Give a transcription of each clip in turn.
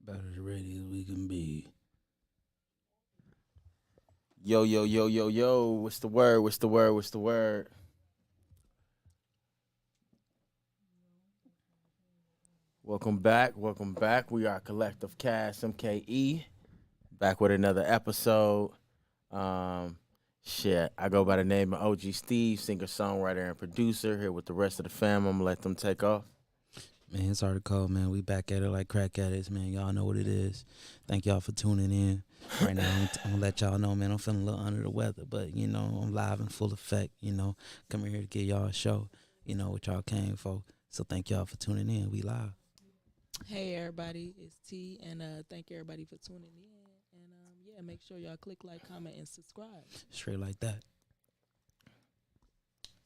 Better ready as we can be. Yo, yo, yo, yo, yo. What's the word? What's the word? What's the word? Welcome back. Welcome back. We are Collective Cast MKE. Back with another episode. Um, I go by the name of OG Steve, singer, songwriter, and producer. Here with the rest of the fam. I'm gonna let them take off. Man, it's hard to call, man. We back at it like crack addicts, man. Y'all know what it is. Thank y'all for tuning in. Right now, I'm gonna let y'all know, man. I'm feeling a little under the weather, but I'm live in full effect. Coming here to get y'all a show. What y'all came for. So thank y'all for tuning in. We live. Hey everybody, it's T, and thank everybody for tuning in. And yeah, make sure y'all click like, comment, and subscribe. Straight like that.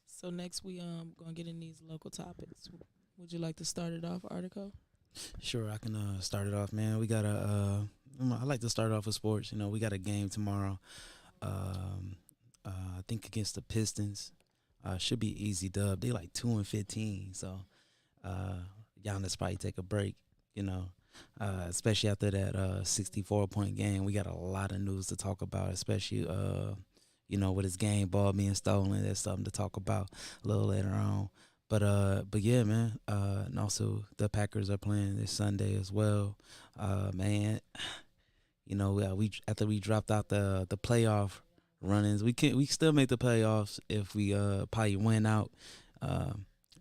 So next we gonna get in these local topics. Would you like to start it off, Article? Sure, I can start it off, man. We got I like to start off with sports. We got a game tomorrow. I think against the Pistons. Should be easy dub. They like 2-15, so Giannis probably take a break. Especially after that 64-point game. We got a lot of news to talk about, especially with his game ball being stolen. That's something to talk about a little later on. But yeah, man. And also the Packers are playing this Sunday as well. Man, we after we dropped out the playoff run-ins, we still make the playoffs if we probably win out.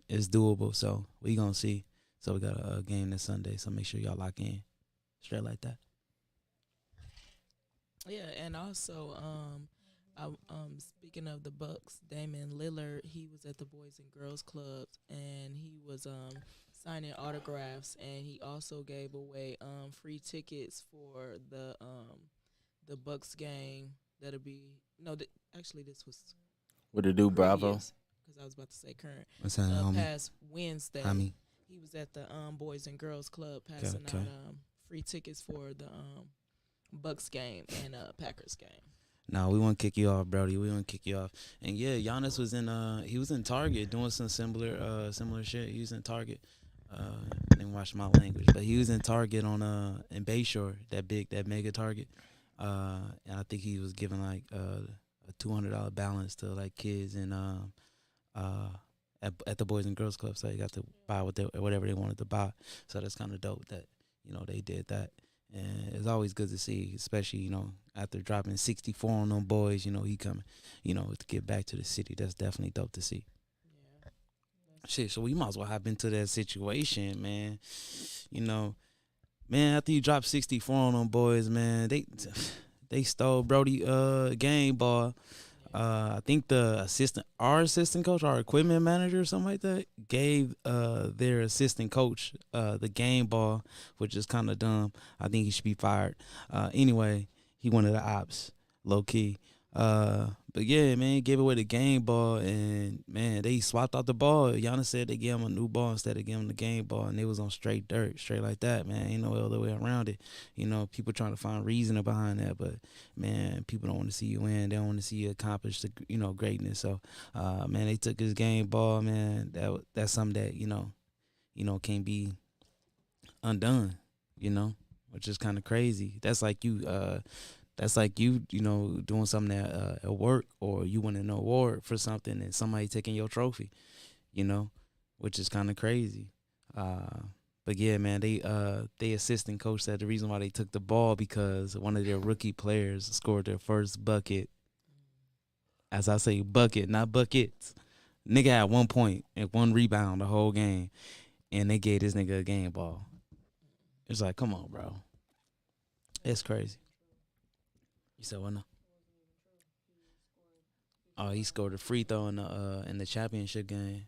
It's doable, so we gonna see. So we got a game this Sunday, so make sure y'all lock in. Straight like that. Yeah, and also speaking of the Bucks, Damon Lillard, he was at the Boys and Girls Club, and he was signing autographs, and he also gave away free tickets for the Bucks game. That'll be no, actually this was What to do, Bravo? previous because I was about to say current. What's that, homie? Past Wednesday, Homie. he was at the Boys and Girls Club Okay, passing okay. out free tickets for the Bucks game and Packers game. No, we want to kick you off, Brody. We want to kick you off. And yeah, Giannis was in Target doing some similar shit. He was in Target. Didn't watch my language, but he was in Target in Bayshore, that mega Target. And I think he was giving like a $200 balance to like kids and at the Boys and Girls Club, so you got to buy whatever they wanted to buy. So that's kind of dope that they did that. And it's always good to see, especially, after dropping 64 on them boys, he coming, to get back to the city. That's definitely dope to see. Yeah. Shit, so we might as well hop into that situation, man. Man, after you drop 64 on them boys, man, they stole Brody game ball. I think our assistant coach, our equipment manager or something like that, gave their assistant coach the game ball, which is kind of dumb. I think he should be fired. Anyway, he wanted the ops, low key. But yeah, man, gave away the game ball, and man, they swapped out the ball. Giannis said they gave him a new ball instead of giving him the game ball, and they was on straight dirt, straight like that, man. Ain't no other way around it. People trying to find reason behind that, but man, people don't want to see you win. They don't want to see you accomplish the greatness. So, man, they took his game ball, man. That's something that can't be undone. Which is kind of crazy. That's like you doing something at work, or you winning an award for something and somebody taking your trophy, which is kind of crazy. But yeah, man, they assistant coach said the reason why they took the ball because one of their rookie players scored their first bucket. As I say, bucket, not buckets. Nigga had 1 point and 1 rebound the whole game, and they gave this nigga a game ball. It's like, come on, bro. It's crazy. You said what now? Oh, he scored a free throw in the championship game.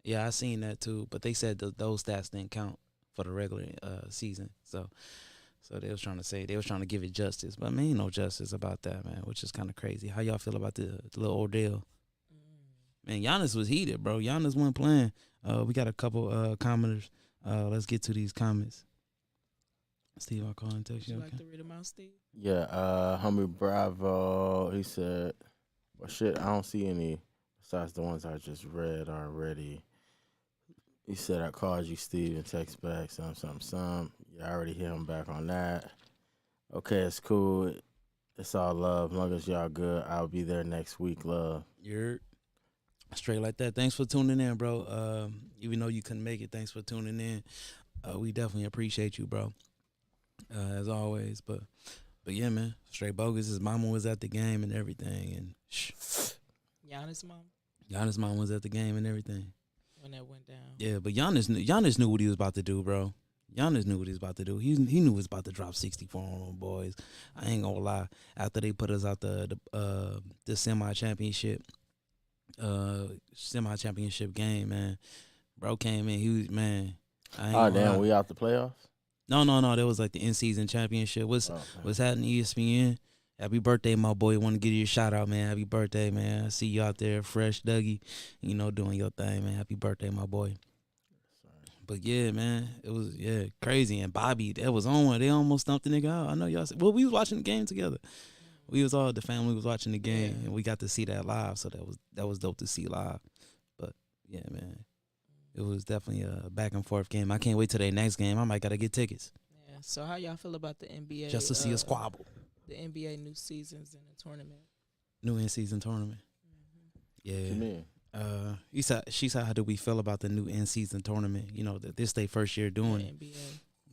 Yeah, I seen that too. But they said those stats didn't count for the regular season. So they was trying to give it justice. But man, ain't no justice about that, man. Which is kind of crazy. How y'all feel about the little ordeal? Man, Giannis was heated, bro. Giannis wasn't playing. We got a couple commenters. Let's get to these comments. Steve, I'll call and text Would you you. like Okay. to read them out, Steve? Yeah, homie Bravo. He said, "Well, shit, I don't see any besides the ones I just read already." He said, "I called you, Steve, and text back some. Yeah, I already hit him back on that. Okay, it's cool. It's all love. As long as y'all good, I'll be there next week, love. You're straight like that. Thanks for tuning in, bro. Even though you couldn't make it, thanks for tuning in. We definitely appreciate you, bro. As always, but yeah, man, straight bogus. His mama was at the game and everything, and Giannis' mom Giannis' mom was at the game and everything. when that went down. Yeah, but Giannis knew what he was about to do, bro. Giannis knew what he was about to do. He knew he was about to drop 64 on them boys. I ain't gonna lie. After they put us out the semi-championship game, man, bro came in. He was, man. I ain't Oh, gonna damn, lie. we out the playoffs? No. That was like the in-season championship. What's happening, ESPN? Happy birthday, my boy. Want to give you a shout out, man. Happy birthday, man. I see you out there, fresh Dougie, doing your thing, man. Happy birthday, my boy. But yeah, man, it was crazy. And Bobby, that was on one. They almost stumped the nigga out. I know y'all. Well, we was watching the game together. We was all the family was watching the game, and we got to see that live. So that was dope to see live. But yeah, man, it was definitely a back and forth game. I can't wait till their next game. I might gotta get tickets. Yeah. So how y'all feel about the NBA? Just to see a squabble. The NBA new seasons in the tournament. New in-season tournament. Yeah. What you mean? She said, how do we feel about the new in-season tournament? That this they first year doing it. NBA.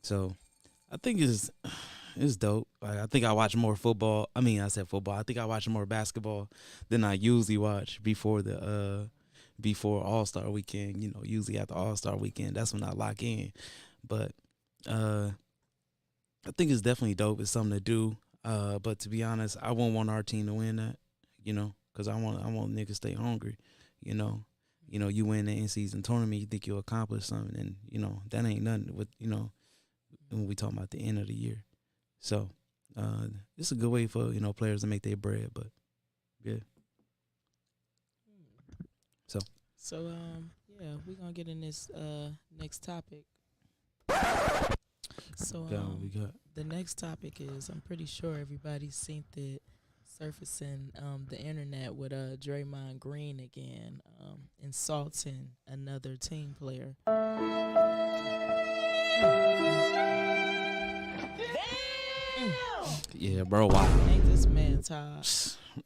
So I think it's dope. Like, I think I watch more football. I mean, I said football. I think I watch more basketball than I usually watch before All-Star weekend. Usually after All-Star weekend, that's when I lock in. But I think it's definitely dope. It's something to do. But to be honest, I won't want our team to win that. Because I want niggas to stay hungry. You win the in-season tournament, you think you'll accomplish something, and that ain't nothing with when we talking about the end of the year. So it's a good way for players to make their bread. But yeah. So yeah, we're gonna get in this next topic. So we got the next topic is, I'm pretty sure everybody's seen it surfacing the internet with Draymond Green again, insulting another team player. yeah, bro. Wow. Ain't this man tired?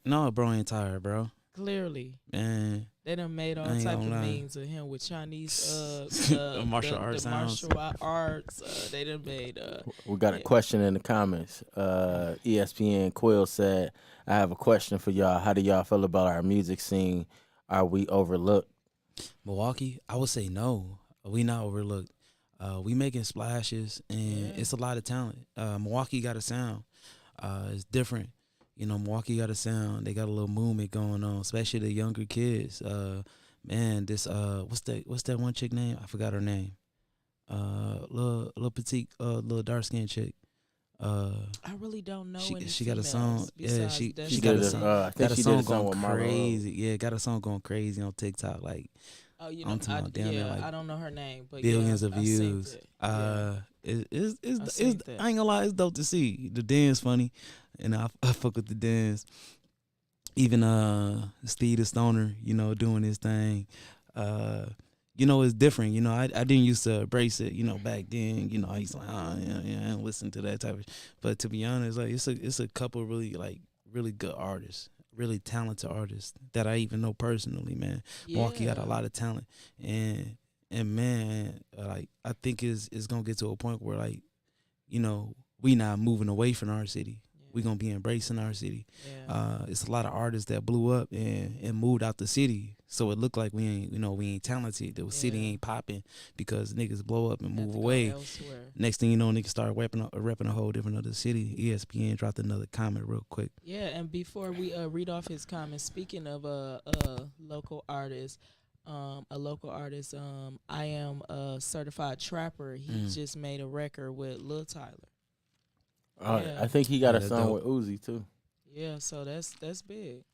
No, bro ain't tired, bro. Clearly. Man. They done made all I ain't type of gonna lie. memes of him with Chinese Martial arts sounds. martial arts. They done made We got a question in the comments. ESPN Quill said, I have a question for y'all. How do y'all feel about our music scene? Are we overlooked? Milwaukee, I would say no. We not overlooked. We making splashes, and it's a lot of talent. Milwaukee got a sound. It's different. Milwaukee got a sound. They got a little movement going on, especially the younger kids. Man, this what's that one chick name? I forgot her name. Little petite, little dark skinned chick. I really don't know. She got a song. Yeah, she She got did a a- song. I think Got a she did song a song going with Marlo. crazy. Yeah, got a song going crazy on TikTok. Like Oh, I'm talking about damn near, like, I don't know her name, but billions yeah, of I seen views. it. Yeah. It's I seen I that. ain't gonna lie, it's dope to see. The dance funny, and I fuck with the dance. Even Steve the Stoner, doing his thing. It's different. I didn't used to embrace it, back then. I used to like, yeah, I don't listen to that type of. But to be honest, like it's a couple really really good artists, really talented artists that I even know personally, man. Milwaukee got a lot of talent, and man, like I think it's gonna get to a point where like, we not moving away from our city. We gonna be embracing our city. Yeah. It's a lot of artists that blew up and moved out the city, so it looked like we ain't talented. The city ain't popping because niggas blow up and Had move to go away. elsewhere. Next thing you know, niggas start repping a whole different other city. ESPN dropped another comment real quick. Yeah, and before we read off his comments, speaking of local artist, I am a certified trapper. He just made a record with Lil Tyler. Yeah. I think he got a that's song dope. with Uzi too. Yeah, so that's big.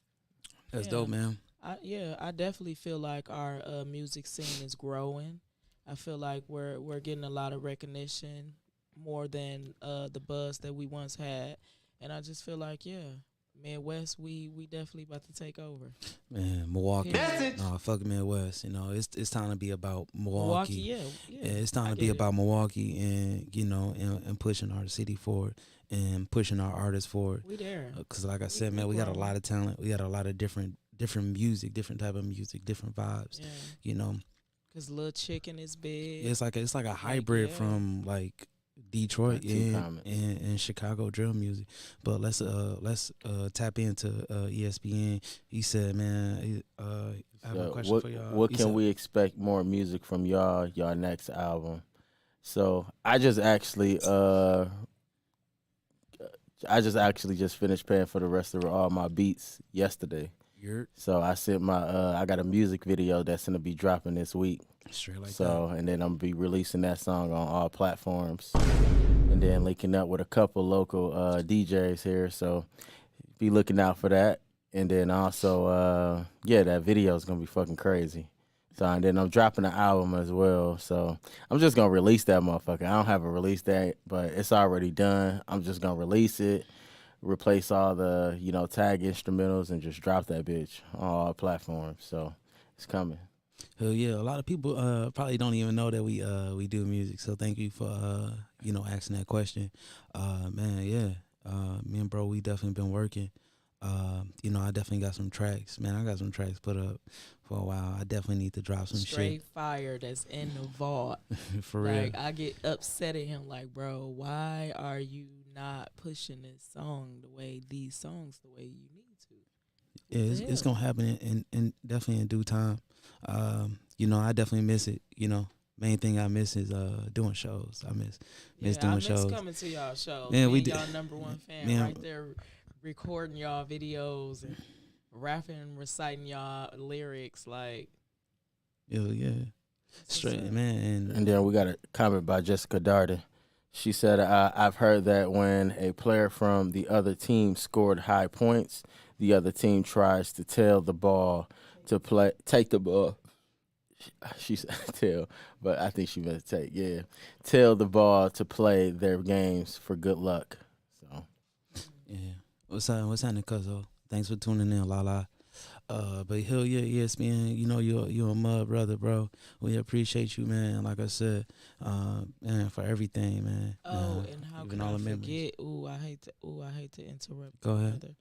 That's Yeah. dope, man. I definitely feel like our music scene is growing. I feel like we're getting a lot of recognition, more than the buzz that we once had, and I just feel like Midwest, we definitely about to take over. Man, Milwaukee. Period. Fuck Midwest. You know, it's time to be about Milwaukee. Yeah. It's time I to be get it. about Milwaukee, and you know, and pushing our city forward and pushing our artists forward. We there. Cause like I said, man, we got a lot of talent. We got a lot of different music, different type of music, different vibes. Yeah. You know, Cause Lil Chicken is big. it's like a hybrid from like Detroit and Chicago drill music. But let's tap into ESPN. He said, man, I have a question for y'all. What can we expect more music from y'all next album? So I just actually just finished paying for the rest of all my beats yesterday. So I sent my I got a music video that's gonna be dropping this week. Straight like that. And then I'm gonna be releasing that song on all platforms, and then linking up with a couple local DJs here. So be looking out for that. And then also that video is gonna be fucking crazy. So and then I'm dropping an album as well. So I'm just gonna release that motherfucker. I don't have a release date, but it's already done. I'm just gonna release it, replace all the, tag instrumentals, and just drop that bitch on all platforms. So it's coming. Hell yeah. A lot of people probably don't even know that we do music. So thank you for asking that question. Man, yeah. Me and bro, we definitely been working. I definitely got some tracks. Man, I got some tracks put up for a while. I definitely need to drop some straight fire that's in the vault. For real. Like, I get upset at him like, bro, why are you not pushing these songs the way you need to? Yeah, it's gonna happen in definitely in due time. I definitely miss it. Main thing I miss is doing shows. I miss doing shows. Coming to y'all shows. Man, we y'all number one fan right there, recording y'all videos and rapping and reciting y'all lyrics like. Yeah. Straight, man. And then we got a comment by Jessica Darden. She said, I've heard that when a player from the other team scored high points, the other team tries to take the ball. She said tell, but I think she meant to take. Yeah, tell the ball to play their games for good luck. So, yeah. What's happening, Cuzzo? Thanks for tuning in, Lala. But hell yeah, ESPN, you're a mud brother, bro. We appreciate you, man. Like I said, man, for everything, man. And how can I forget? I hate to interrupt. Go ahead. Brother.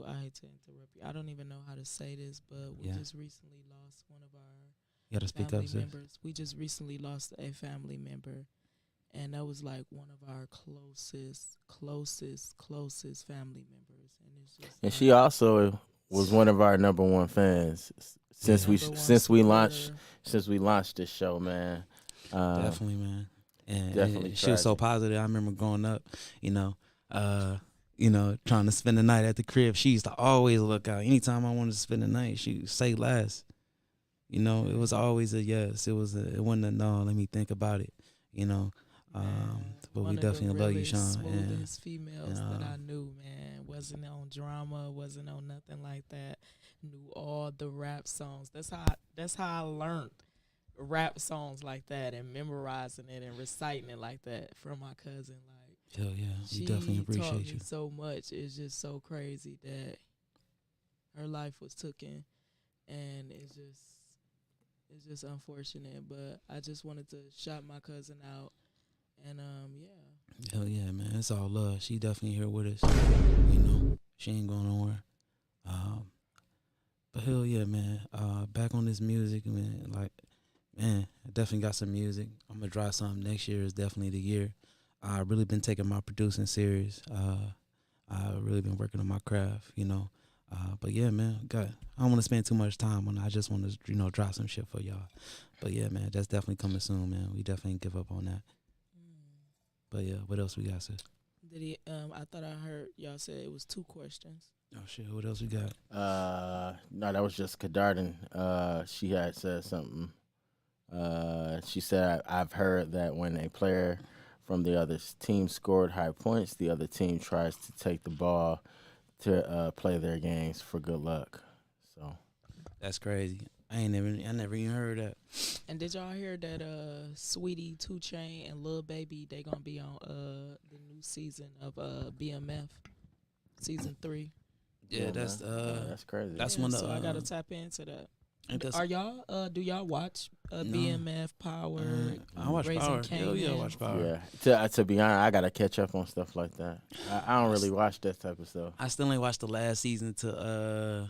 I hate to interrupt you. I don't even know how to say this, but we just recently lost one of our family members. We just recently lost a family member, and that was like one of our closest family members. And it's just she also was one of our number one fans since we launched this show, man. Definitely, man. And definitely, she was so positive. I remember growing up, trying to spend the night at the crib. She used to always look out. Anytime I wanted to spend the night, she would say last. It was always a yes. It wasn't a no. Let me think about it. But we definitely love you, Sean. Smoothest females that I knew, man. Wasn't on drama. Wasn't on nothing like that. Knew all the rap songs. That's how I learned rap songs like that and memorizing it and reciting it like that from my cousin. Like, hell yeah, we definitely appreciate you so much. It's just so crazy that her life was taken, and it's just unfortunate. But I just wanted to shout my cousin out, and yeah. Hell yeah, man, it's all love. She definitely here with us. She ain't going nowhere. But hell yeah, man. Back on this music, man. Like, man, I definitely got some music. I'm gonna drop something next year. Is definitely the year. I've really been taking my producing serious. I've really been working on my craft, But yeah, man, I don't want to spend too much time on it. I just want to, drop some shit for y'all. But yeah, man, that's definitely coming soon, man. We definitely give up on that. But yeah, what else we got, sis? Did he? I thought I heard y'all say it was 2 questions. Oh shit, what else we got? No, that was just Kadarden. She had said something. She said, I've heard that when a player from the other team scored high points, the other team tries to take the ball to play their games for good luck. So that's crazy. I never even heard that. And did y'all hear that Sweetie, 2 Chainz, and Lil Baby, they gonna be on the new season of BMF? season 3. Yeah, that's that's crazy. that's Yeah, one so of I gotta tap into that. ain't that's- Are y'all? Do y'all watch BMF Power? I watch Raising Power. Kayne Hell yeah, I Man? watch Power. Yeah. To be honest, I gotta catch up on stuff like that. I don't really watch that type of stuff. I still ain't watched the last season to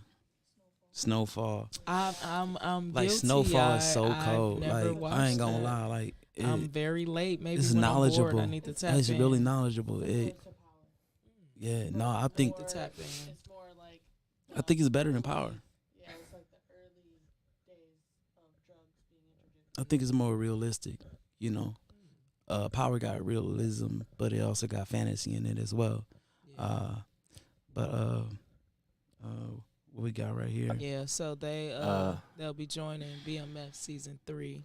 Snowfall. I'm Like guilty. Snowfall is so I've cold. never Like I ain't watched gonna that. lie. Like I'm very late. Maybe it's when I'm bored, knowledgeable. I need to tap It's in. really knowledgeable. Yeah, no, I think To tap in. It's more like I think it's better than Power. yeah, it's like the early days of drugs being introduced. I think it's more realistic. You know, Power got realism, but it also got fantasy in it as well. Yeah. But what we got right here? Yeah, so they'll be joining BMF season 3.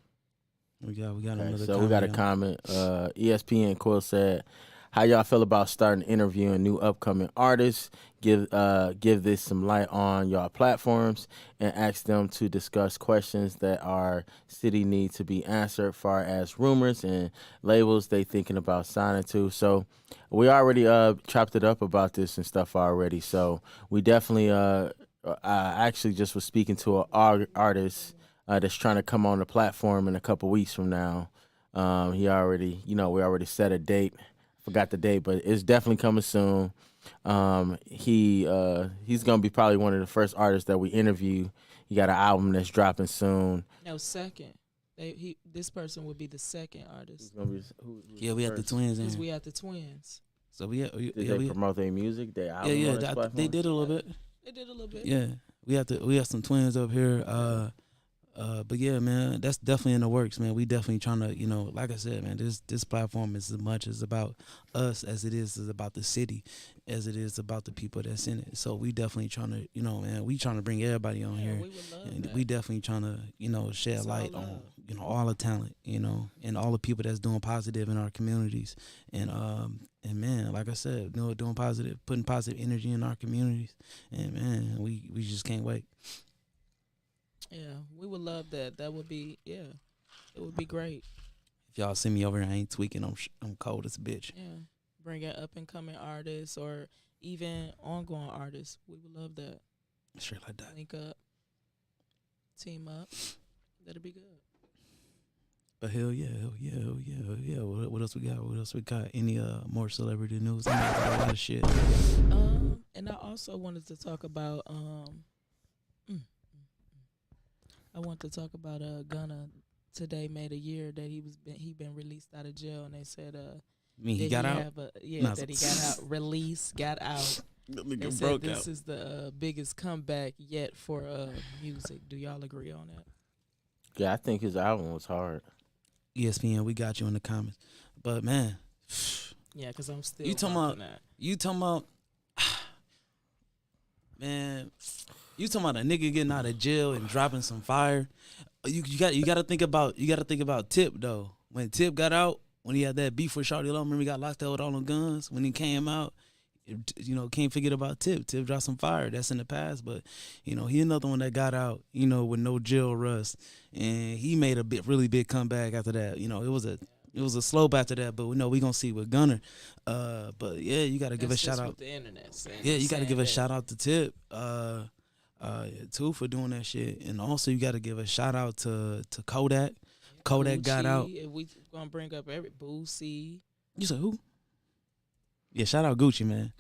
We got Okay, another. so we got a comment. ESPN Quill said, "How y'all feel about starting interviewing new upcoming artists? Give this some light on y'all platforms and ask them to discuss questions that our city needs to be answered, far as rumors and labels they thinking about signing to." So we already chopped it up about this and stuff already. So we definitely I actually just was speaking to an artist that's trying to come on the platform in a couple weeks from now. He already, we already set a date. Forgot the date, but it's definitely coming soon. He's gonna be probably one of the first artists that we interview. He got an album that's dropping soon. No, second. This person would be the second artist. Yeah, we had the twins in. Because we had the twins. So we Did they promote their music? Their album? yeah, on this they platform? did a little bit. They did a little bit. Yeah, we have some twins up here. But yeah, man, that's definitely in the works, man. We definitely trying to, like I said, man, this platform is as much as about us as it is about the city, as it is about the people that's in it. So we definitely trying to, man, we trying to bring everybody on here. We would love And that. we definitely trying to, shed It's light all on, love. all the talent, and all the people that's doing positive in our communities. And man, like I said, doing positive, putting positive energy in our communities. And man, we just can't wait. Yeah, we would love that. That would be, it would be great. If y'all see me over here, I ain't tweaking. I'm cold as a bitch. Yeah, bringing up and coming artists or even ongoing artists. We would love that. Straight like that. Link up, team up. That'd be good. But hell yeah. What else we got? Any more celebrity news? I mean, I got a lot of shit. And I also wanted to talk about Gunna. Today made a year that he been released out of jail, and they said He got out. that he got out, got out. They said this is the biggest comeback yet for music. Do y'all agree on that? Yeah, I think his album was hard. ESPN, we got you in the comments. But man, Yeah, because I'm still You talking rocking about- that. you talking about man, you talking about a nigga getting out of jail and dropping some fire. You got to think about Tip though. When Tip got out, when he had that beef with Shawty Lo, remember he got locked up with all them guns. When he came out, can't forget about Tip. Tip dropped some fire. That's in the past, but he another one that got out, with no jail rust, and he made a really big comeback after that. It was a slope after that, but we gonna see with Gunna. But yeah, you gotta give a That's shout just out. what the internet saying. Yeah, you got to Saying give a that. shout out to Tip, too, for doing that shit, and also you got to give a shout out to Kodak. Kodak got out. Gucci, if we gonna bring up every Boosie. You said who? Yeah, shout out Gucci, man.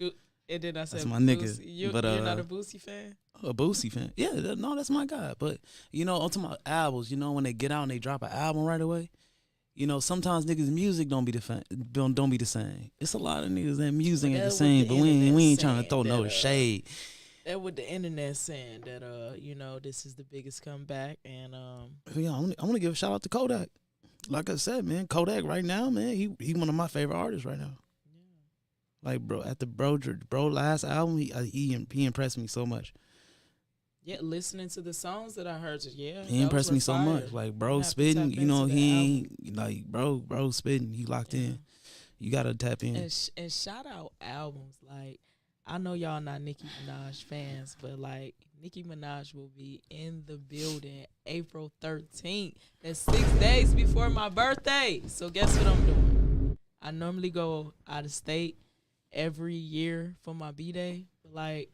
And then I said, That's my nigga, Boosie. You're but, not a Boosie fan? A Boosie fan. Yeah, no, that's my guy. But I'm talking about albums. When they get out and they drop an album right away. Sometimes niggas' music don't be the same. It's a lot of niggas that music ain't the That's what same, the but we ain't internet trying to saying throw no that, shade. That what the internet saying that this is the biggest comeback and Yeah, I want to give a shout out to Kodak. Like I said, man, Kodak right now, man, he one of my favorite artists right now. Like after bro last album, he impressed me so much. yeah, listening to the songs that I heard, He those impressed were me so fire. much. Like bro You have to spitting, tap into the he album. ain't like bro spitting. He locked in. You gotta tap in. And shout out albums. Like, I know y'all not Nicki Minaj fans, but like Nicki Minaj will be in the building April 13th. That's 6 days before my birthday. So guess what I'm doing? I normally go out of state every year for my B-Day. Like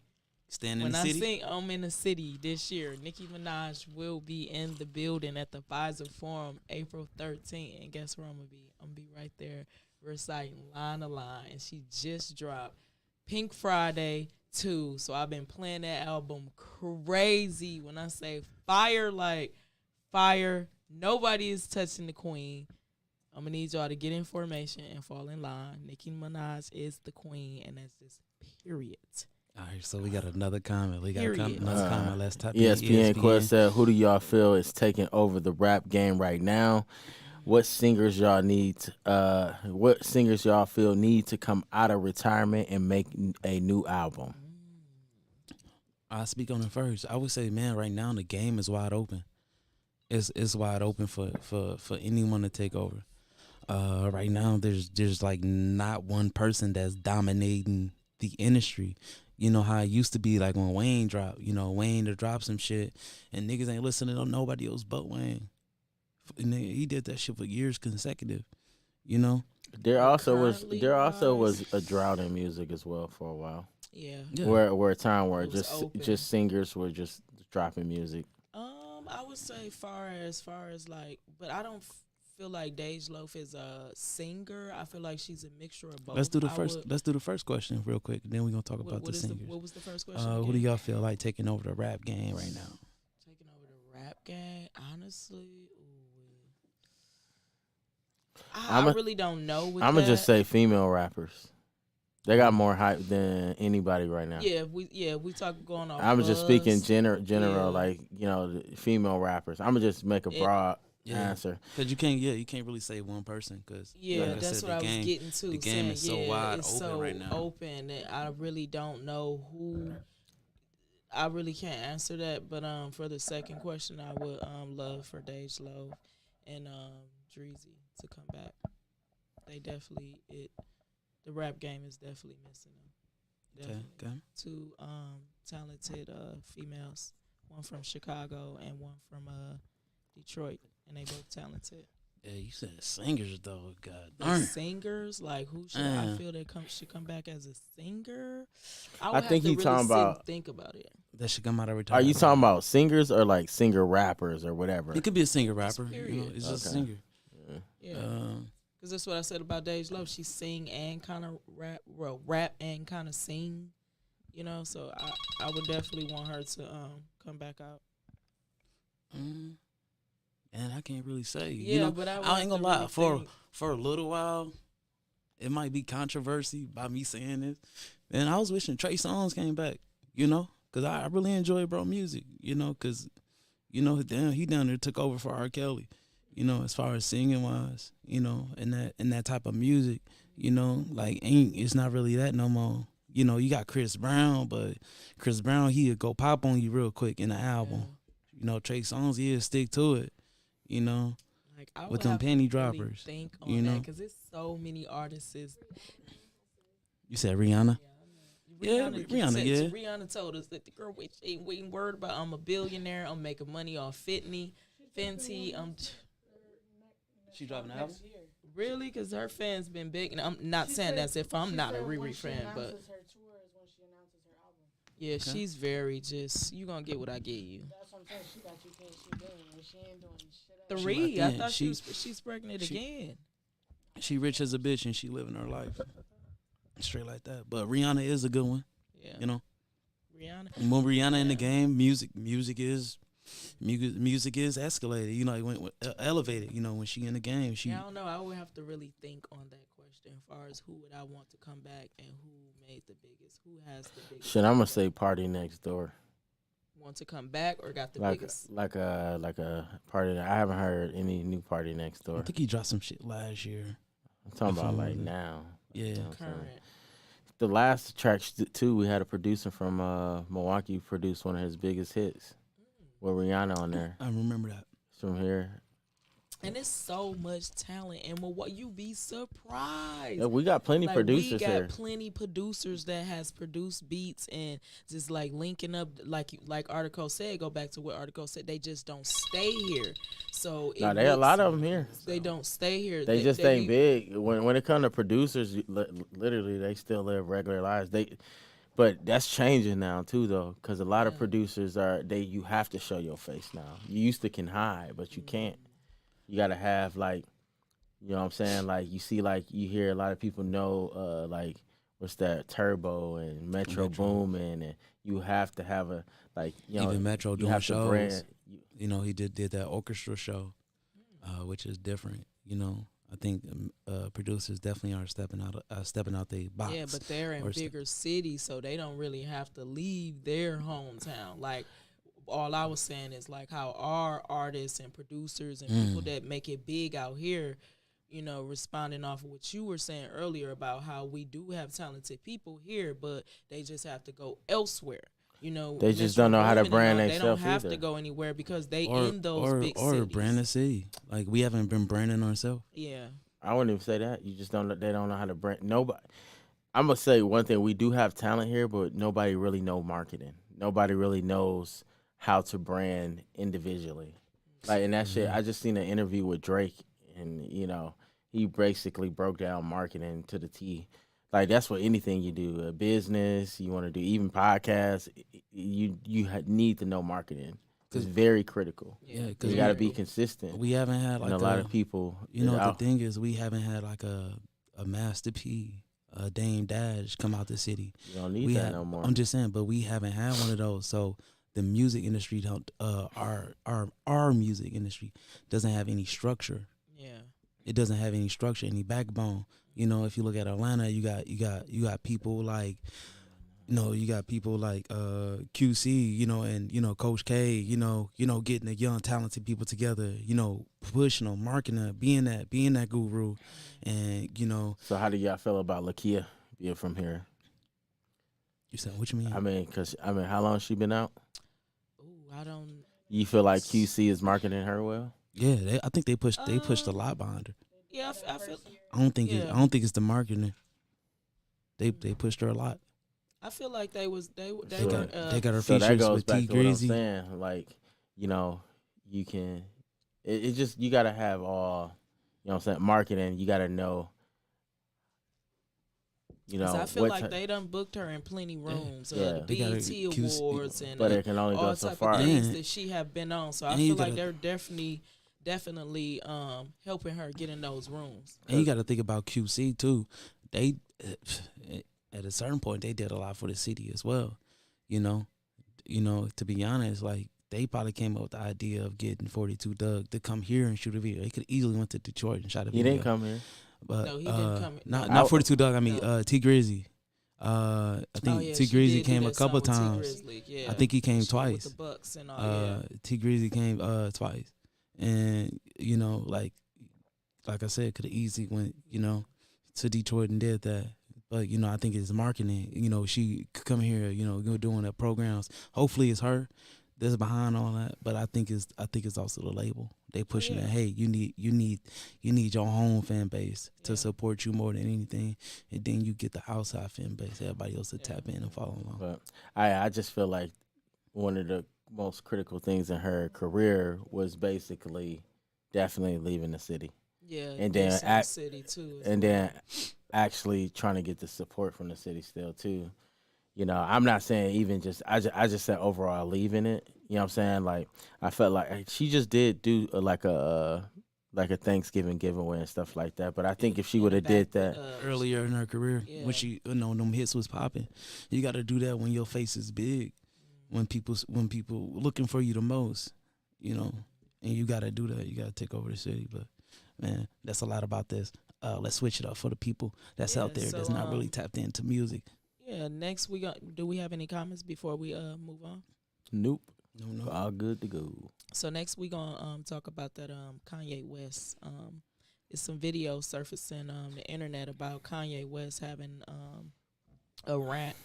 Staying in when the I city. sing I'm in the city this year, Nicki Minaj will be in the building at the Pfizer Forum April 13th. And guess where I'm gonna be? I'm gonna be right there reciting line to line. And she just dropped Pink Friday 2. So I've been playing that album crazy. When I say fire, like fire, nobody is touching the queen. I'm gonna need y'all to get information and fall in line. Nicki Minaj is the queen, and that's just period. All right, so we got another comment. We got Period. another comment. Let's type ESPN Quest said, "Who do y'all feel is taking over the rap game right now? What singers y'all need? What singers y'all feel need to come out of retirement and make a new album?" I'll speak on it first. I would say, man, right now the game is wide open. It's wide open for anyone to take over. Right now there's like not one person that's dominating the industry. You know how it used to be like when Wayne dropped, Wayne to drop some shit and niggas ain't listening to nobody else but Wayne. And he did that shit for years consecutive, There also Currently was a drought in music as well for a while. Yeah. Where a time where It was open. just singers were just dropping music. I would say far as like, but I don't feel like Dej Loaf is a singer. I feel like she's a mixture of both. Let's do the first question real quick. Then we're gonna talk about the singers. What was the first question? Who do y'all feel like taking over the rap game right now? Taking over the rap game, honestly. I really don't know. I'm gonna just say female rappers. They got more hype than anybody right now. Yeah, we talk going off. I'm just speaking general, Yeah. like the female rappers. I'm gonna just make a broad answer. Because you can't really say one person. Because that's what I was getting to. The game is so wide it's open so right now. Open that I really don't know who. I really can't answer that. But for the second question, I would love for Dej Loaf and Dreezy to come back. They definitely the rap game is definitely missing them. Definitely. Okay. Two talented females, one from Chicago and one from Detroit, and they both talented. Yeah, you said singers though. God The darn. singers, like who should I feel that should come back as a singer? I think you talking about think about it. That should come out every time. Are you talking about singers or like singer rappers or whatever? It could be a singer rapper. period. It's just a Okay. singer. Yeah. Because that's what I said about Dej Loaf. She sing and kind of rap and kind of sing, So I would definitely want her to come back out. And I can't really say. Yeah, but I ain't gonna lie. For a little while, it might be controversy by me saying this. And I was wishing Trey Songz came back. Because I really enjoy bro music. Because he down there took over for R. Kelly. As far as singing wise, and that type of music, it's not really that no more. You got Chris Brown, but Chris Brown, he'll go pop on you real quick in the album. Trey Songz, he'll stick to it, Like I with would them have to penny really droppers. think on that because there's so many artists. You said Rihanna? Rihanna, Rihanna. Rihanna told us that the girl ain't worried about I'm a billionaire. I'm making money off Fenty. She dropping an album? Really? Because her fans been big, and I'm not saying that's if I'm not a Riri fan, but yeah, she's very just. You gonna get what I give you. That's what I'm saying. She got you think she doing, but she ain't doing shit. 3. I thought she's pregnant again. She rich as a bitch and she living her life straight like that. But Rihanna is a good one. Yeah, Rihanna. When Rihanna in the game, music is escalated. It went elevated. When she in the game, I don't know. I would have to really think on that question as far as who would I want to come back and who made the biggest, who has the biggest. Shit, I'm gonna say Party Next Door. Want to come back or got the Like biggest? a party. I haven't heard any new Party Next Door. I think he dropped some shit last year. I'm talking about like now. Yeah. You know what I'm saying? Current. The last track too, we had a producer from Milwaukee produce one of his biggest hits with Rihanna on there. I remember that. It's from here. And it's so much talent, and what you be surprised. Yeah, we got plenty producers we got here. plenty producers that has produced beats and just like linking up, like Article said. Go back to what Article said. They just don't stay here. So No, they a lot of them here. They don't stay here. They just ain't big. When it comes to producers, literally they still live regular lives. But that's changing now too, though, because a lot of producers you have to show your face now. You used to can hide, but you can't. You gotta have like, you know what I'm saying? Like you see, like you hear a lot of people know, like what's that, Turbo and Metro Boomin, and you have to have a like, you know, even Metro doing shows. Brand. You know, he did that orchestra show, which is different. You know, I think producers definitely are stepping out their box. Yeah, but they're in bigger cities, so they don't really have to leave their hometown. Like, all I was saying is like how our artists and producers and people that make it big out here, you know, responding off of what you were saying earlier about how we do have talented people here, but they just have to go elsewhere. You know, they just don't know how to brand themselves. They don't have to go anywhere because they in those big cities. Or brand a city. Like we haven't been branding ourselves. Yeah. I wouldn't even say that. You just don't. They don't know how to brand. Nobody. I'm gonna say one thing. We do have talent here, but nobody really know marketing. Nobody really knows how to brand individually. Like, and that shit. I just seen an interview with Drake, and you know, he basically broke down marketing to the T. Like that's what anything you do, a business you want to do, even podcasts. You need to know marketing. It's very critical. Yeah, because you got to be consistent. We haven't had like a lot of people. You know, the thing is, we haven't had like a Master P, a Dame Dash come out the city. You don't need that no more. I'm just saying, but we haven't had one of those. So the music industry our music industry doesn't have any structure. Yeah, it doesn't have any structure, any backbone. You know, if you look at Atlanta, you got people like. You got people like QC, you know, and you know Coach K, you know, getting the young talented people together, you know, pushing them, marketing, being that guru, and you know. So how do y'all feel about Lakia being from here? You said what you mean? I mean, how long has she been out? Ooh, I don't. You feel like QC is marketing her well? Yeah, I think they pushed a lot behind her. Yeah, I feel. I don't think it's the marketing. They pushed her a lot. I feel like they got her so features that goes with back T to what I'm Greasy. saying. Like, you know, you can. It just you gotta have all. You know what I'm saying? Marketing. You gotta know. You know, I feel like they done booked her in plenty rooms, BET Awards, and but it can only go so far. Of things that she have been on. So I feel like they're definitely helping her get in those rooms. And you got to think about QC too. They at a certain point they did a lot for the city as well. You know, to be honest, like they probably came up with the idea of getting 42 Doug to come here and shoot a video. He could easily went to Detroit and shot a video. He didn't come here. But no, he didn't come here. Not 42 Doug. I mean, T Grizzly. I think T Grizzly came a couple times. I think he came twice. With the Bucks and all. T Grizzly came twice, and you know, like I said, could have easily went, you know, to Detroit and did that. But you know, I think it's marketing. You know, she could come here, you know, doing the programs. Hopefully, it's her that's behind all that. But I think it's also the label. They pushing that. Hey, you need your home fan base to support you more than anything, and then you get the outside fan base. Everybody else to tap in and follow along. But I just feel like one of the most critical things in her career was basically definitely leaving the city. Yeah, and then the city too. And then actually trying to get the support from the city still too. You know, I'm not saying even just I just said overall leaving it. You know what I'm saying? Like I felt like she just did do like a Thanksgiving giveaway and stuff like that. But I think if she would have did that earlier in her career, when she them hits was popping, you got to do that when your face is big, when people looking for you the most, you know, and you got to do that. You got to take over the city. But man, that's a lot about this. Let's switch it up for the people that's out there that's not really tapped into music. Yeah, next do we have any comments before we move on? Nope. No. All good to go. So next we gonna talk about that Kanye West. It's some videos surfacing the internet about Kanye West having a rant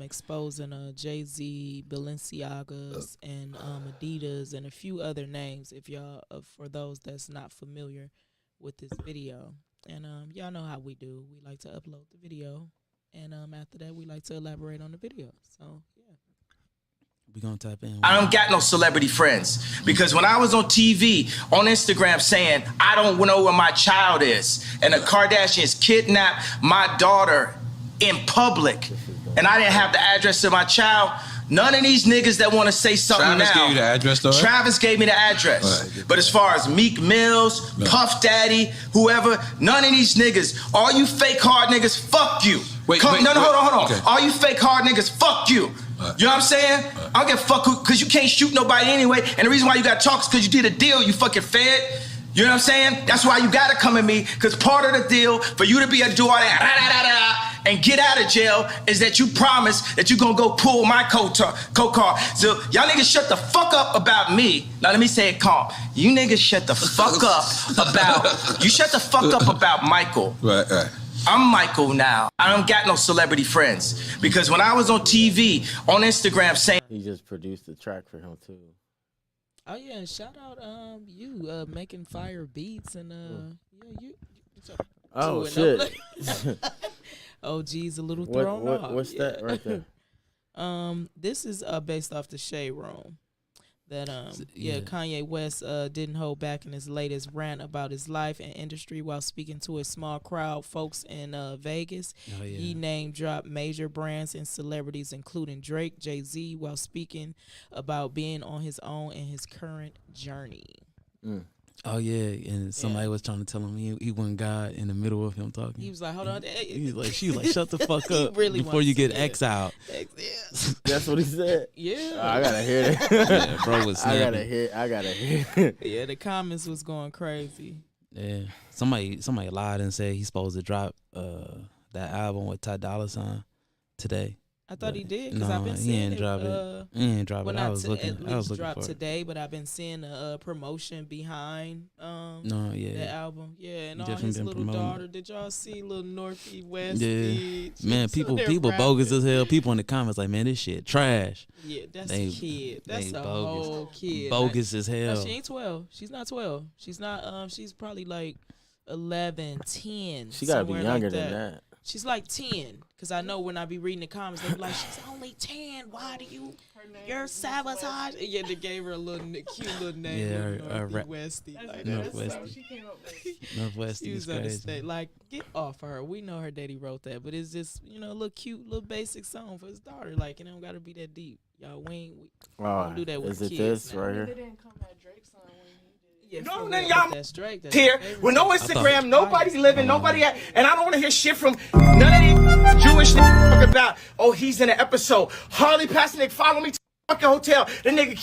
exposing Jay-Z, Balenciagas, and Adidas, and a few other names. If y'all, for those that's not familiar with this video, and y'all know how we do. We like to upload the video, and after that, we like to elaborate on the video. So yeah. We're going to type in. I don't got no celebrity friends because when I was on TV, on Instagram saying, I don't know where my child is, and the Kardashians kidnapped my daughter in public, and I didn't have the address of my child, none of these niggas that want to say something Travis now. gave you the address, though? Travis gave me the address. Right. But as far as Meek Mills, Puff Daddy, whoever, none of these niggas, all you fake hard niggas, fuck you. Wait, hold on. Okay. All you fake hard niggas, fuck you. You know what I'm saying? I don't give a fuck because you can't shoot nobody anyway. And the reason why you got to talk is because you did a deal, you fucking fed. You know what I'm saying? That's why you got to come at me, because part of the deal for you to be a do all that and get out of jail is that you promise that you're going to go pull my co-car. So y'all niggas shut the fuck up about me. Now let me say it calm. You niggas shut the fuck up about Michael. Right. I'm Michael now. I don't got no celebrity friends. Because when I was on TV, on Instagram saying... He just produced the track for him, too. Oh yeah, and shout out you making fire beats and you Oh shit. OG's a little thrown off. What's that right there? This is based off the Shade Room. That Kanye West didn't hold back in his latest rant about his life and industry while speaking to a small crowd folks in Vegas. Oh, yeah. He name dropped major brands and celebrities including Drake, Jay-Z, while speaking about being on his own and his current journey. Oh yeah, and somebody was trying to tell him he wasn't God in the middle of him talking. He was like, "Hold on." She was like, "Shut the fuck up really before you get exiled." That's what he said. Yeah, I gotta hear that. Yeah, bro was snapping. I gotta hear. Yeah, the comments was going crazy. Yeah, somebody lied and said he's supposed to drop that album with Ty Dolla $ign today. I thought he did because I've been seeing he ain't drop it. I was looking for it today, but I've been seeing a promotion behind that album. Yeah, and all his little daughter. Did y'all see little Northie West? Yeah, man, people bogus as hell. People in the comments like, man, this shit trash. Yeah, that's a kid. That's a whole kid. Bogus as hell. No, she ain't 12. She's not 12. She's not. She's probably like 11, 10. She gotta be younger than that. She's like 10, because I know when I be reading the comments, they be like, she's only 10. Why do you're sabotage? Yeah, they gave her a little cute little name. Yeah, Northwesty. Like, Northwesty. She came up with. Northwesty. She was out of state. Like, get off her. We know her daddy wrote that, but it's just, a little cute, little basic song for his daughter. Like, it don't got to be that deep. Y'all, we don't do that with kids. Is it this right here? They didn't come at Drake's song when he did. Yeah, No, none of y'all that's Drake, that's here with no favorite. Instagram, nobody's living, nobody at, and I don't want to hear shit from none of these Jewish niggas talk about, oh, he's in an episode. Harley Pasternak follow me to the fucking hotel. The nigga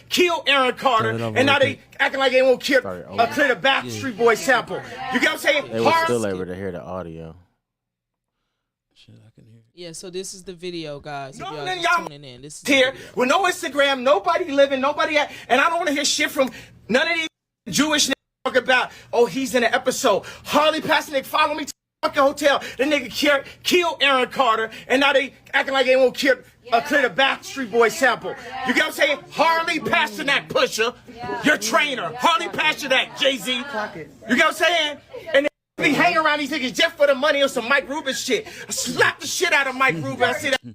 killed Aaron Carter, and now they acting like they won't clear the Backstreet Boys sample. You get what I'm saying? They were still able to hear the audio. Yeah, so this is the video, guys. If No, y'all none of just y'all tuning in, this is here the video. with no Instagram, nobody living, nobody at, and I don't want to hear shit from none of these Jewish niggas talk about, oh, he's in an episode. Harley Pasternak follow me to the fucking hotel. The nigga killed Aaron Carter, and now they acting like they won't clear the Backstreet Boys sample. You get what I'm saying? Harley Pasternak, Pusha, your trainer. Harley Pasternak, Jay-Z. You get what I'm saying? And they hang around these niggas just for the money or some Mike Rubin shit. I slap the shit out of Mike Rubin. I see that. You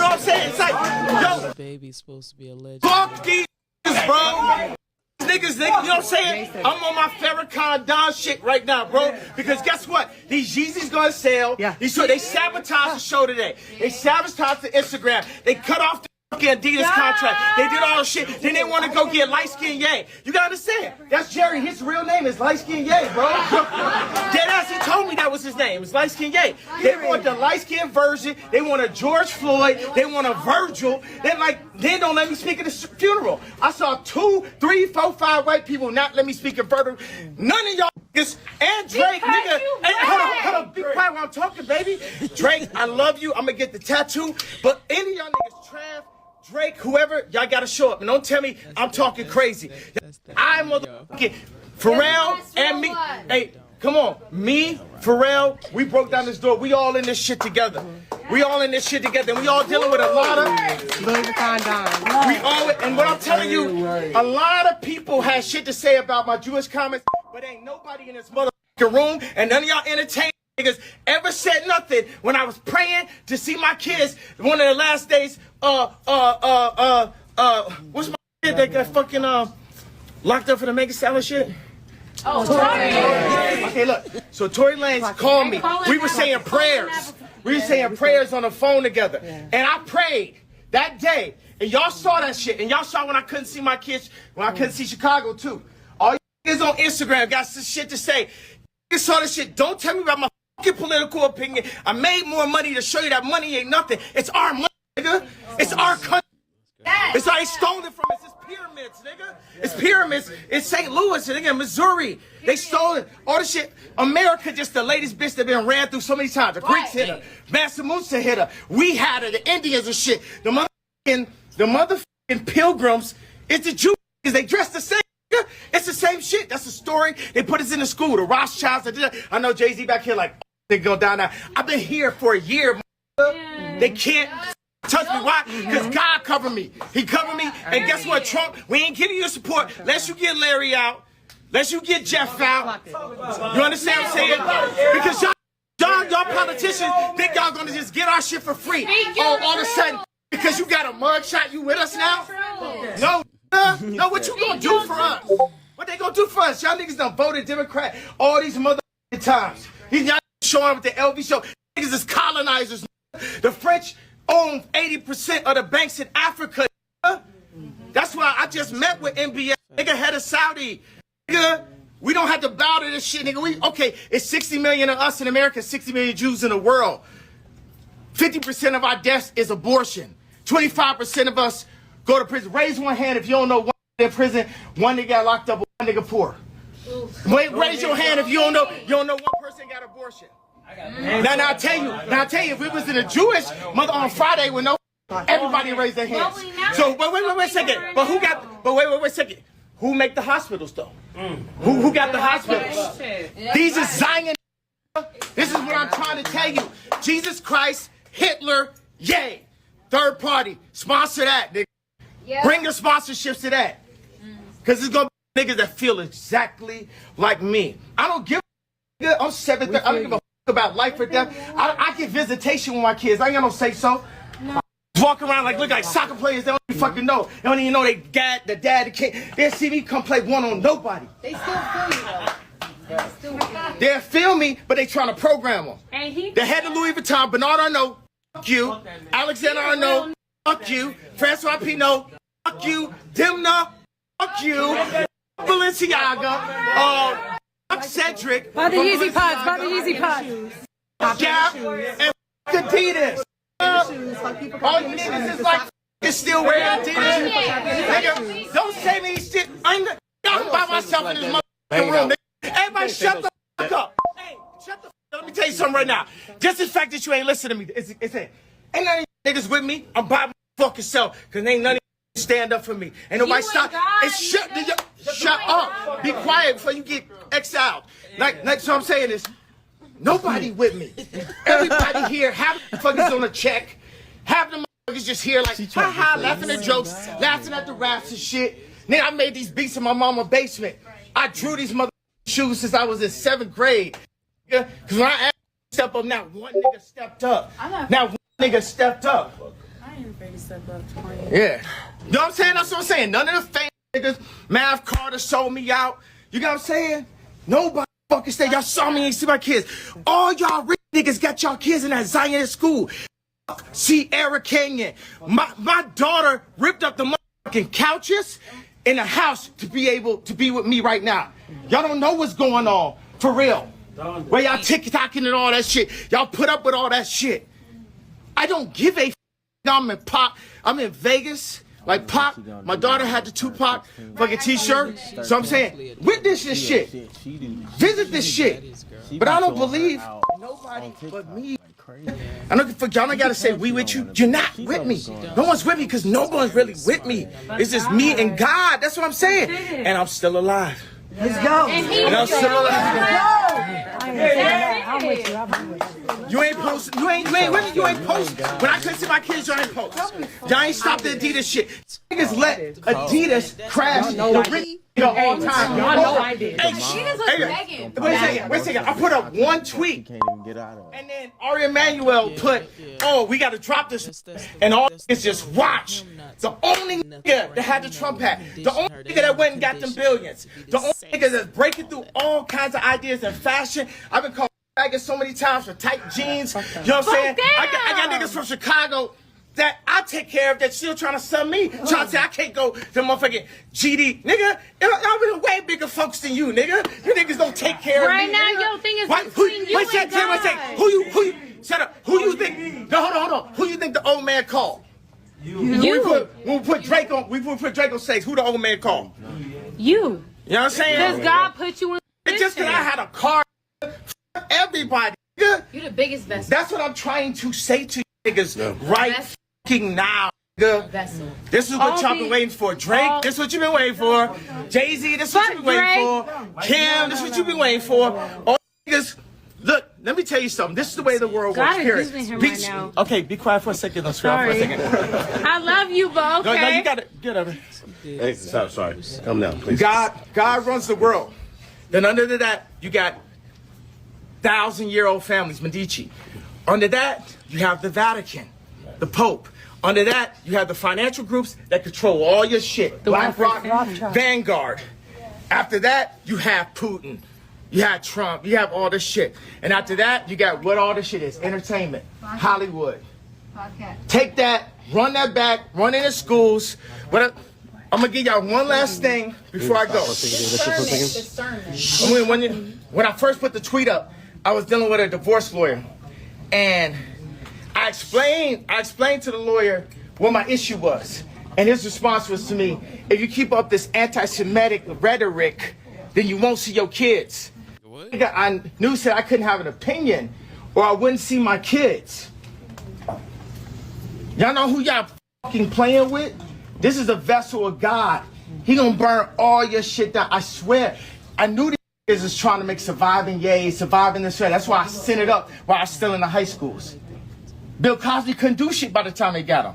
know what I'm saying? It's like, yo, Baby's supposed to be a legend. fuck these niggas, bro. Niggas, you know what I'm saying? I'm on my Farrakhan Don shit right now, bro. Because guess what? These Yeezys gonna sell. Yeah. They sabotaged the show today. They sabotaged the Instagram. They cut off the fucking Adidas contract. They did all the shit. Then they want to go get Light Skin Ye. You gotta understand. That's Jerry. His real name is Light Skin Ye, bro. Deadass, he told me that was his name. It's Light Skin Ye. They want the light skin version. They want a George Floyd. They want a Virgil. They don't let me speak at the funeral. I saw 2, 3, 4, 5 white people not let me speak at funeral. None of y'all niggas and Drake, nigga. Hey, hold on. Be quiet while I'm talking, baby. Drake, I love you. I'm gonna get the tattoo. But any of y'all niggas, Trav, Drake, whoever, y'all gotta show up. And don't tell me I'm talking crazy. I'm motherfucking Pharrell and me. Hey, come on. Me, Pharrell, we broke down this door. We all in this shit together. We all in this shit together. And we all dealing with a lot of... And what I'm telling you, a lot of people had shit to say about my Jewish comments, but ain't nobody in this motherfucking room, and none of y'all entertained niggas ever said nothing when I was praying to see my kids one of the last days, what's my kid that got fucking locked up for the Mega Salad shit? Oh, Tory. Okay, look. So Tory Lanez called me. We were saying prayers. We were saying prayers on the phone together. And I prayed that day. And y'all saw that shit. And y'all saw when I couldn't see my kids, when I couldn't see Chicago too. All you niggas on Instagram got some shit to say. You saw this shit. Don't tell me about my fucking political opinion. I made more money to show you that money ain't nothing. It's our money, nigga. It's our country. It's like stolen from us. It's pyramids, nigga. It's pyramids. It's St. Louis, nigga, Missouri. They stole it. All the shit. America just the latest bitch that been ran through so many times. The Greeks hit her. Mansa Musa hit her. We had her. The Indians and shit. The motherfucking pilgrims. It's the Jews. They dress the same. It's the same shit. That's the story. They put us in the school. The Rothschilds. I know Jay-Z back here like, they go down now. I've been here for a year. They can't touch me. Why? Because God covered me. He covered me. And guess what, Trump? We ain't giving you support unless you get Larry out. Unless you get Jeff out. You understand what I'm saying? Because y'all politicians think y'all gonna just get our shit for free. All of a sudden, because you got a mugshot, you with us now? No. No, what you gonna do for us? What they gonna do for us? Y'all niggas done voted Democrat all these motherfucking times. Y'all showing up with the LV show. Niggas is colonizers. The French own 80% of the banks in Africa. That's why I just met with NBA. Nigga, head of Saudi. Nigga, we don't have to bow to this shit, nigga. Okay, it's 60 million of us in America, 60 million Jews in the world. 50% of our deaths is abortion. 25% of us go to prison. Raise one hand if you don't know one in prison, one nigga got locked up, one nigga poor. Raise your hand if you don't know one person got abortion. Now I tell you, if it was in a Jewish mother on Friday with no, everybody raised their hands. So wait a second. But wait a second. Who make the hospitals though? Who got the hospitals? These are Zion. This is what I'm trying to tell you. Jesus Christ, Hitler, yay. Third party, sponsor that, nigga. Yep. Bring your sponsorships to that. Because it's going to be niggas that feel exactly like me. I don't give a I'm 7'3". I don't give a about life or death. I get visitation with my kids. I ain't got no say so. No. Walk around like look like soccer players. They don't even fucking know. They don't even know the dad, the kid. They'll see me come play one on nobody. They still feel you though. They'll feel me, but they trying to program them. The head of Louis Vuitton, Bernard Arnault, fuck you. Alexander Arnault, fuck you. Francois Pinault, fuck you. Dimna, fuck you. Balenciaga, fuck Cedric. Buy the Yeezy Pods, buy the Yeezy Pods. Gap and Adidas. All you niggas is like still wearing Adidas. Nigga, don't say me shit. I'm by myself in this motherfucking room. Everybody shut the fuck up. Hey, shut the fuck up. Let me tell you something right now. Just the fact that you ain't listening to me, it's ain't none of you niggas with me. I'm by my fucking self. Because ain't none of you stand up for me. Ain't nobody stop. And shut up. Be quiet before you get exiled. Like so I'm saying this. Nobody with me. Everybody here, half the motherfuckers on a check. Half the motherfuckers just here like, ha-ha, laughing at jokes, laughing at the raps and shit. Nigga, I made these beats in my mama's basement. I drew these motherfucking shoes since I was in 7th grade. Because when I asked to step up, now one nigga stepped up. Now one nigga stepped up. I ain't ready to step up. Yeah. You know what I'm saying? That's what I'm saying. None of the fake niggas, Mav Carter sold me out. You know what I'm saying? Nobody fucking say y'all saw me ain't see my kids. All y'all rich niggas got y'all kids in that Zionist school. Sierra Canyon. My daughter ripped up the motherfucking couches in the house to be able to be with me right now. Y'all don't know what's going on. For real. Where y'all TikToking and all that shit. Y'all put up with all that shit. I don't give a I'm in Pop. I'm in Vegas. Like Pop, my daughter had the Tupac fucking t-shirt. So I'm saying, witness this shit. Visit this shit. But I don't believe nobody but me. I don't for y'all don't gotta say we with you. You're not with me. No one's with me because no one's really with me. It's just me and God. That's what I'm saying. And I'm still alive. Let's go. And I'm still alive. I'm with you. You ain't post. You ain't with me. You ain't post. When I couldn't see my kids, y'all ain't post. Y'all ain't stopped the Adidas shit. Niggas let Adidas crash the ring all time. I know I did. Hey, wait a second. I put up one tweet, and then Ari Emanuel put, "Oh, we got to drop this," and all it's just watch. The only nigga that had the Trump hat, the only nigga that went and got them billions, the only nigga that's breaking through all kinds of ideas in fashion. I've been called I get so many times for tight jeans. You know what I'm saying? I got niggas from Chicago that I take care of that still trying to sell me. Trying to say I can't go to motherfucking GD. Nigga, I'm with way bigger folks than you, nigga. You niggas don't take care of me. Right now, your thing is between you and God. Who you, shut up. Who you think, no, hold on. Who you think the old man called? You. When we put Drake on stage, who the old man called? You. You know what I'm saying? Because God put you in It's just because I had a car, everybody, nigga. You the biggest vessel. That's what I'm trying to say to you niggas right fucking now, nigga. Vessel. This is what y'all been waiting for. Drake, this is what you've been waiting for. Jay-Z, this is what you've been waiting for. Kim, this is what you've been waiting for. All niggas, look, let me tell you something. This is the way the world works. God is using him right now. Okay, be quiet for a second. Let's for a second. I love you, Bo. Okay. No, you got to get over. Hey, stop, sorry. Come down, please. God runs the world. Then under that, you got 1,000-year-old families, Medici. Under that, you have the Vatican, the Pope. Under that, you have the financial groups that control all your shit. BlackRock, Vanguard. After that, you have Putin. You have Trump. You have all this shit. And after that, you got what all this shit is. Entertainment. Hollywood. Take that, run that back, run it in schools. I'm going to give y'all one last thing before I go. When I first put the tweet up, I was dealing with a divorce lawyer. And I explained to the lawyer what my issue was. And his response was to me, if you keep up this anti-Semitic rhetoric, then you won't see your kids. What? I knew said I couldn't have an opinion or I wouldn't see my kids. Y'all know who y'all fucking playing with? This is a vessel of God. He gonna burn all your shit down. I swear. I knew these niggas is trying to make surviving this way. That's why I sent it up while I was still in the high schools. Bill Cosby couldn't do shit by the time they got him.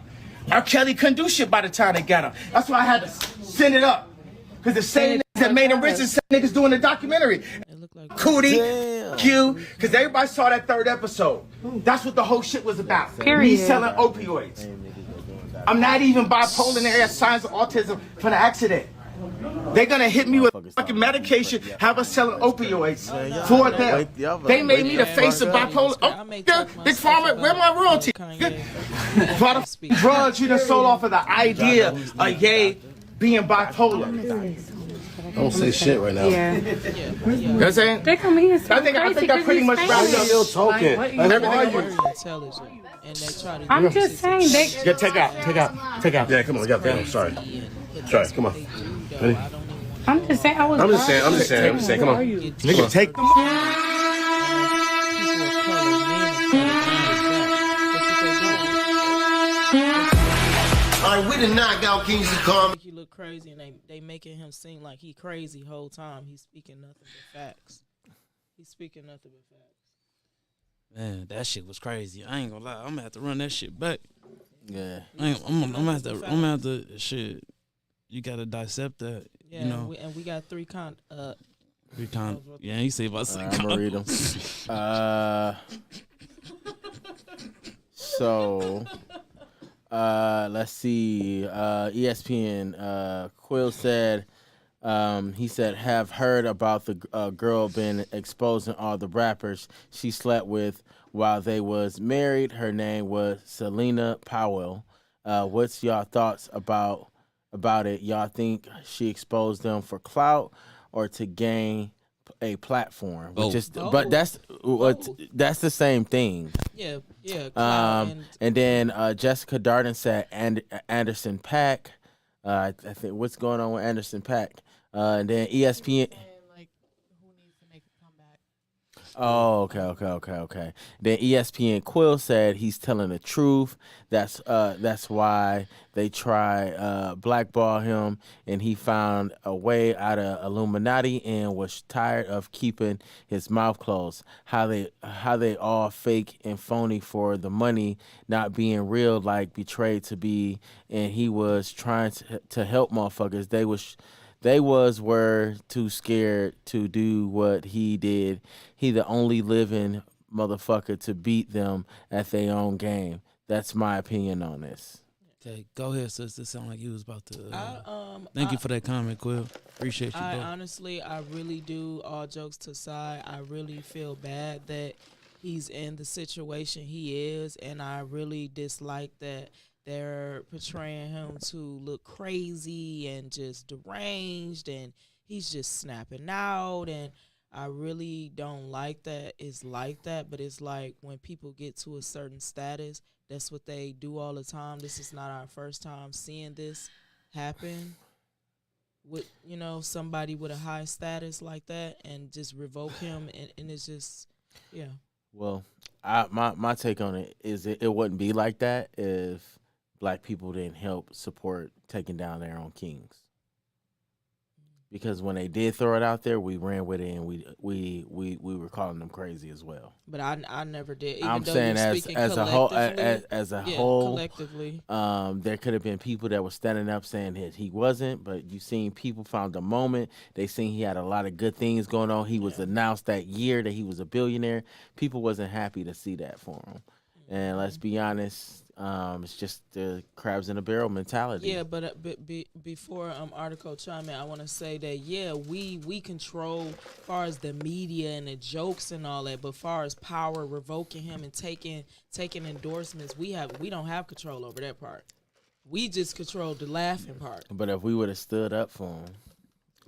R. Kelly couldn't do shit by the time they got him. That's why I had to send it up. Because the same niggas that made him rich is same niggas doing the documentary. Cootie, Q, because everybody saw that third episode. That's what the whole shit was about. Me selling opioids. I'm not even bipolar, and I got signs of autism from the accident. They're gonna hit me with fucking medication, have us selling opioids for them. They made me the face of bipolar. Oh, Big Pharma, where my royalty? For the drugs you done sold off of the idea of Ye being bipolar. Don't say shit right now. Yeah. You know what I'm saying? They come here so I think I pretty much wrapped up. Still talking. I'm just saying they. Yeah, take out. Yeah, come on, yeah, sorry. Sorry, come on. Ready? I'm just saying. I'm just saying. Come on. Nigga, take them. All right, we the knockout kings of comedy. He look crazy, and they making him seem like he crazy whole time. He's speaking nothing but facts. Man, that shit was crazy. I ain't gonna lie. I'm gonna have to run that shit back. Yeah. I'm gonna have to shit. You gotta dissect that. Yeah, you know. we got three times. Yeah, you say about I'm gonna read them. So, let's see. ESPN. Quill said. He said, have heard about the girl been exposing all the rappers she slept with while they was married. Her name was Selena Powell. What's y'all thoughts about it? Y'all think she exposed them for clout or to gain a platform? But that's the same thing. Yeah. And then Jessica Darden said Anderson .Paak. I think what's going on with Anderson .Paak? And then ESPN. Like, who needs to make a comeback? Oh, okay. Then ESPN Quill said he's telling the truth. That's why they try blackball him, and he found a way out of Illuminati and was tired of keeping his mouth closed. How they all fake and phony for the money, not being real, like betrayed to be, and he was trying to help motherfuckers. They were too scared to do what he did. He the only living motherfucker to beat them at their own game. That's my opinion on this. Okay, go ahead, sis. It sounded like you was about to. Thank you for that comment, Quill. Appreciate you, bro. Honestly, I really do. All jokes to side, I really feel bad that he's in the situation he is, and I really dislike that they're portraying him to look crazy and just deranged, and he's just snapping out, and I really don't like that. It's like that, but it's like when people get to a certain status, that's what they do all the time. This is not our first time seeing this happen with, somebody with a high status like that, and just revoke him, and it's just, yeah. Well, my take on it is it wouldn't be like that if black people didn't help support taking down their own kings. Because when they did throw it out there, we ran with it, and we were calling them crazy as well. But I never did. Even I'm though saying as a whole, collectively, there could have been people that were standing up saying that he wasn't, but you seen people found the moment. They seen he had a lot of good things going on. He was announced that year that he was a billionaire. People wasn't happy to see that for him. And let's be honest, it's just the crabs in a barrel mentality. Yeah, but before article chime in, I want to say that we control as far as the media and the jokes and all that, but far as power revoking him and taking endorsements, we don't have control over that part. We just control the laughing part. But if we would have stood up for him.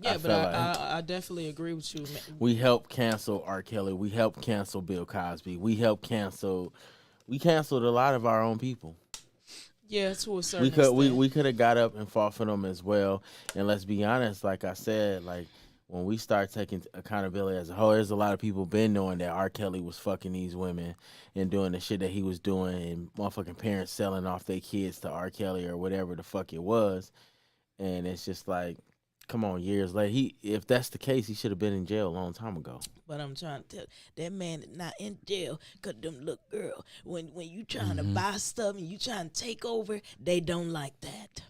Yeah, but I definitely agree with you. We helped cancel R. Kelly. We helped cancel Bill Cosby. We canceled a lot of our own people. Yeah, to a certain extent. We could have got up and fought for them as well. And let's be honest, like I said, like when we start taking accountability as a whole, there's a lot of people been knowing that R. Kelly was fucking these women and doing the shit that he was doing, and motherfucking parents selling off their kids to R. Kelly or whatever the fuck it was. And it's just like, come on, years later, if that's the case, he should have been in jail a long time ago. But I'm trying to tell that man is not in jail because them look, girl, when you trying to buy stuff and you trying to take over, they don't like that.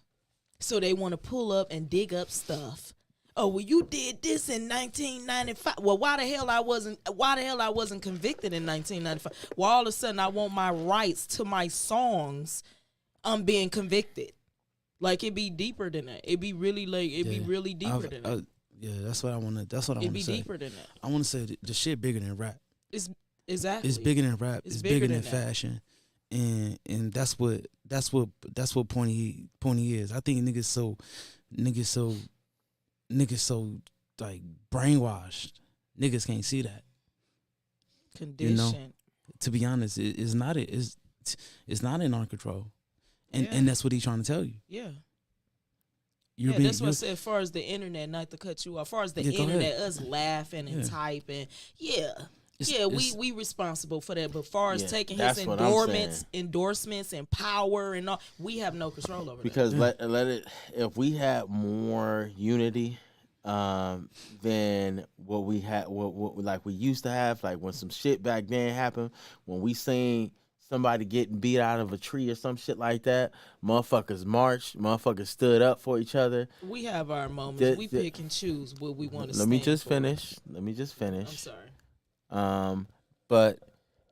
So they want to pull up and dig up stuff. Oh, well, you did this in 1995. Well, why the hell I wasn't convicted in 1995? Well, all of a sudden I want my rights to my songs. I'm being convicted. Like, it'd be deeper than that. It'd be really be really deeper than that. Yeah, that's what I want to. That's what I want to say. It'd be deeper than that. I want to say the shit bigger than rap. It's exactly. It's bigger than rap. It's bigger than that. fashion, and that's what Pointy is. I think niggas so like brainwashed. Niggas can't see that. Condition. To be honest, it's not in our control. And that's what he's trying to tell you. Yeah. That's what I said as far as the internet, not to cut you off. As far as the internet, us laughing and typing. We responsible for that. But as far as taking his endorsements and power and all, we have no control over because that. Because if we had more unity than what we had, what like we used to have, like when some shit back then happened, when we seen somebody getting beat out of a tree or some shit like that, motherfuckers marched, motherfuckers stood up for each other. We have our moments. We pick and choose what we want to stand for. Let me just finish. I'm sorry. But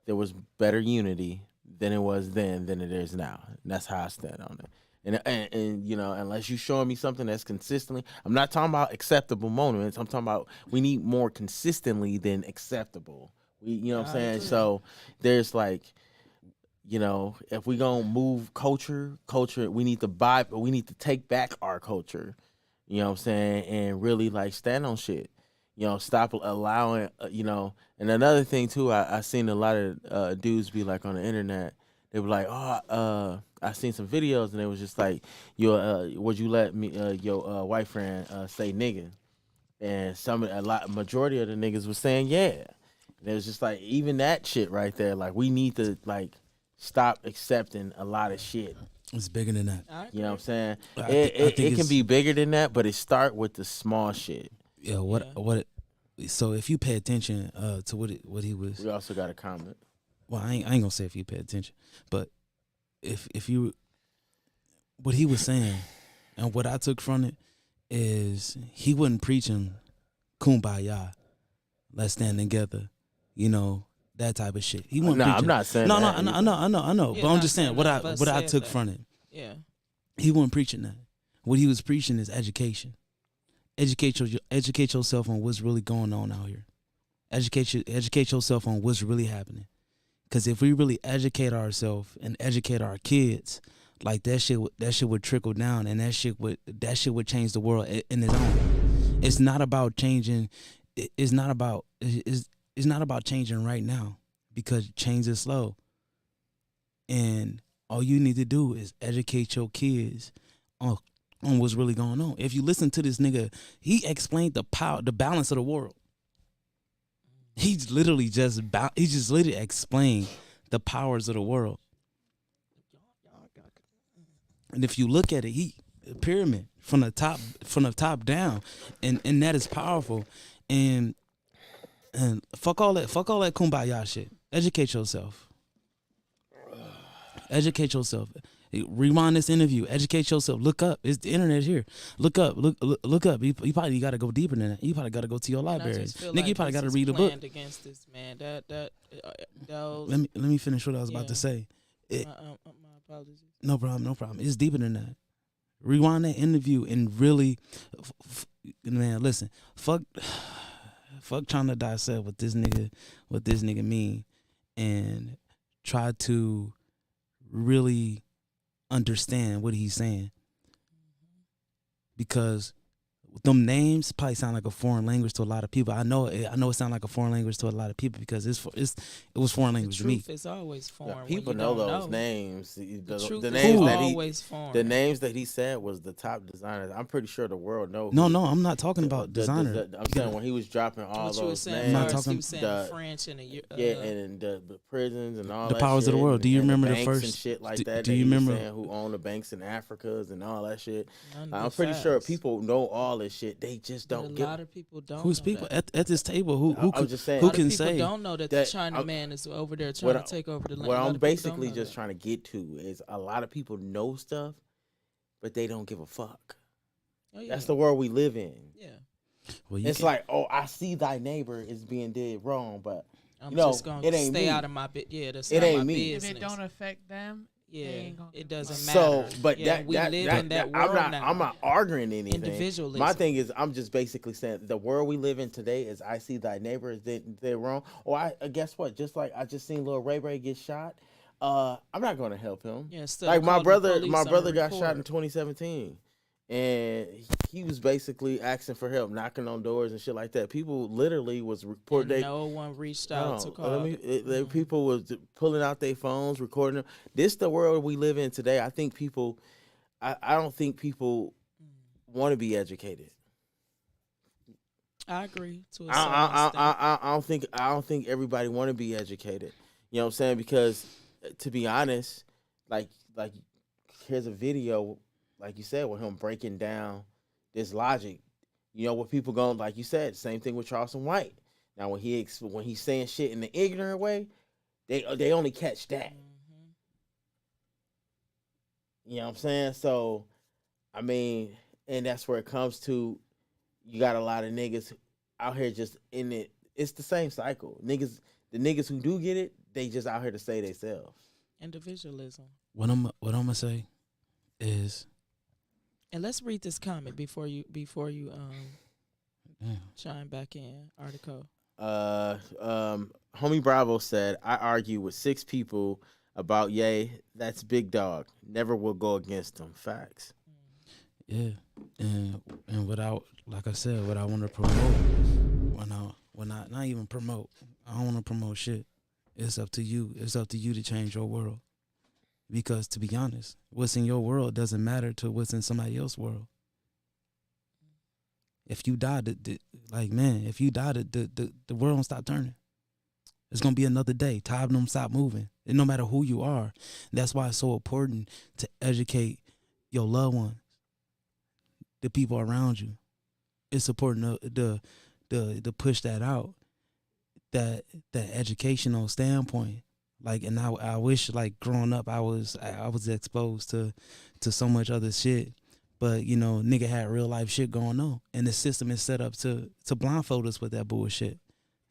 there was better unity than it was then than it is now. And that's how I stand on it. And unless you showing me something that's consistently, I'm not talking about acceptable moments. I'm talking about we need more consistently than acceptable. You know what I'm saying? So there's like, if we gonna move culture, we need to take back our culture. You know what I'm saying? And really like stand on shit. Stop allowing. And another thing too, I seen a lot of dudes be like on the internet. They were like, I seen some videos and they was just like, would you let me your white friend say nigga? And majority of the niggas was saying yeah. And it was just like even that shit right there. Like we need to like stop accepting a lot of shit. It's bigger than that. You know what I'm saying? It can be bigger than that, but it start with the small shit. Yeah. So if you pay attention to what he was, we also got a comment. Well, I ain't gonna say if you pay attention, but if you, what he was saying, and what I took from it is he wasn't preaching kumbaya, let's stand together, that type of shit. He wasn't preaching. I'm not saying no, that. I know. Yeah, but I'm just saying what I took from it. Yeah. He wasn't preaching that. What he was preaching is education. Educate yourself on what's really going on out here. Educate yourself on what's really happening. Because if we really educate ourselves and educate our kids, like that shit would trickle down, and that shit would change the world in its own. It's not about changing. It's not about changing right now, because change is slow. And all you need to do is educate your kids on what's really going on. If you listen to this nigga, he explained the balance of the world. He just literally explained the powers of the world. And if you look at it, he pyramid from the top down, and that is powerful. And fuck all that kumbaya shit. Educate yourself. Educate yourself. Rewind this interview. Educate yourself. Look up. It's the internet here. Look up. Look up. You probably got to go deeper than that. You probably got to go to your library. Nigga, you probably got to read a book. Against this man. Let me finish what I was about to say. My apologies. No problem. It's deeper than that. Rewind that interview and really, man, listen. Fuck trying to dissect what this nigga mean, and try to really understand what he's saying, because them names probably sound like a foreign language to a lot of people. I know it sounds like a foreign language to a lot of people, because it was foreign language to me. The truth is always foreign. Yeah, people know those names. The names that he said was the top designers. I'm pretty sure the world knows. No, I'm not talking about designer. I'm saying when he was dropping all those names. I'm not talking. He was saying French and and the prisons and all the that powers shit, of the world. Do you remember the the first and shit like that? Do you remember who owned the banks in Africa and all that shit? I'm pretty sure people know all this shit. They just don't get. A lot of people don't. Who's people at this table? Who I'm just saying, who can say? Don't know that the China man is over there trying to take over the land. What I'm basically just trying to get to is a lot of people know stuff, but they don't give a fuck. Oh, yeah. That's the world we live in. Yeah. Well, it's like, I see thy neighbor is being did wrong, but I'm just gonna stay out of my that's it ain't me. If it don't affect them. Yeah, it doesn't matter. So, but we live in that world now. I'm not arguing anything. Individualism. My thing is, I'm just basically saying the world we live in today is I see thy neighbor is they're wrong. Or I guess what? Just like I just seen Lil Ray get shot. I'm not going to help him. Yeah, like my brother got shot in 2017, and he was basically asking for help, knocking on doors and shit like that. People literally was reporting. No one reached out to call. People was pulling out their phones, recording them. This the world we live in today. I think people. I don't think people want to be educated. I agree to a certain extent. I don't think everybody want to be educated. You know what I'm saying? Because to be honest, like here's a video, like you said, with him breaking down this logic. You know what people going, like you said, same thing with Charleston White. Now when he's saying shit in the ignorant way, they only catch that. Mm-hmm. You know what I'm saying? So, I mean, and that's where it comes to. You got a lot of niggas out here just in it. It's the same cycle. The niggas who do get it, they just out here to say themselves. Individualism. What I'm gonna say is, and let's read this comment before you chime back in. Article. Homie Bravo said, I argue with 6 people about Ye. That's big dog. Never will go against them. Facts. Yeah, and without, like I said, what I want to promote, when I not even promote, I don't want to promote shit. It's up to you. It's up to you to change your world. Because to be honest, what's in your world doesn't matter to what's in somebody else's world. If you die, the world don't stop turning. It's gonna be another day. Time don't stop moving. And no matter who you are, that's why it's so important to educate your loved ones, the people around you. It's important to push that out, that educational standpoint. Like, and I wish, like, growing up, I was exposed to so much other shit, but you know, nigga had real life shit going on, and the system is set up to blindfold us with that bullshit,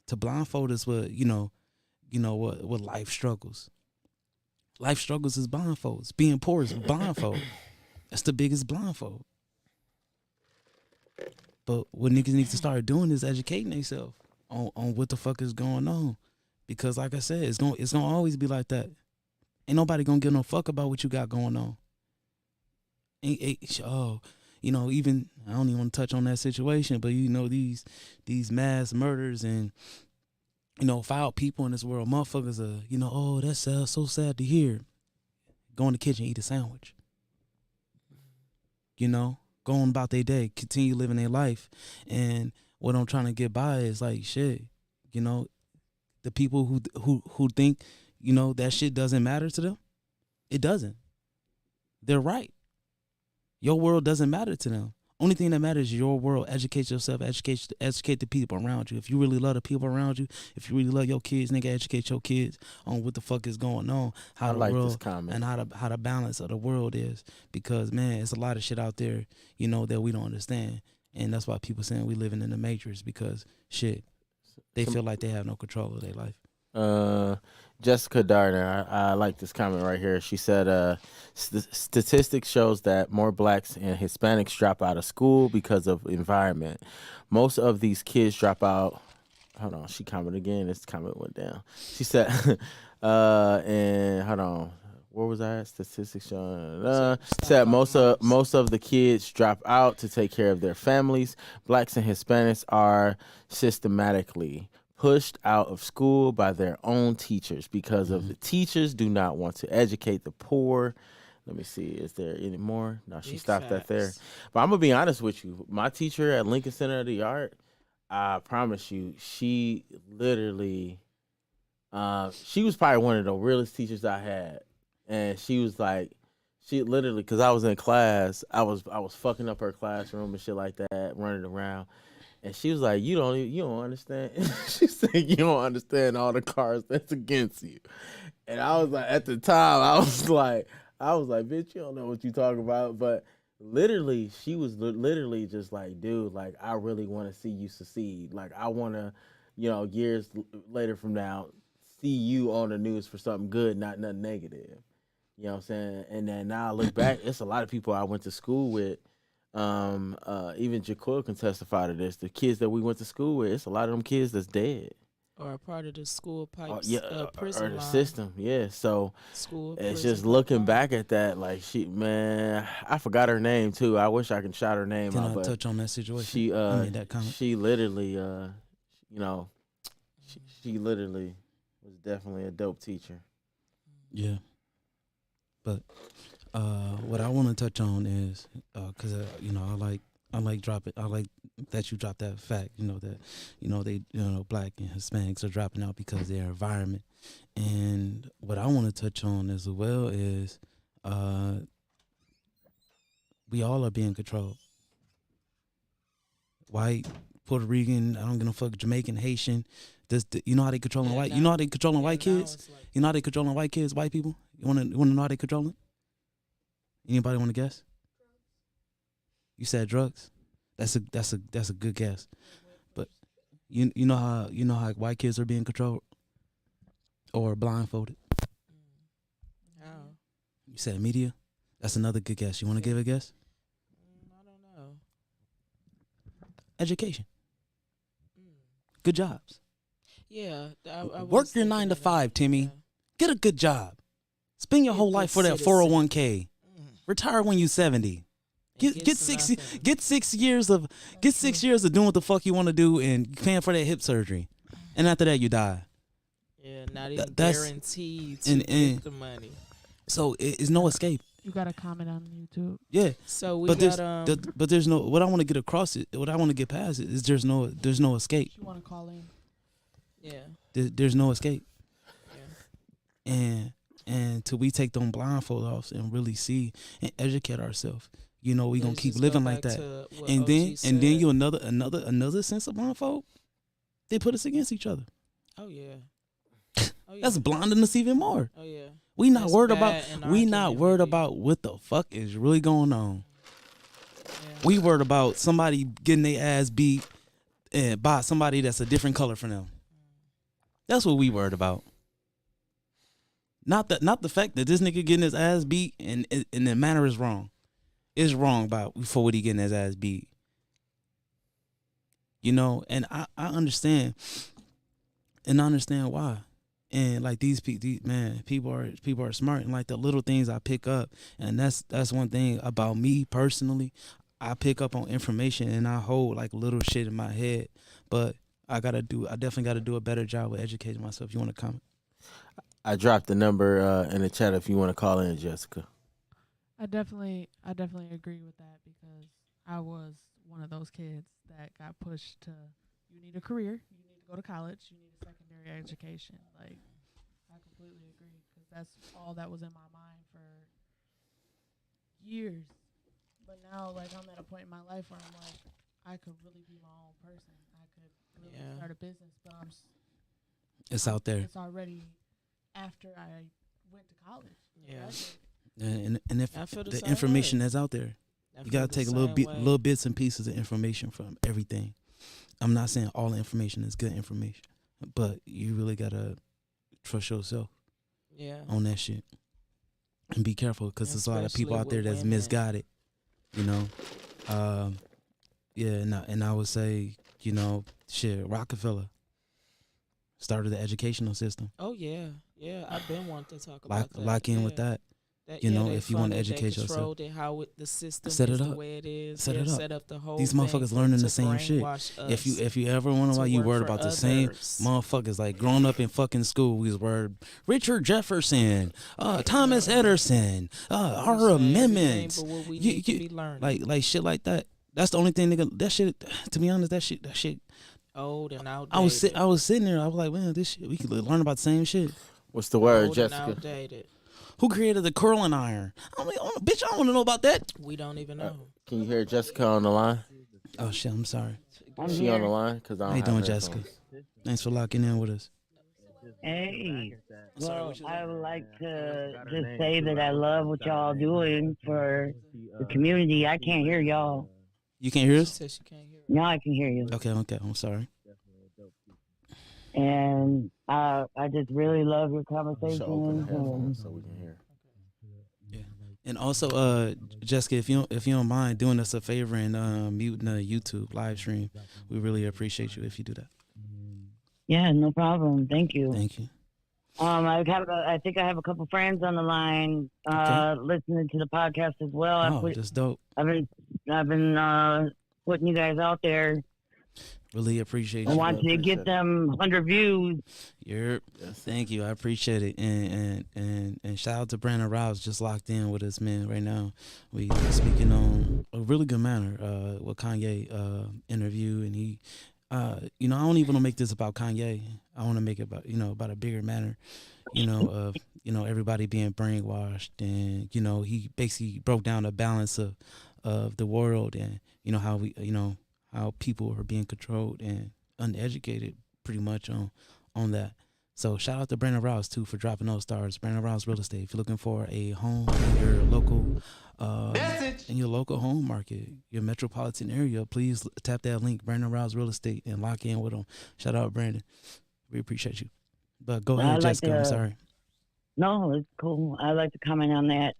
to blindfold us with what life struggles. Life struggles is blindfolds. Being poor is blindfold. That's the biggest blindfold. But what niggas need to start doing is educating themselves on what the fuck is going on. Because like I said, it's gonna always be like that. Ain't nobody gonna give no fuck about what you got going on. Even I don't even want to touch on that situation, but these mass murders and foul people in this world, motherfuckers are that's so sad to hear. Go in the kitchen, eat a sandwich. Going about their day, continue living their life. And what I'm trying to get by is like shit, the people who think, that shit doesn't matter to them, it doesn't. They're right. Your world doesn't matter to them. Only thing that matters is your world. Educate yourself, educate the people around you. If you really love the people around you, if you really love your kids, nigga, educate your kids on what the fuck is going on, how the world and how the balance of the world is. Because man, it's a lot of shit out there, that we don't understand. And that's why people saying we living in the matrix, because shit, they feel like they have no control of their life. Jessica Darner, I like this comment right here. She said, statistics shows that more blacks and Hispanics drop out of school because of environment. Most of these kids drop out. Hold on, she commented again. This comment went down. She said, and hold on, where was I at? Statistics showing. Said most of the kids drop out to take care of their families. Blacks and Hispanics are systematically pushed out of school by their own teachers because of the teachers do not want to educate the poor. Let me see, is there any more? No, she stopped that there. But I'm gonna be honest with you. My teacher at Lincoln Center of the Art, I promise you, she literally, she was probably one of the realest teachers I had. And she was like, she literally, because I was in class, I was fucking up her classroom and shit like that, running around. And she was like, you don't understand. She said, you don't understand all the cards that's against you. And I was like, at the time, I was like, bitch, you don't know what you talking about. But literally, she was literally just like, dude, like, I really want to see you succeed. Like, I want to, years later from now, see you on the news for something good, not nothing negative. You know what I'm saying? And then now I look back, it's a lot of people I went to school with. Even Jaquil can testify to this. The kids that we went to school with, it's a lot of them kids that's dead. Or a part of the school pipes, prison or the line. System, yeah. So school, it's just looking back at that, like I forgot her name too. I wish I could shout her name out. Can I touch on that situation? That comment. She literally, she literally was definitely a dope teacher. Yeah, but. What I want to touch on is, cause I like that you dropped that fact. Black and Hispanics are dropping out because of their environment. And what I want to touch on as well is, we all are being controlled. White, Puerto Rican, I don't give a fuck, Jamaican, Haitian. You know how they controlling white? You know how they controlling white kids? You know how they controlling white kids, white people? You wanna know how they controlling? Anybody want to guess? You said drugs. That's a good guess. But you know how white kids are being controlled or blindfolded. How? You said media. That's another good guess. You want to give a guess? I don't know. Education. Good jobs. Yeah. I Work your 9 to 5, Timmy. Yeah. Get a good job. Spend your whole life for that 401k. Retire when you're 70. Get 6 years of doing what the fuck you want to do and paying for that hip surgery, and after that you die. Yeah, not even guaranteed to get the money. So it's no escape. You got a comment on YouTube. Yeah. So we but there's no. What I want to get across it. What I want to get past it is there's no escape. You want to call in? Yeah. There's no escape. Yeah. And till we take them blindfold off and really see and educate ourselves, we gonna keep living like that. And then you another sense of blindfold. They put us against each other. Oh yeah. That's blinding us even more. Oh yeah. We not worried about what the fuck is really going on. Yeah. We worried about somebody getting their ass beat by somebody that's a different color from them. That's what we worried about. Not the fact that this nigga getting his ass beat and the manner is wrong. is wrong for what he getting his ass beat. You know, and I understand, and I understand why. And like these people are smart, and like the little things I pick up, and that's one thing about me personally. I pick up on information and I hold like little shit in my head, but I definitely gotta do a better job with educating myself. You want to comment? I dropped the number in the chat if you want to call in, Jessica. I definitely agree with that because I was one of those kids that got pushed to, you need a career, you need to go to college, you need a secondary education. Like, I completely agree because that's all that was in my mind for years. But now, like, I'm at a point in my life where I'm like, I could really be my own person. I could really start a business, but It's out there. It's already after I went to college. Yeah. And if the same information way. that's out there, I you feel gotta the take same way. little bits and pieces of information from everything. I'm not saying all the information is good information, but you really gotta trust yourself on that shit and be careful because there's a lot of people Especially out there with that's women. misguided. You know, and I would say, you know, shit, Rockefeller started the educational system. Oh yeah, I've been wanting to talk about that. Lock in with that. You know, if you want to educate yourself, how the system set is it the up. way it is. Set it up. Set up the whole. These thing motherfuckers learning to the same shit. brainwash us If you ever wonder to why you work worried for about the same others. motherfuckers, like growing up in fucking school, we was worried Richard Jefferson, Thomas Edison, our saying amendments, everything but what we need to be learning. like shit like that. That's the only thing, nigga. That shit. To be honest, that shit. Old and outdated. I was sitting there. I was like, man, this shit. We could learn about the same shit. What's the word, Old Jessica? and outdated. Who created the curling iron? Bitch, I want to know about that. We don't even know. Can you hear Jessica on the line? Oh shit, I'm sorry. She on the line? Cause I don't How you have doing, headphones. Jessica? Thanks for locking in with us. Hey, well, I would like to just say that I love what y'all doing for the community. I can't hear y'all. You can't hear us? She said she can't hear. Now I can hear you. Okay, I'm sorry. And I just really love your So open the conversations. headphones so we can hear. Yeah, and also, Jessica, if you don't mind doing us a favor and muting the YouTube live stream, we really appreciate you if you do that. Yeah, no problem. Thank you. Thank you. I think I have a couple friends on the line listening to the podcast as well. That's dope. I've been putting you guys out there. Really appreciate I you. want you to get them 100 views. Yep. Thank you. I appreciate it. And shout out to Brandon Rouse, just locked in with us, man. Right now, we speaking on a really good manner with Kanye interview, and he, you know, I don't even want to make this about Kanye. I want to make it about, you know, about a bigger manner, you know, of, you know, everybody being brainwashed, and you know, he basically broke down the balance of the world, and you know how we, you know, how people are being controlled and uneducated pretty much on that. So shout out to Brandon Rouse too for dropping those stars. Brandon Rouse Real Estate. If you're looking for a home in your local home market, your metropolitan area, please tap that link, Brandon Rouse Real Estate, and lock in with them. Shout out Brandon. We appreciate you. But go ahead, Jessica. I'm sorry. No, it's cool. I'd like to comment on that.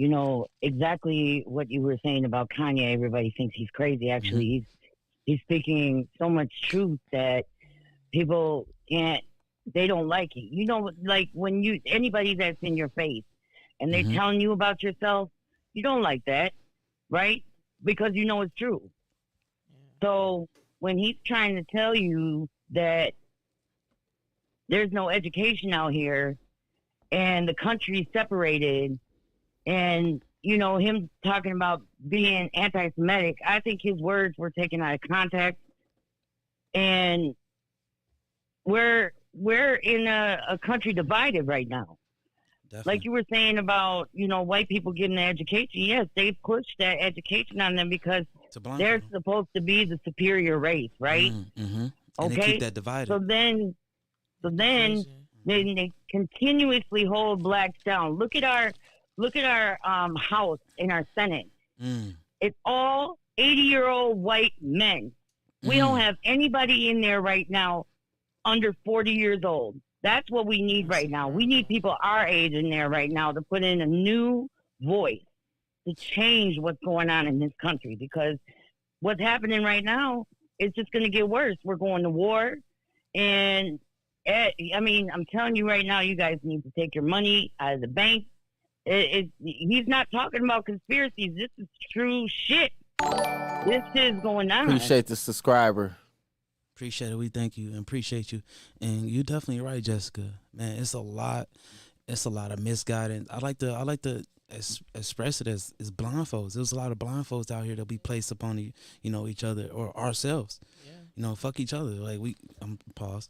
You know, exactly what you were saying about Kanye. Everybody thinks he's crazy. Actually, he's speaking so much truth that people they don't like it. You know, like when anybody that's in your face and they're telling you about yourself, you don't like that, right? Because you know it's true. So when he's trying to tell you that there's no education out here and the country's separated, and, you know, him talking about being anti-Semitic, I think his words were taken out of context. And we're in a country divided right now. Definitely. Like you were saying about, you know, white people getting an education. Yes, they pushed that education on them because they're supposed to be the superior race, right? And Okay. they keep that divided. So then they continuously hold blacks down. Look at our House in our Senate. It's all 80-year-old white men. We don't have anybody in there right now under 40 years old. That's what we need right now. We need people our age in there right now to put in a new voice to change what's going on in this country, because what's happening right now is just going to get worse. We're going to war. And, I mean, I'm telling you right now, you guys need to take your money out of the bank. He's not talking about conspiracies. This is true shit. This is going on. Appreciate the subscriber. Appreciate it. We thank you and appreciate you. And you're definitely right, Jessica. Man, it's a lot. It's a lot of misguidance. I like to express it as blindfolds. There's a lot of blindfolds out here that we place upon each other or ourselves. Yeah. Fuck each other. Like pause.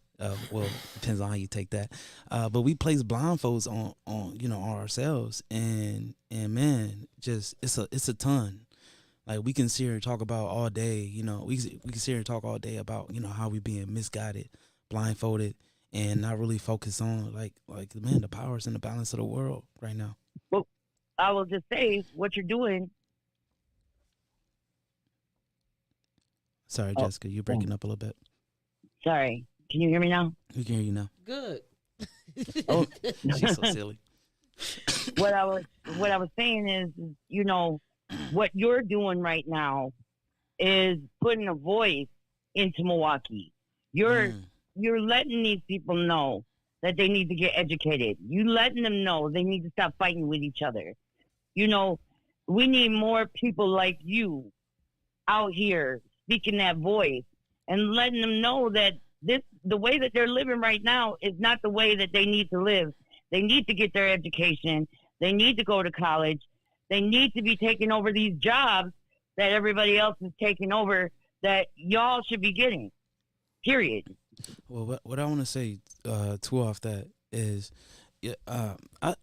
Well, depends on how you take that. But we place blindfolds on ourselves, and man, just it's a ton. Like, we can sit here and talk about all day, we can sit here and talk all day about, how we being misguided, blindfolded, and not really focus on like man, the powers and the balance of the world right now. Well, I will just say what you're doing. Sorry, Jessica, you're breaking up a little bit. Sorry. Can you hear me now? We can hear you now. Good. Oh. She's so silly. What I was saying is, what you're doing right now is putting a voice into Milwaukee. You're letting these people know that they need to get educated. You letting them know they need to stop fighting with each other. We need more people like you out here speaking that voice and letting them know that the way that they're living right now is not the way that they need to live. They need to get their education. They need to go to college. They need to be taking over these jobs that everybody else is taking over that y'all should be getting. Period. Well, what I want to say too off that is, I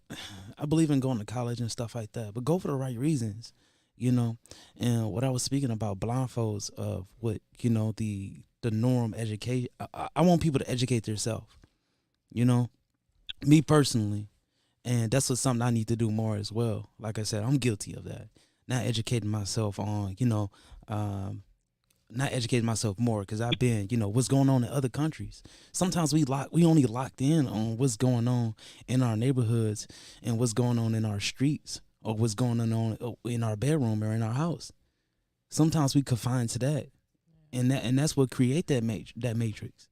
believe in going to college and stuff like that, but go for the right reasons, And what I was speaking about, blindfolds of what the norm education. I want people to educate themselves. Me personally. And that's something I need to do more as well. Like I said, I'm guilty of that. Not educating myself on, not educating myself more, because I've been, what's going on in other countries. Sometimes we only locked in on what's going on in our neighborhoods and what's going on in our streets or what's going on in our bedroom or in our house. Sometimes we confine to that, and that's what create that matrix,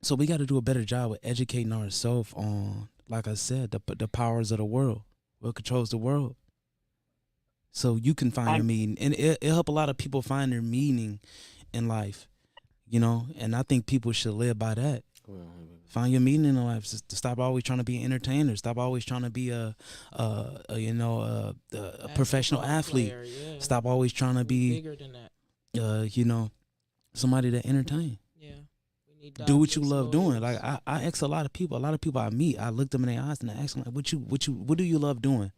So we got to do a better job with educating ourselves on, like I said, the powers of the world, what controls the world. So you can find your meaning, and it help a lot of people find their meaning in life, And I think people should live by that. Find your meaning in life. To stop always trying to be an entertainer. Stop always trying to be a professional athlete. Player, yeah. Stop always trying to be bigger than that. Somebody to entertain. Do what you love doing. Like I ask a lot of people I meet, I look them in their eyes and I ask them, like, what do you love doing?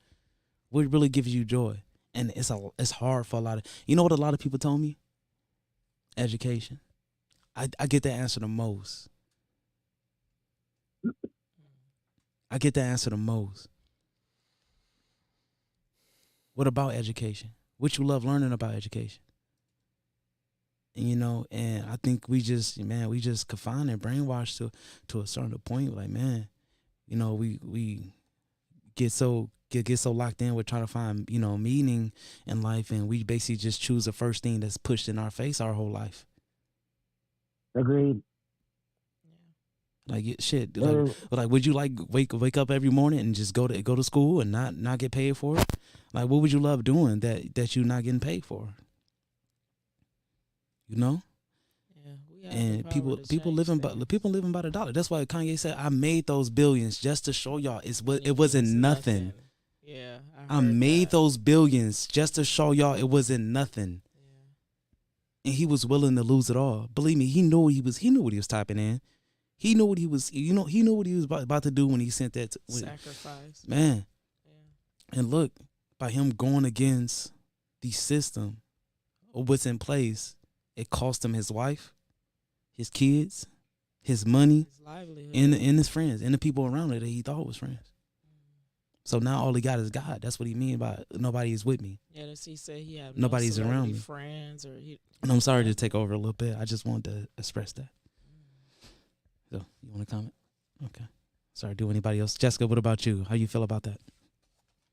What really gives you joy? And it's hard for a lot of, what a lot of people told me? Education. I get that answer the most. I get that answer the most. What about education? What you love learning about education? And I think we just confined and brainwashed to a certain point. Like, man, we get so locked in with trying to find, meaning in life, and we basically just choose the first thing that's pushed in our face our whole life. Agreed. Like, shit. Like, would you wake up every morning and just go to school and not get paid for it? Like, what would you love doing that you're not getting paid for? Yeah, and people living by the dollar. That's why Kanye said, "I made those billions just to show y'all it wasn't nothing." Yeah, I made those billions just to show y'all it wasn't nothing. Yeah. And he was willing to lose it all. Believe me, he knew what he was typing in. He knew what he was. He knew what he was about to do when he sent that. Sacrifice, man. Yeah. And look, by him going against the system or what's in place, it cost him his wife, his kids, his money, his livelihood, and his friends, and the people around him that he thought was friends. So now all he got is God. That's what he mean by nobody is with me. Yeah, he said he had nobody's around me. Friends, or and I'm sorry to take over a little bit. I just wanted to express that. So you want to comment? Okay. Sorry. Do anybody else? Jessica, what about you? How you feel about that?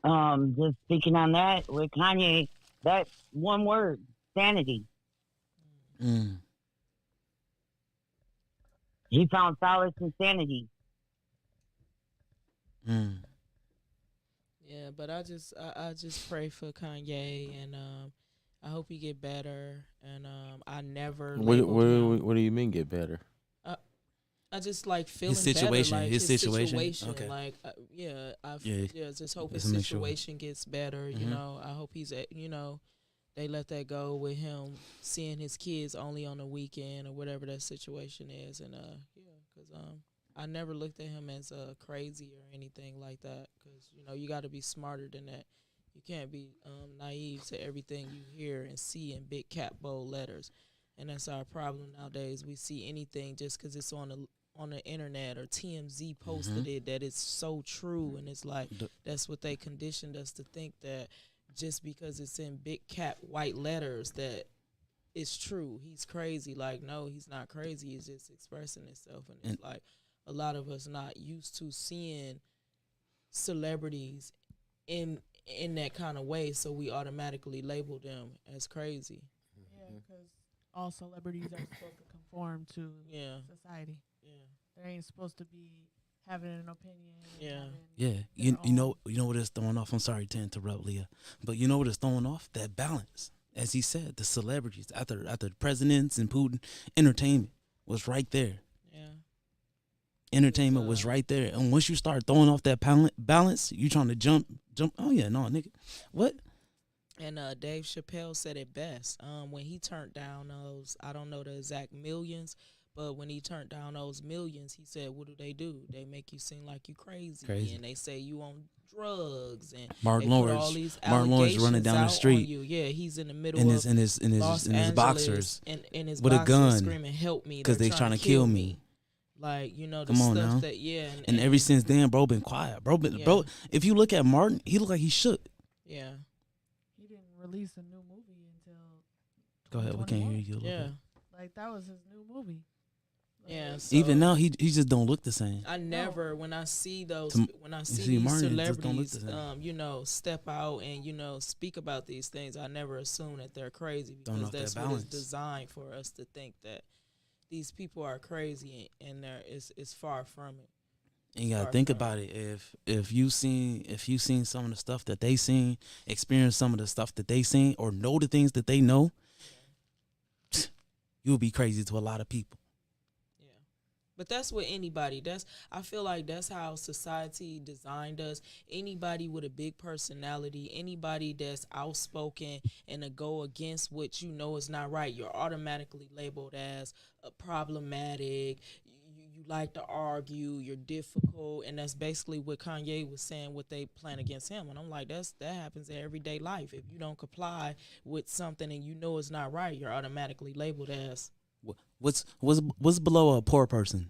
Just speaking on that with Kanye, that one word, sanity. Mm. He found solace in sanity. Mm. Yeah, but I just pray for Kanye, and I hope he get better. And I never labeled him. What do you mean get better? I just like feeling His situation, better, like his situation. Okay. like yeah, just hope his Let's make sure. situation gets better. You know, I hope he's they let that go with him seeing his kids only on the weekend or whatever that situation is, and because I never looked at him as crazy or anything like that, because you got to be smarter than that. You can't be naive to everything you hear and see in big cap bold letters, and that's our problem nowadays. We see anything just because it's on the internet or TMZ posted it that it's so true, and it's like that's what they conditioned us to think, that just because it's in big cap white letters that it's true. He's crazy. Like, no, he's not crazy. He's just expressing himself, and it's like a lot of us not used to seeing celebrities in that kind of way, so we automatically label them as crazy. Yeah, because all celebrities are supposed to conform to society. Yeah, they ain't supposed to be having an opinion. You know what it's throwing off. I'm sorry to interrupt, Leah, but you know what it's throwing off? That balance, as he said, the celebrities after the presidents and Putin, entertainment was right there. Entertainment was right there, and once you start throwing off that balance, you trying to jump. Oh yeah, no, nigga, what? And Dave Chappelle said it best. When he turned down those, I don't know the exact millions, but when he turned down those millions, he said, "What do? They make you seem like you crazy. And they say you on drugs, and Martin Lawrence running down the street. Yeah, he's in the middle in of his boxers in his with a gun, screaming, "Help me!" because they trying to kill me. Like, the Come on stuff now. that and ever since then, bro, been quiet, bro. Bro, if you look at Martin, he look like he shook. Yeah. He didn't release a new movie until. Go ahead, we can't hear you. Yeah. Like, that was his new movie. Like, yeah. So even now, he just don't look the same. I never, when I see those, when I see see these Martin, it just don't look celebrities, the same. step out and speak about these things, I never assume that they're crazy, Don't know because if that's that what it's balance. designed for us to think, that these people are crazy, and it's far from it. And you gotta think about it. If you seen some of the stuff that they seen, experience some of the stuff that they seen, or know the things that they know, you'll be crazy to a lot of people. But that's with anybody. I feel like that's how society designed us. Anybody with a big personality, anybody that's outspoken and to go against what you know is not right, you're automatically labeled as a problematic. You like to argue, you're difficult, and that's basically what Kanye was saying, what they plan against him. And I'm like, that happens in everyday life. If you don't comply with something and you know it's not right, you're automatically labeled as. What's below a poor person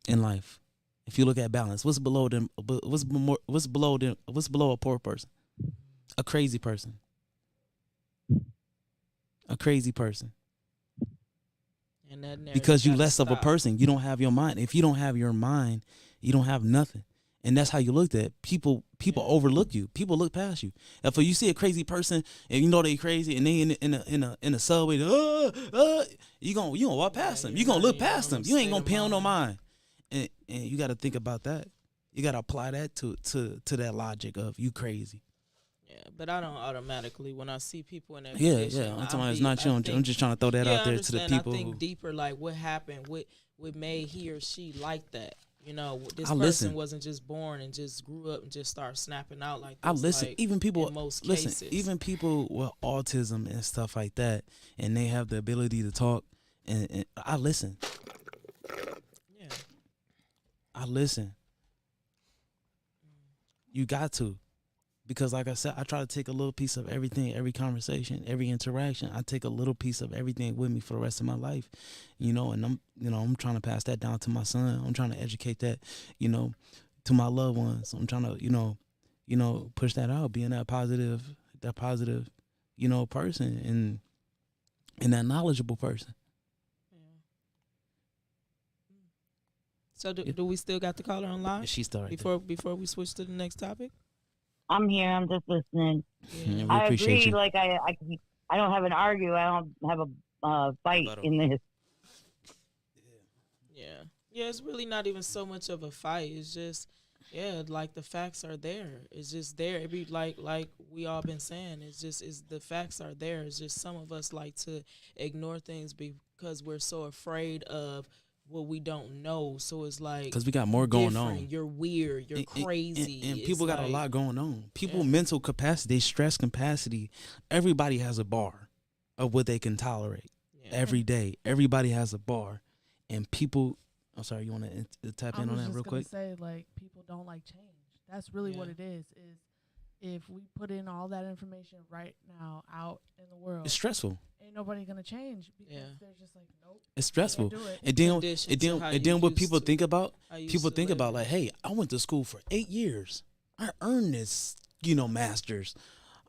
in life? If you look at balance, what's below them? What's below a poor person? A crazy person. A crazy person. And that because you less of a person, you don't have your mind. If you don't have your mind, you don't have nothing. And that's how you looked at people. People overlook you. People look past you. If you see a crazy person and you know they crazy and they in a subway, you gonna walk past them. You gonna look past them. You ain't gonna pay on no mind. And you got to think about that. You got to apply that to that logic of you crazy. Yeah, but I don't automatically, when I see people in that position. I'm talking about it's not you. I'm just trying to throw that out there to the people. I think deeper, like what happened, what made he or she like that. This person listen. Wasn't just born and just grew up and just started snapping out like this. I listen. Like, even people, in most listen. cases. Even people with autism and stuff like that, and they have the ability to talk. And I listen. Yeah. I listen. You got to. Because like I said, I try to take a little piece of everything, every conversation, every interaction. I take a little piece of everything with me for the rest of my life, and I'm trying to pass that down to my son. I'm trying to educate that, to my loved ones. I'm trying to, push that out, being that positive, person and that knowledgeable person. So do we still got the caller online? She started before we switch to the next topic? I'm here. I'm just listening. Yeah, we I appreciate agree. you. Like I don't have an argue. I don't have a fight in this. Yeah. Yeah, it's really not even so much of a fight. It's just, yeah, like the facts are there. It's just there. It be like we all been saying. It's the facts are there. It's just some of us like to ignore things because we're so afraid of what we don't know. So it's like, because we got more going different. on. You're weird. You're crazy. And It's people got like, a lot going on. People mental capacity, stress capacity. Everybody has a bar of what they can tolerate every day. Everybody has a bar, and people. I'm sorry, you want to tap in on that real quick? I was just gonna say, like, people don't like change. That's really what it is if we put in all that information right now out in the world, It's stressful. Ain't nobody gonna change because they're just like, nope. It's stressful. Can't do it. And then what people think about? People think about like, hey, I went to school for 8 years. I earned this, master's.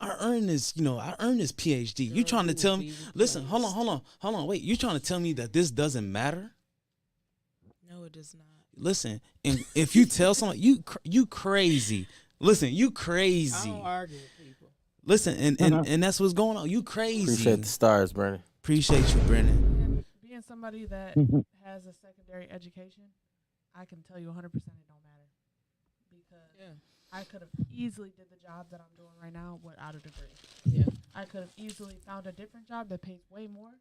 I earned this, I earned this PhD. You trying to tell me? Listen, hold on, wait. You trying to tell me that this doesn't matter? No, it does not. Listen, and if you tell someone you crazy, listen, you crazy. I don't argue with people. Listen, and that's what's going on. You crazy. Appreciate the stars, Brandon. Appreciate you, Brennan. And being somebody that has a secondary education, I can tell you 100% it don't matter because I could have easily did the job that I'm doing right now without a degree. Yeah, I could have easily found a different job that pays way more,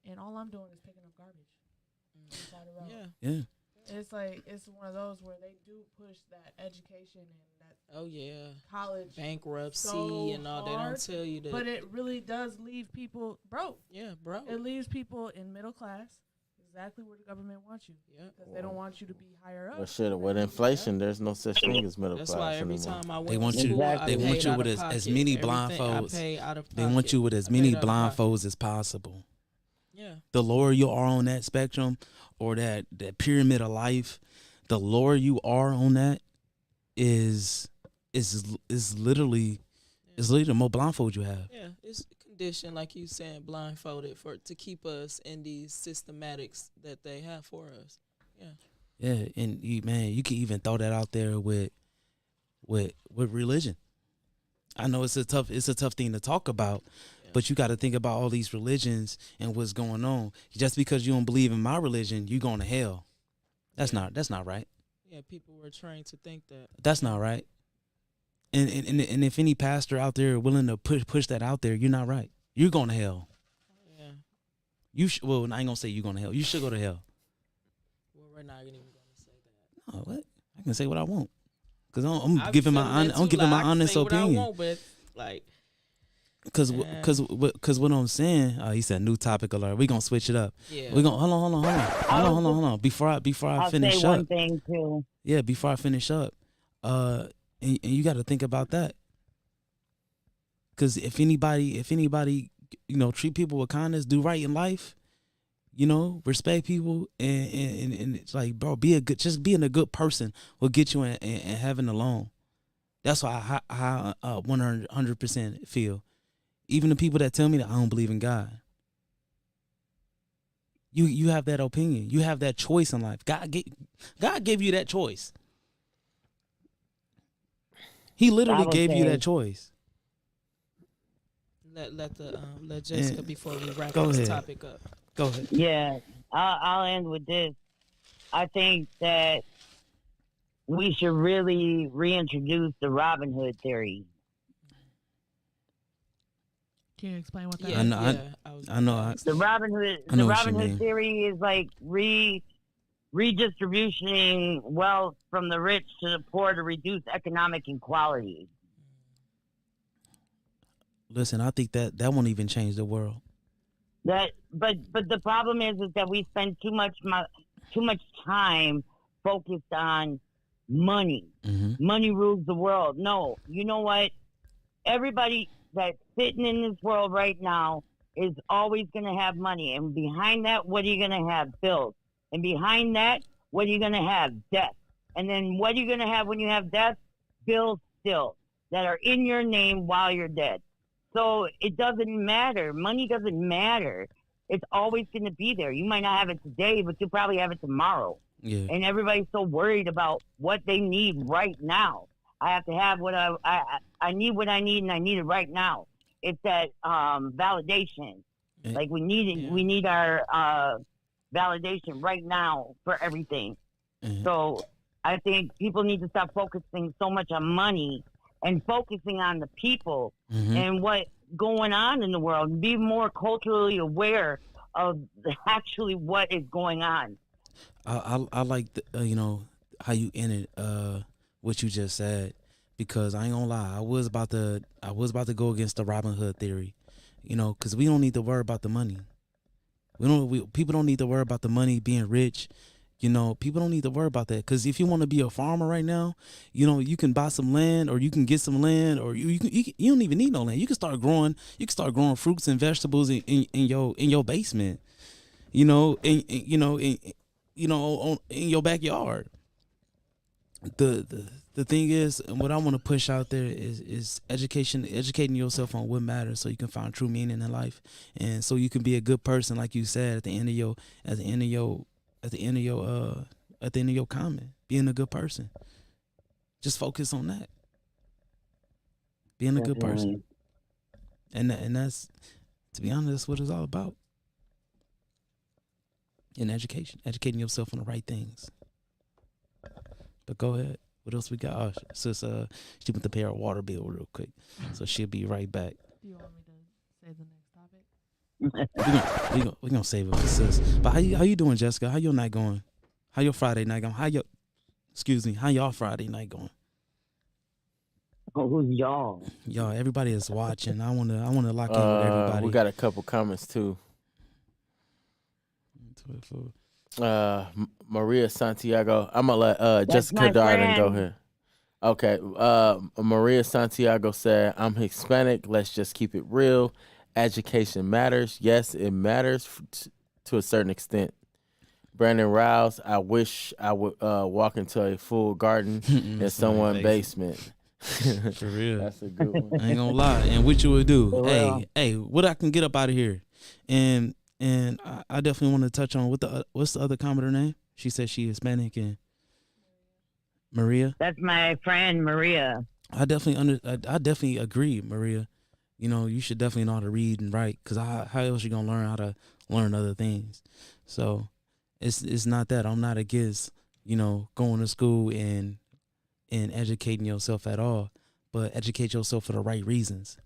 and all I'm doing is picking up garbage. Yeah. It's like it's one of those where they do push that education and that college bankruptcy so and all. hard, They don't tell you that, but it really does leave people broke. Yeah, bro. It leaves people in middle class, exactly where the government wants you. Yeah, because they don't want you to be higher up. Well, shit, with inflation, there's no such thing as middle class. That's why every anymore. time I went They want to you. school, They want you with as many blindfolds. They want you with as many blindfolds as possible. Yeah. The lower you are on that spectrum or that pyramid of life, the lower you are on that is literally the more blindfold you have. Yeah, it's conditioned, like you saying, blindfolded to keep us in these systematics that they have for us. Yeah. Yeah, and you can even throw that out there with religion. I know it's a tough thing to talk about. But you got to think about all these religions and what's going on. Just because you don't believe in my religion, you going to hell. That's not right. Yeah, people were trained to think that. That's not right. And if any pastor out there willing to push that out there, you're not right. You're going to hell. Yeah. Well, I ain't gonna say you're going to hell. You should go to hell. Well, we're not even going to say that. No, what? I can say what I want, cause I'm giving my honest opinion. What I want, but like. Cause what I'm saying, he said new topic alert. We gonna switch it up. Yeah. We gonna hold on. Before I finish say up, one thing too. Yeah, before I finish up, and you got to think about that. Cause if anybody, treat people with kindness, do right in life, respect people, and it's like, bro, just being a good person will get you in heaven alone. That's why I 100% feel. Even the people that tell me that I don't believe in God, you have that opinion. You have that choice in life. God gave you that choice. He literally gave you that choice. Let Jessica before we wrap this topic up. Go ahead. Yeah, I'll end with this. I think that we should really reintroduce the Robin Hood theory. Can you explain what that is? I know. The Robin Hood theory is like redistributing wealth from the rich to the poor to reduce economic inequality. Listen, I think that won't even change the world. But the problem is that we spend too much time focused on money. Mm-hmm. Money rules the world. No, you know what? Everybody that's sitting in this world right now is always going to have money. And behind that, what are you going to have? Bills. And behind that, what are you going to have? Death. And then what are you going to have when you have death? Bills still that are in your name while you're dead. So it doesn't matter. Money doesn't matter. It's always going to be there. You might not have it today, but you'll probably have it tomorrow. Yeah. And everybody's so worried about what they need right now. I have to have what I I need what I need, and I need it right now. It's that validation. Like we need our validation right now for everything. So I think people need to stop focusing so much on money and focusing on the people and what's going on in the world, and be more culturally aware of actually what is going on. I like you know, how you ended what you just said, because I ain't gonna lie, I was about to go against the Robin Hood theory, you know, because we don't need to worry about the money. People don't need to worry about the money, being rich. You know, people don't need to worry about that, because if you want to be a farmer right now, you know, you can buy some land, or you can get some land, or you don't even need no land. You can start growing fruits and vegetables in your basement, you know, in your backyard. The thing is, and what I want to push out there is educating yourself on what matters, so you can find true meaning in life, and so you can be a good person, like you said at the end of your comment, being a good person. Just focus on that. Being a good person. And that's, to be honest, that's what it's all about. In educating yourself on the right things. But go ahead. What else we got? Oh, sis, she went to pay her water bill real quick, so she'll be right back. Do you want me to say the next topic? We're gonna save it for sis. But how you doing, Jessica? How your night going? How your Friday night going? How y'all Friday night going? Oh, who's y'all? Y'all, everybody is watching. I wanna lock in with everybody. We got a couple comments too. Maria Santiago. I'm gonna let Jessica Darden go here. Okay. Maria Santiago said, "I'm Hispanic. Let's just keep it real. Education matters. Yes, it matters to a certain extent." Brandon Rouse, I wish I would walk into a full garden in someone's basement. For real. That's a good one. I ain't gonna lie. And what you would do? Hey, what I can get up out of here? And I definitely want to touch on what's the other commenter name? She said she Hispanic, and Maria. That's my friend Maria. I definitely agree, Maria. You know, you should definitely know how to read and write, because how else you gonna learn how to learn other things? So it's not that I'm not against, you know, going to school and educating yourself at all, but educate yourself for the right reasons.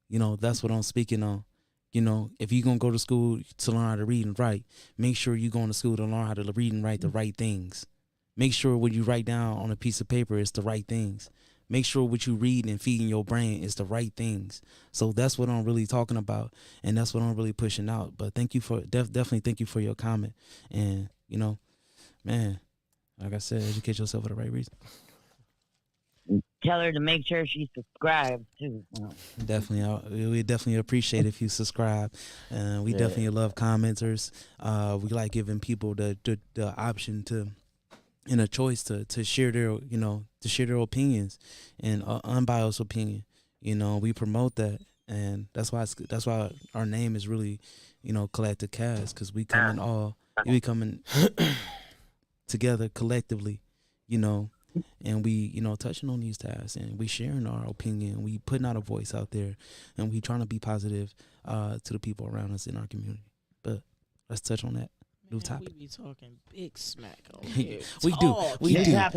You know, that's what I'm speaking on. You know, if you're going to go to school to learn how to read and write, make sure you're going to school to learn how to read and write the right things. Make sure what you write down on a piece of paper is the right things. Make sure what you read and feed in your brain is the right things. So that's what I'm really talking about, and that's what I'm really pushing out. But thank you for definitely thank you for your comment. And, you know, man, like I said, educate yourself for the right reason. Tell her to make sure she subscribes too. Definitely, we definitely appreciate if you subscribe. We definitely love commenters. We like giving people the option to, and a choice to share their opinions and unbiased opinion. You know, we promote that, and that's why our name is really, you know, Collective Cast, because we coming together collectively, you know. And we, you know, touching on these tasks, and we sharing our opinion. We putting out a voice out there, and we trying to be positive to the people around us in our community. But let's touch on that new topic. We be talking big smack on here. We do.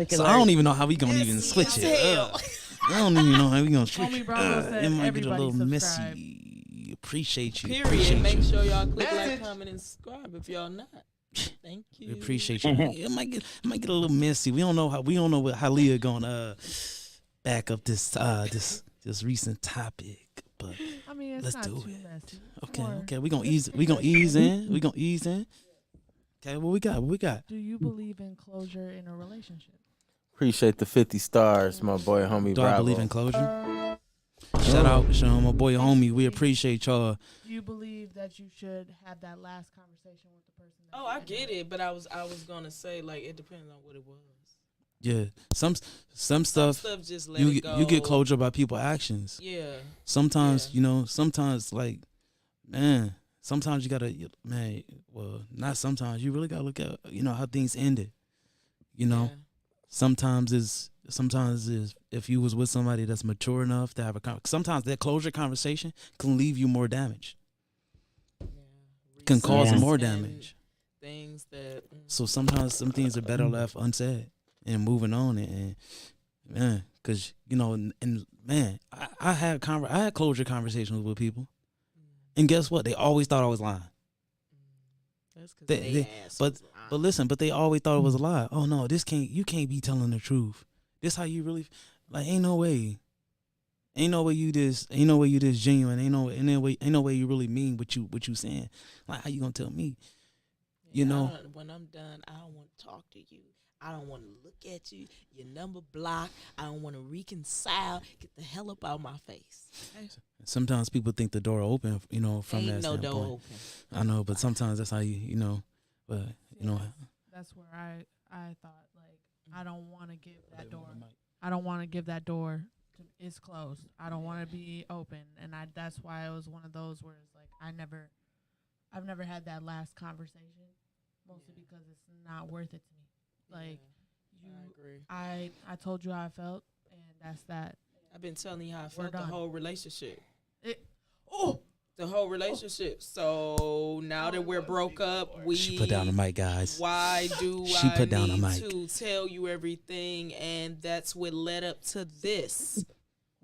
So I don't even know how we gonna even switch it up. I don't even know how we gonna switch it. It might get a little messy. Appreciate you. Period. Make sure y'all click like, comment, and subscribe if y'all not. Thank you. We appreciate you. It might get a little messy. We don't know how Leah gonna back up this recent topic, but I mean, it's let's not do too it. messy. Okay. We gonna ease in. Okay, what we got? Do you believe in closure in a relationship? Appreciate the 50 stars, my boy, homie. Do Bravo. I believe in closure? Shout out, my boy, homie. We appreciate y'all. Do you believe that you should have that last conversation with the person? I get it, but I was gonna say, like, it depends on what it was. Yeah, some stuff just let it go. You get closure by people's actions. Yeah. Sometimes you know. Sometimes like, man. Sometimes you gotta, man. Well, not sometimes. You really gotta look at, you know, how things ended. You know. sometimes is if you was with somebody that's mature enough to have sometimes that closure conversation can leave you more damage. Can cause more damage. Things that so sometimes some things are better left unsaid and moving on and man, because and man, I had closure conversations with people, and guess what? They always thought I was lying. That's because but listen, but they always thought it was a lie. Oh no, you can't be telling the truth. This how you really like? Ain't no way you this genuine. Ain't no way you really mean what you saying. Like how you gonna tell me? When I'm done, I don't want to talk to you. I don't want to look at you. Your number blocked. I don't want to reconcile. Get the hell up out my face. Okay? Sometimes people think the door open, from Ain't that no standpoint. door open. I know, but sometimes that's how but That's where I thought I don't want to give that door. I don't want to give that door. It's closed. I don't want to be open, and that's why it was one of those where it's like I've never had that last conversation, mostly because it's not worth it to me. Like I agree. I told you how I felt, and that's that. I've been telling you how I felt the whole relationship. The whole relationship. So now that we're broke up, she put down the mic, guys. Why do she I put down need the mic. to tell you everything? And that's what led up to this.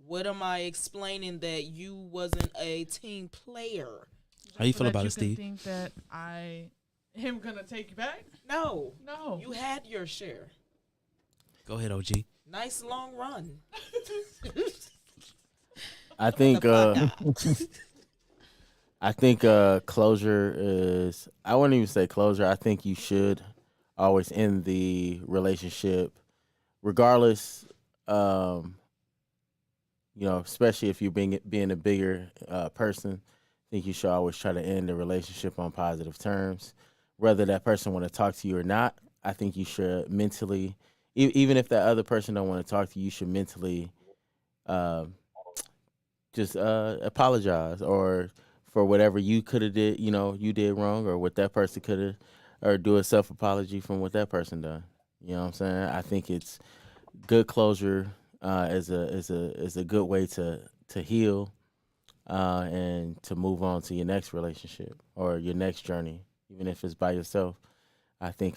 What am I explaining that you wasn't a team player? How you feel about it, You Steve? think that I am gonna take you back? No. You had your share. Go ahead, OG. Nice long run. I think closure is, I wouldn't even say closure. I think you should always end the relationship regardless, especially if you're being a bigger person. I think you should always try to end the relationship on positive terms. Whether that person want to talk to you or not, I think you should mentally, even if that other person don't want to talk to you, you should mentally just apologize or for whatever you could have did, you did wrong, or what that person could have, or do a self-apology from what that person done. You know what I'm saying? I think it's good closure is a good way to heal and to move on to your next relationship or your next journey, even if it's by yourself. I think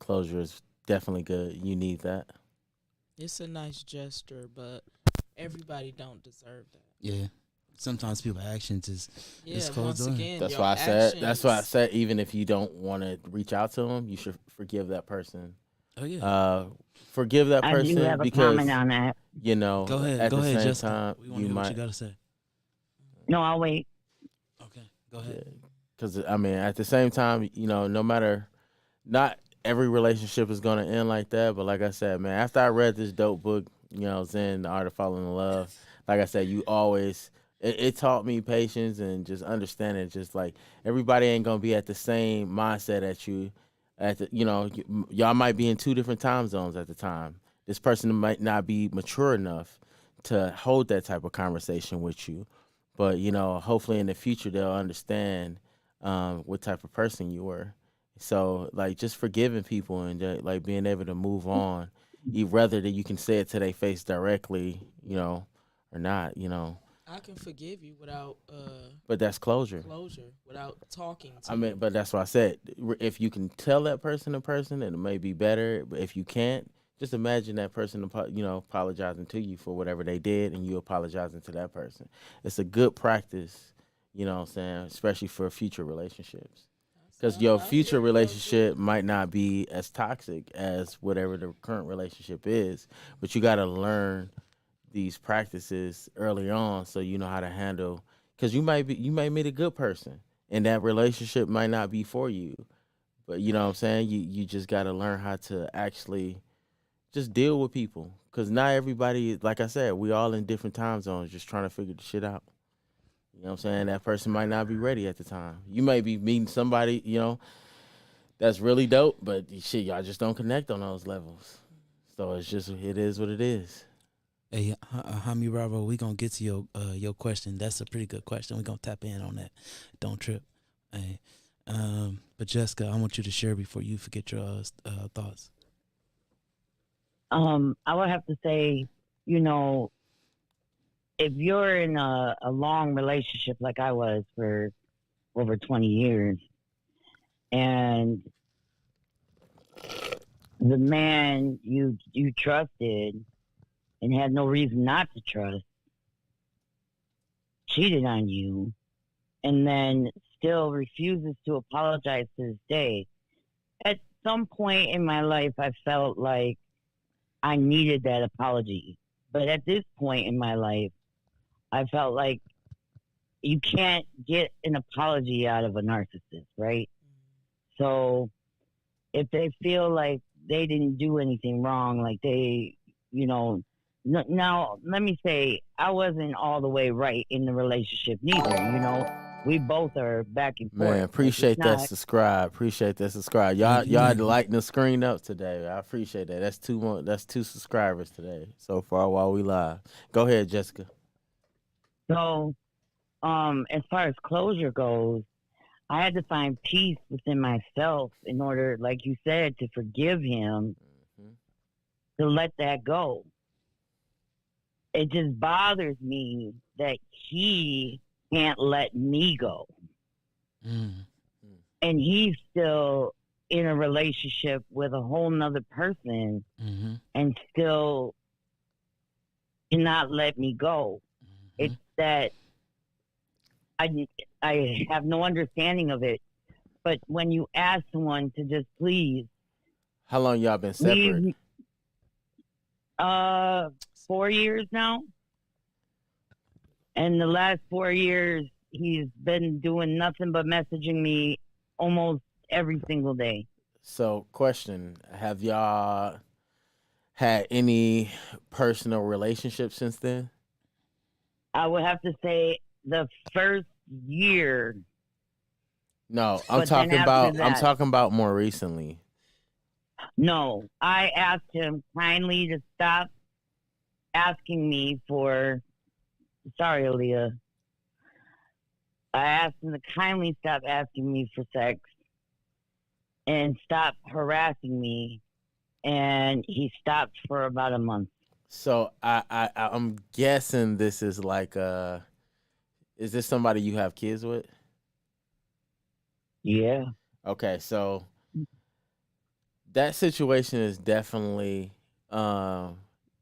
closure is definitely good. You need that. It's a nice gesture, but everybody don't deserve that. Yeah. Sometimes people's actions is closed door. That's why I said even if you don't want to reach out to them, you should forgive that person. Oh yeah. Forgive that person I do have because a comment on that. Go ahead. At Go the ahead, same Jessica. time, We want to hear what you gotta say. No, I'll wait. Okay. Go ahead. Because at the same time, no matter, not every relationship is gonna end like that. But like I said, man, after I read this dope book, Zen, The Art of Falling in Love, like I said, you always. It taught me patience and just understanding. Just like everybody ain't gonna be at the same mindset at you. Y'all might be in two different time zones at the time. This person might not be mature enough to hold that type of conversation with you. But hopefully in the future they'll understand what type of person you were. So like just forgiving people and like being able to move on, whether that you can say it to their face directly, or not, I can forgive you without but that's closure. Without talking to you. But that's what I said. If you can tell that person in person, it may be better. But if you can't, just imagine that person, apologizing to you for whatever they did, and you apologizing to that person. It's a good practice, what I'm saying, especially for future relationships. Because your future relationship might not be as toxic as whatever the current relationship is, but you got to learn these practices early on so you know how to handle, because you might meet a good person and that relationship might not be for you, but you know what I'm saying, you just got to learn how to actually just deal with people, because not everybody, like I said, we all in different time zones just trying to figure the shit out. You know what I'm saying? That person might not be ready at the time. You may be meeting somebody, that's really dope, but shit, y'all just don't connect on those levels. So it is what it is. Hey, Hami Bravo, we gonna get to your question. That's a pretty good question. We gonna tap in on that. Don't trip. Hey, but Jessica, I want you to share before you forget your thoughts. I would have to say, you know, if you're in a long relationship like I was for over 20 years, and the man you trusted and had no reason not to trust cheated on you, and then still refuses to apologize to this day. At some point in my life, I felt like I needed that apology. But at this point in my life, I felt like you can't get an apology out of a narcissist, right? So if they feel like they didn't do anything wrong, like they, you know, now let me say, I wasn't all the way right in the relationship neither, you know. We both are back and forth. Man, appreciate that subscribe. Appreciate that subscribe. Y'all lighting the screen up today. I appreciate that. That's two subscribers today so far while we live. Go ahead, Jessica. So, as far as closure goes, I had to find peace within myself in order, like you said, to forgive him, to let that go. It just bothers me that he can't let me go. And he's still in a relationship with a whole nother person and still cannot let me go. It's that I have no understanding of it. But when you ask someone to just please. How long y'all been separate? 4 years now. And the last 4 years, he's been doing nothing but messaging me almost every single day. So, question, have y'all had any personal relationships since then? I would have to say the first year. No, I'm talking about more recently. No, I asked him kindly to stop asking me for. Sorry, Aaliyah. I asked him to kindly stop asking me for sex and stop harassing me, and he stopped for about a month. So I'm guessing this is like is this somebody you have kids with? Yeah. Okay, so that situation is definitely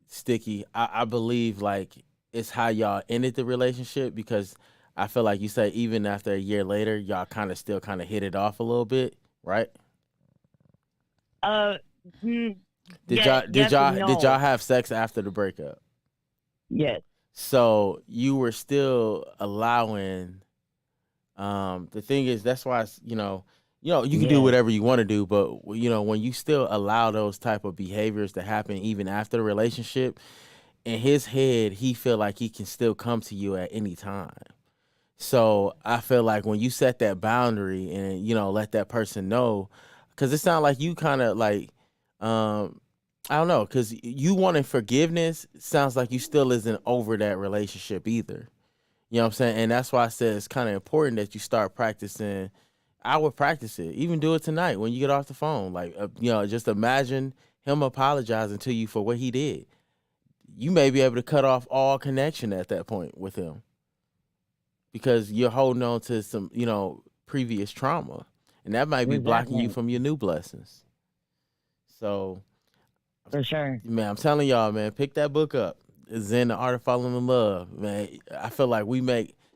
sticky. I believe like it's how y'all ended the relationship, because I feel like you said even after a year later, y'all still hit it off a little bit, right? Did y'all have sex after the breakup? Yes. So you were still allowing. The thing is, that's why you can do whatever you want to do, but when you still allow those type of behaviors to happen even after the relationship, in his head he feel like he can still come to you at any time. So I feel like when you set that boundary and let that person know, because it sounds like you kind of like I don't know, because you wanting forgiveness sounds like you still isn't over that relationship either. You know what I'm saying? And that's why I said it's kind of important that you start practicing. I would practice it. Even do it tonight when you get off the phone. Like, just imagine him apologizing to you for what he did. You may be able to cut off all connection at that point with him, because you're holding on to some, previous trauma. And that might be blocking you from your new blessings. So, for sure, man, I'm telling y'all, man, pick that book up. Zen, the Art of Falling in Love. Man, I feel like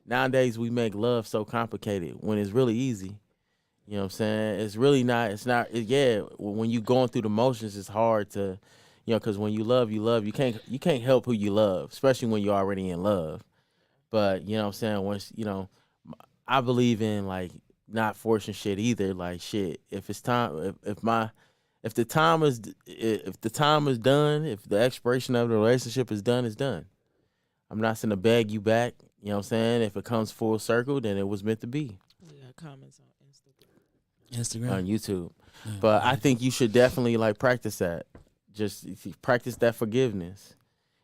nowadays we make love so complicated when it's really easy. You know what I'm saying? It's really not. When you going through the motions, it's hard to, because when you love, you can't help who you love, especially when you're already in love. But you know what I'm saying? Once, I believe in like not forcing shit either. Like shit, if it's time, if the time is done, if the expiration of the relationship is done, it's done. I'm not going to beg you back. You know what I'm saying? If it comes full circle, then it was meant to be. We got comments on Instagram. On YouTube. Yeah, but I think you should definitely like practice that. Just practice that forgiveness.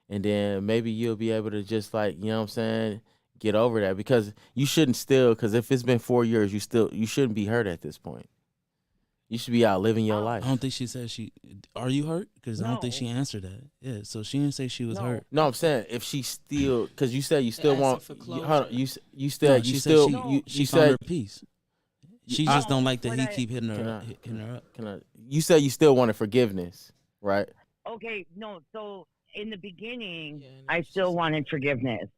And then maybe you'll be able to just like, you know what I'm saying, get over that. Because you shouldn't because if it's been 4 years, you shouldn't be hurt at this point. You should be out living your I life. don't think she said she. Are you hurt? Because I don't think No. she answered that. Yeah, so she didn't say she was No. hurt. No, I'm saying if she still, because you said you still asking want. for Hold on, closure. you still No, she you said still she, you, she you found said her peace. She I- just don't like that But he I- keep hitting Can her, I- hitting her up. can I, you said you still wanted forgiveness, right? Okay, no. So in the beginning, Yeah, I know I what she's still saying. wanted forgiveness.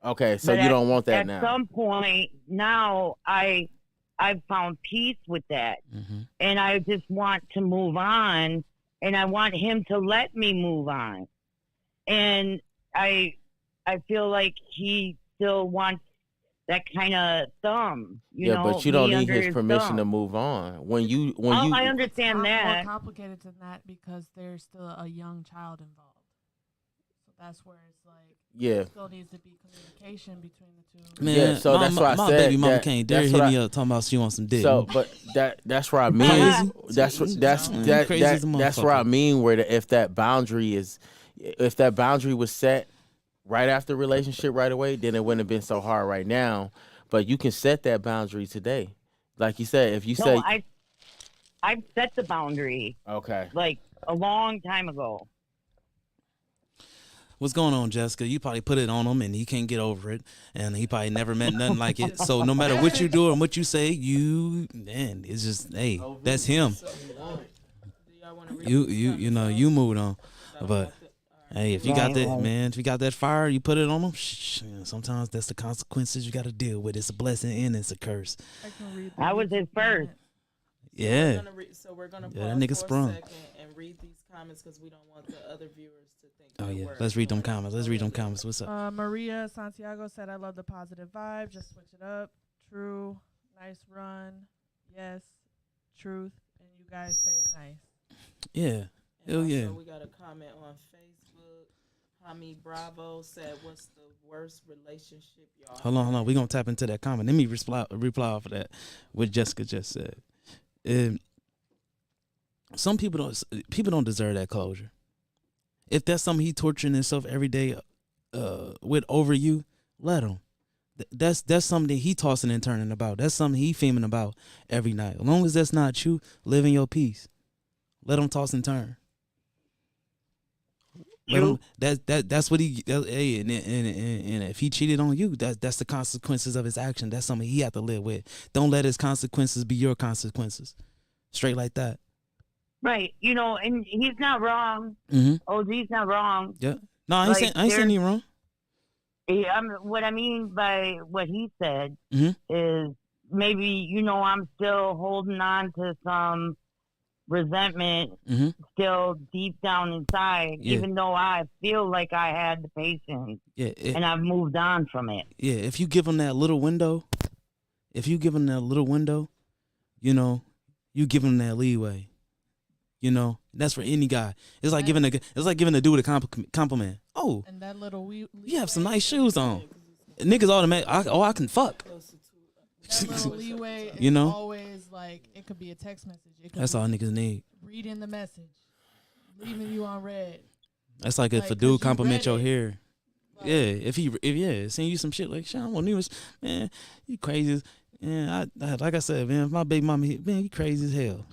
Okay, so But you don't want that at now. some point now, I've found peace with that, Mm-hmm. and I just want to move on, and I want him to let me move on, and I feel like he still wants that kind of thumb, you know. But you don't me need under his permission thumb. to move on. When you I It's understand more that. complicated than that because there's still a young child involved. So that's where it's like yeah. there still needs to be communication between the two. Man, Yeah, so that's why I my said baby mama that- can't dare that's hit what me up talking about she wants some dick. So, but that's where I mean. Crazy. That's To each his that's own. that, Crazy as a that's where I motherfucker. mean. Where if that boundary was set right after relationship right away, then it wouldn't have been so hard right now. But you can set that boundary today, like you said. If you No, say I've set the boundary okay, like a long time ago. What's going on, Jessica? You probably put it on him and he can't get over it, and he probably never meant nothing like it. So no matter what you do and what you say, man, it's just hey, that's him. So, do y'all wanna read You these you know comments you out? moved on, About but the- hey, if you got Right, that right. man, if you got that fire, you put it on them. Sometimes that's the consequences you got to deal with. It's a blessing and it's a curse. I can read I was his YouTube first. comments. Yeah. So we're gonna Yeah, that pause nigga for sprung. a second and read these comments because we don't want the other viewers to think. Oh that yeah. we're Let's read them ignoring comments. Let's read them comments. What's up? Maria Santiago said, "I love the positive vibe. Just switch it up. True. Nice run. Yes. Truth. And you guys say it nice." Yeah. And Hell also, yeah. we got a comment on Facebook. Hami Bravo said, "What's the worst relationship y'all?" Hold on. We're gonna tap into that comment. Let me reply off of that. What Jessica just said. Some people don't deserve that closure. If that's something he torturing himself every day with over you, let him. That's something that he tossing and turning about. That's something he fuming about every night. As long as that's not you, live in your peace. Let him toss and turn. Let him, that's what he. Hey, and if he cheated on you, that's the consequences of his action. That's something he have to live with. Don't let his consequences be your consequences. Straight like that. Right, you know, and he's not wrong. Mm-hmm. OG's not wrong. Yeah. No, I ain't saying anything wrong. What I mean by what he said Mhm. is maybe, you know, I'm still holding on to some resentment Mhm. still deep down inside, Yeah. even though I feel like I had the patience Yeah. and I've moved on from it. Yeah. If you give him that little window, you know, you give him that leeway. You know, that's for any guy. It's like giving a dude a compliment. Oh, And that little you have some nice shoes on. Niggas automatic. I can fuck. that little leeway is You know? always like it could be a text message. It could That's be all niggas need. reading the message, leaving you on red. That's like if Like, a 'cause dude you compliment read your it. hair. Like, Yeah, send you some shit like, shit, I want you, man, you crazy as, man, like I said, man, if my baby mama hit, man, you crazy as hell.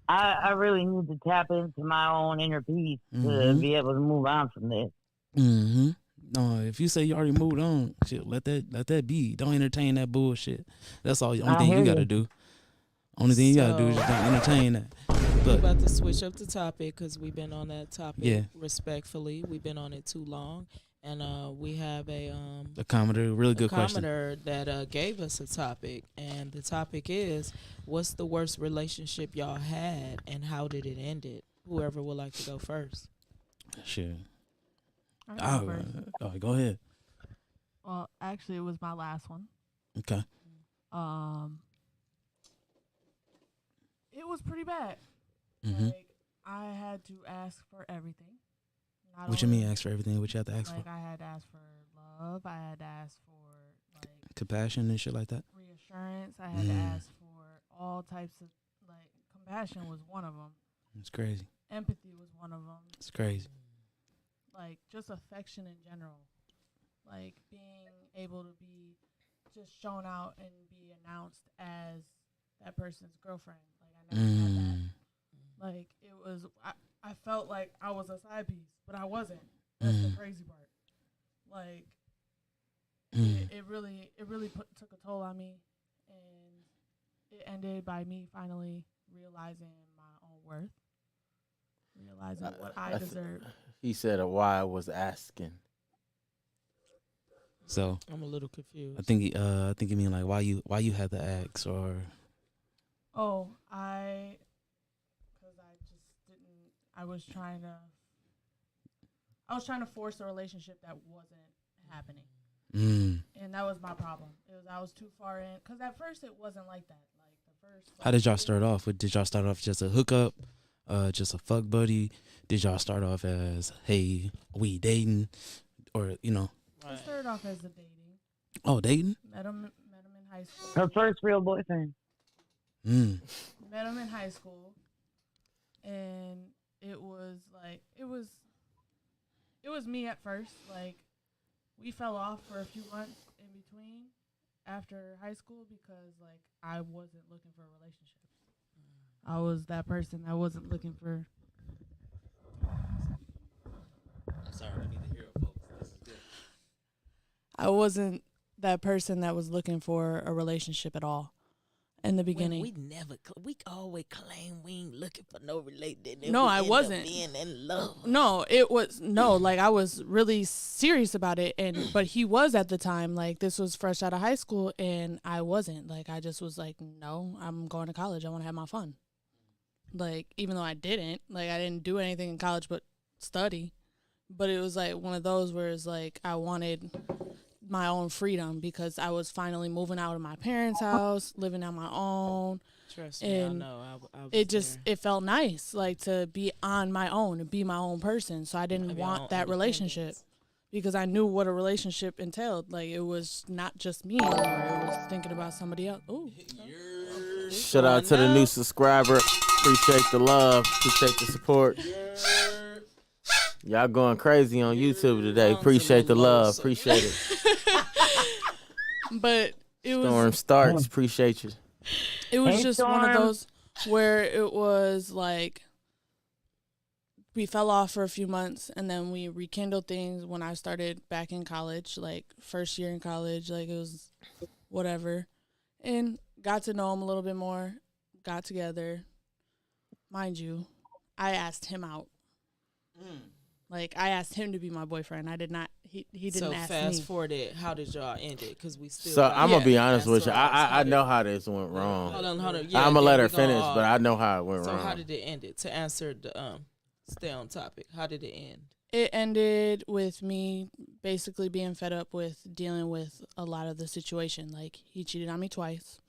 I really need to tap into my own inner peace to Mhm. be able to move on from this. Mm-hmm. No, if you say you already moved on, shit, let that be. Don't entertain that bullshit. That's all. Only thing hear you gotta you. do. Only thing you gotta do is just don't entertain that. We're But about to switch up the topic because we've been on that topic. Yeah. Respectfully, we've been on it too long, and we have a the commenter, really good question. commenter that gave us a topic, and the topic is, what's the worst relationship y'all had, and how did it end it? Whoever would like to go first. Shit. I go first. Go ahead. Well, actually, it was my last one. Okay. It was pretty bad. Mm-hmm. Like I had to ask for everything. Not What you only- mean, ask for everything? What you have to ask Like for? I had to ask for love. I had to ask for like Compassion and shit like that. reassurance. I had to ask for all types of like compassion was one of them. It's crazy. Empathy was one of them. It's crazy. Like just affection in general. Like being able to be just shown out and be announced as that person's girlfriend. Like I never had that. Like it was, I felt like I was a side piece, but I wasn't. That's the crazy part. Like it really took a toll on me, and it ended by me finally realizing my own worth, realizing what I deserve. He said why I was asking. So I'm a little confused. I think you mean like why you had to ask or. Oh, because I just didn't. I was trying to force a relationship that wasn't happening, and that was my problem. I was too far in. Because at first it wasn't like that. Like the first. How did y'all start off? Did y'all start off just a hookup, just a fuck buddy? Did y'all start off as hey we dating, or you know? It started off as a dating. Oh, dating. Met him in high school. Her first real boyfriend. Met him in high school, and it was me at first. Like we fell off for a few months in between after high school because like I wasn't looking for a relationship. I was that person that wasn't looking for. Sorry, I need to hear it, folks. This is good. I wasn't that person that was looking for a relationship at all. In the beginning, we always claim we ain't looking for no relationship. No, I wasn't being in love. No, it was like I was really serious about it, but he was at the time. Like this was fresh out of high school, and I wasn't. Like I just was like, no, I'm going to college. I want to have my fun. Like even though I didn't do anything in college but study, but it was like one of those where it's like I wanted my own freedom because I was finally moving out of my parents' house, living on my own. Trust me, and I know. It felt nice, like to be on my own and be my own person. So I didn't want that relationship because I knew what a relationship entailed. Like it was not just me anymore. It was thinking about somebody else. Ooh. Shout out to the new subscriber. Appreciate the love. Appreciate the support. Y'all going crazy on YouTube today. Appreciate the love. Appreciate it. But it was Storm Starks. Appreciate you. It was just one of those where it was like we fell off for a few months and then we rekindled things when I started back in college, like first year in college, like it was whatever. And got to know him a little bit more, got together. Mind you, I asked him out. Like I asked him to be my boyfriend. I did not. He didn't ask me. So fast forward it. How did y'all end it? Because we still. So I'm gonna be honest with you. I know how this went wrong. Hold on. Yeah, I'm gonna let her finish, but I know how it went wrong. So how did it end it? To answer the stay on topic. How did it end? It ended with me basically being fed up with dealing with a lot of the situation. Like he cheated on me twice,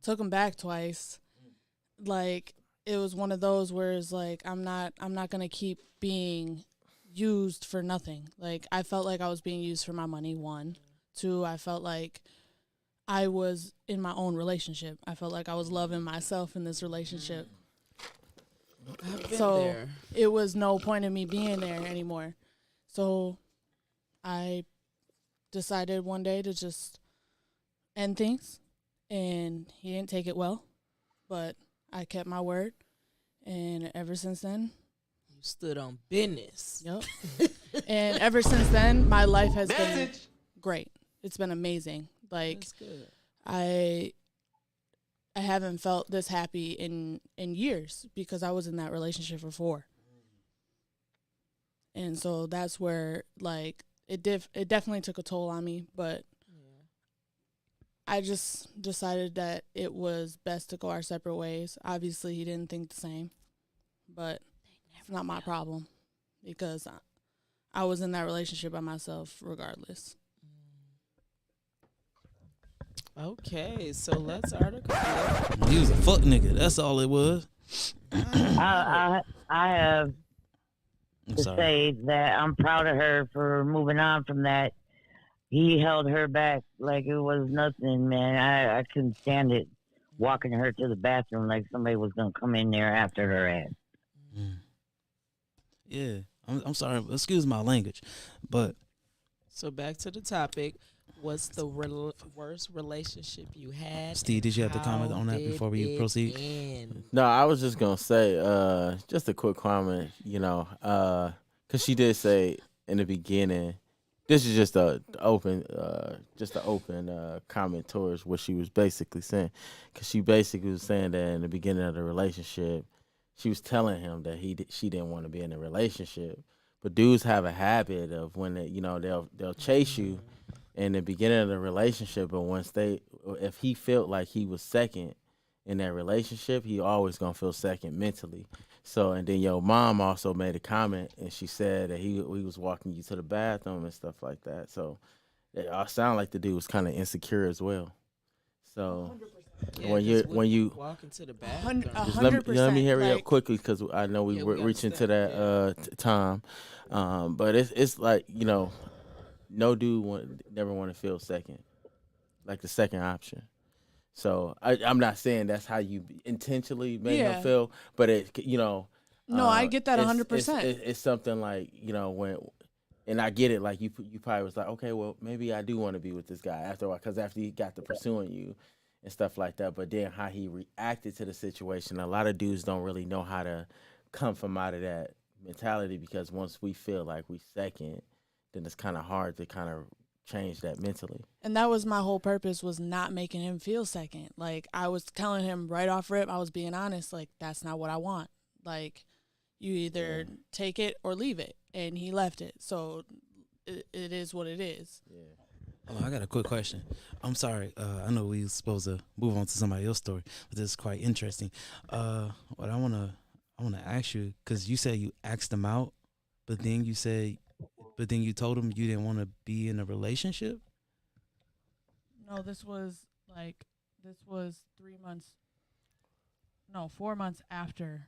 took him back twice. Like it was one of those where it's like I'm not gonna keep being used for nothing. Like I felt like I was being used for my money. 1, 2, I felt like I was in my own relationship. I felt like I was loving myself in this relationship. So it was no point in me being there anymore. So I decided one day to just end things, and he didn't take it well, but I kept my word, and ever since then stood on business. Yep. And ever since then, my life has been great. It's been amazing. Like that's good. I haven't felt this happy in years because I was in that relationship for 4. And so that's where like it definitely took a toll on me, but I just decided that it was best to go our separate ways. Obviously, he didn't think the same, but it's not my problem because I was in that relationship by myself regardless. Okay, so let's article. He was a fuck nigga. That's all it was. I have to say that I'm proud of her for moving on from that. He held her back like it was nothing, man. I couldn't stand it, walking her to the bathroom like somebody was gonna come in there after her ass. Yeah, I'm sorry. Excuse my language, but so back to the topic. What's the worst relationship you had? Steve, did you have to comment on that before we proceed? No, I was just gonna say, just a quick comment, because she did say in the beginning, this is just an open comment towards what she was basically saying, because she basically was saying that in the beginning of the relationship, she was telling him that she didn't want to be in a relationship, but dudes have a habit of when they'll chase you in the beginning of the relationship, but if he felt like he was second in that relationship, he always gonna feel second mentally. So, and then your mom also made a comment, and she said that he was walking you to the bathroom and stuff like that. So, it all sound like the dude was kind of insecure as well. So, when you walking to the bathroom, let me hurry up quickly because I know we're reaching to that time. But it's like no dude never want to feel second, like the second option. So I'm not saying that's how you intentionally make him feel, but No, I get that 100%. It's something like when, and I get it. Like you probably was like, okay, well maybe I do want to be with this guy after a while, because after he got to pursuing you and stuff like that. But then how he reacted to the situation, a lot of dudes don't really know how to come from out of that mentality, because once we feel like we second, then it's kind of hard to kind of change that mentally. And that was my whole purpose, was not making him feel second. Like, I was telling him right off rip, I was being honest, like, that's not what I want. Like, you either take it or leave it. And he left it. So it is what it is. Yeah. Oh, I got a quick question. I'm sorry. I know we were supposed to move on to somebody else's story, but this is quite interesting. What I wanna ask you, because you said you asked him out, but then you told him you didn't want to be in a relationship? No, this was 4 months after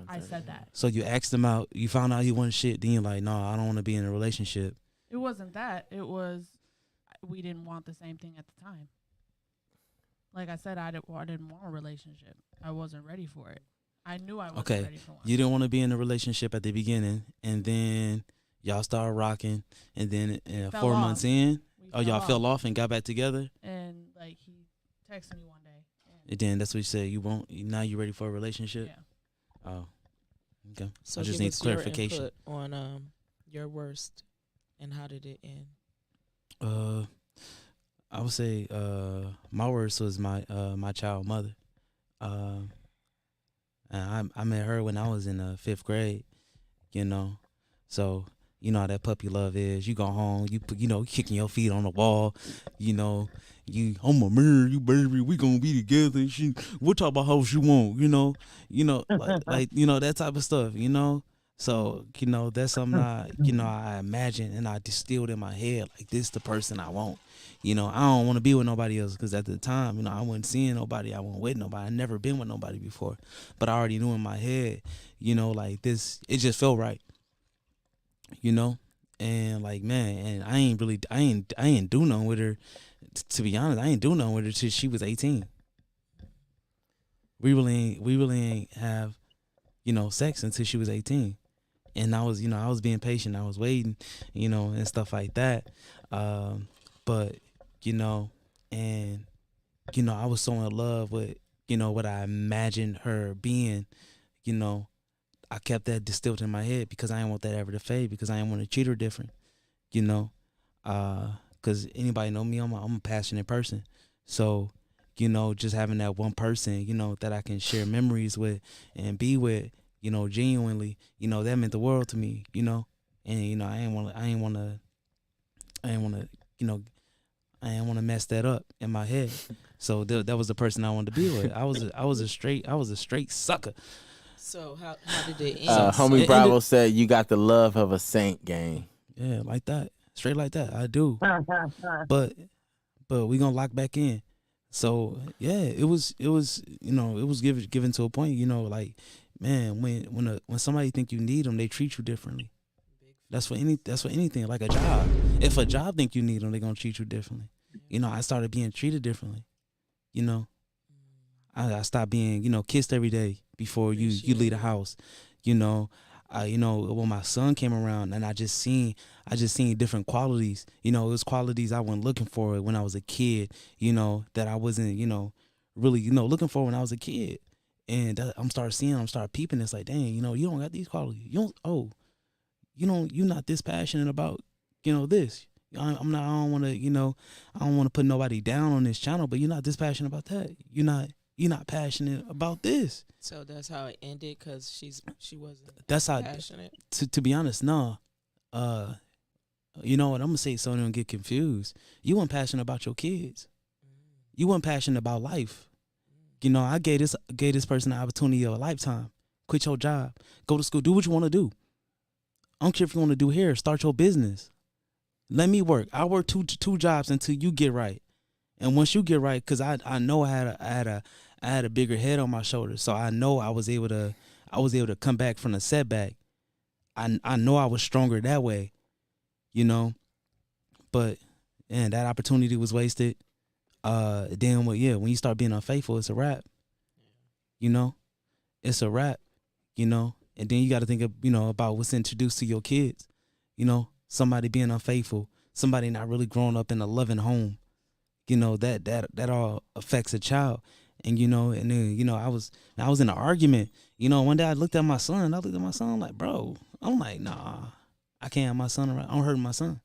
I said that. So you asked him out, you found out he wanted shit, then you're like, no, I don't want to be in a relationship. It wasn't that. It was we didn't want the same thing at the time. Like I said, I didn't want a relationship. I wasn't ready for it. I knew I wasn't ready for one. You didn't want to be in a relationship at the beginning, and then y'all started rocking, and then 4 months in, y'all fell off and got back together? And like he texted me one day. And then that's what you said, now you're ready for a relationship? Yeah. Oh, okay. So I just need clarification. Your input on your worst, and how did it end? I would say my worst was my child mother. And I met her when I was in 5th grade, So how that puppy love is. You go home, you kicking your feet on the wall, I'm a man, you baby, we gonna be together. What type of house you want, like that type of stuff, So, that's something I imagine and I distilled in my head, like, this the person I want. I don't want to be with nobody else, because at the time, I wasn't seeing nobody. I wasn't with nobody. I never been with nobody before. But I already knew in my head, like, this, it just felt right. And like, man, and I ain't do nothing with her. To be honest, I ain't do nothing with her till she was 18. We really ain't have, sex until she was 18. And I was being patient. I was waiting, and stuff like that. But, and, I was so in love with, what I imagined her being, I kept that distilled in my head, because I didn't want that ever to fade, because I didn't want to treat her different, because anybody know me, I'm a passionate person. So, just having that one person, that I can share memories with and be with, genuinely, that meant the world to me, and, I ain't want to mess that up in my head. So that was the person I wanted to be with. I was a straight sucker. So how did it end? Homie Bravo said you got the love of a saint, gang. Yeah, like that. Straight like that. I do. but we gonna lock back in. So yeah, it was given to a point, like, man, when somebody think you need them, they treat you differently. That's for anything, like a job. If a job think you need them, they gonna treat you differently. I started being treated differently. I stopped being, kissed every day before you leave the house. you know, when my son came around, and I just seen different qualities. You know, it was qualities I wasn't looking for when I was a kid. You know, that I wasn't, you know, really, you know, looking for when I was a kid. And I'm start peeping. It's like, dang, you know, you don't got these qualities. You don't. You're not this passionate about, you know, this. I'm not. I don't want to, you know, I don't want to put nobody down on this channel. But you're not this passionate about that. You're not passionate about this. So that's how it ended, because she wasn't. That's how. Passionate. To be honest, no. You know what? I'm gonna say so they don't get confused. You weren't passionate about your kids. You weren't passionate about life. You know, I gave this person an opportunity of a lifetime. Quit your job, go to school, do what you want to do. I don't care if you want to do hair, start your business. Let me work. I work two jobs until you get right. And once you get right, because I know I had a bigger head on my shoulders, so I know I was able to come back from the setback. I know I was stronger that way, you know. But and that opportunity was wasted. Then when you start being unfaithful, it's a wrap. You know, it's a wrap. You know, and then you got to think of, you know, about what's introduced to your kids. You know, somebody being unfaithful, somebody not really growing up in a loving home. You know, that all affects a child. And you know, and then, you know, I was in an argument. You know, one day I looked at my son. Like, bro, I'm like, nah, I can't have my son around. I'm hurting my son.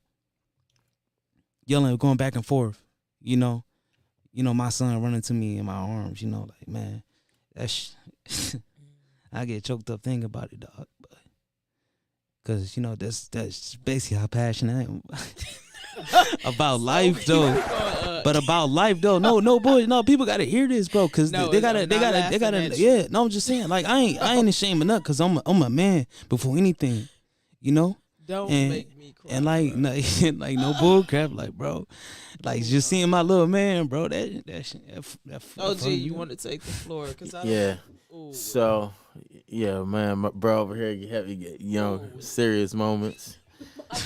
Yelling, going back and forth. You know, my son running to me in my arms. You know, like, man, that's I get choked up thinking about it, dog. Because, you know, that's basically how passionate I am about life, though. But about life, though, no, boy, no, people gotta hear this, bro, because they gotta, yeah. No, I'm just saying, like, I ain't ashamed of nothing, because I'm a man before anything, you know. Don't make me cry. And like no bull crap, like, bro, like just seeing my little man, bro. That oh, gee, you want to take the floor? Cause So, yeah, man, my bro over here, you know, serious moments.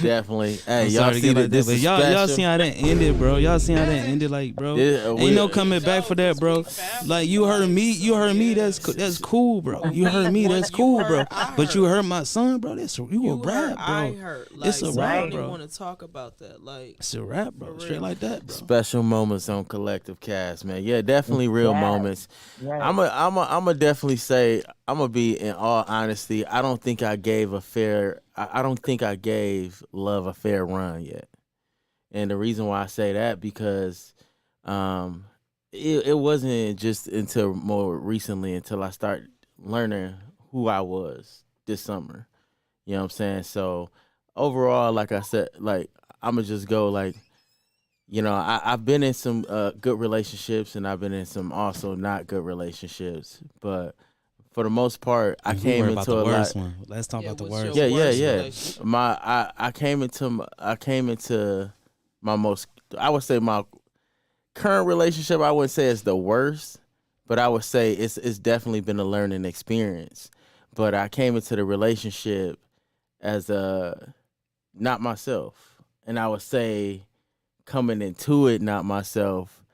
Definitely. Hey, y'all see that this is y'all see how that ended, bro. Y'all see how that ended, like, bro. Ain't no coming back for that, bro. Like, you heard me. That's cool, bro. You heard me. That's cool, bro. But you hurt my son, bro. You a rap, bro. I hurt. Like, it's a rap, I don't bro. even want to talk about that. Like, it's a rap, bro. Straight like that, bro. Special moments on Collective Cast, man. Yeah, definitely real moments. Right. I'm definitely say, I'm gonna be in all honesty. I don't think I gave love a fair run yet. And the reason why I say that, because it wasn't just until more recently, until I start learning who I was this summer. You know what I'm saying? So overall, like I said, like, I'm gonna just go, like, you know, I've been in some good relationships, and I've been in some also not good relationships, but for the most part, I came into a lot. Let's talk about the worst. Yeah. I came into my most, I would say my current relationship, I wouldn't say it's the worst, but I would say it's definitely been a learning experience. But I came into the relationship as not myself, and I would say coming into it not myself,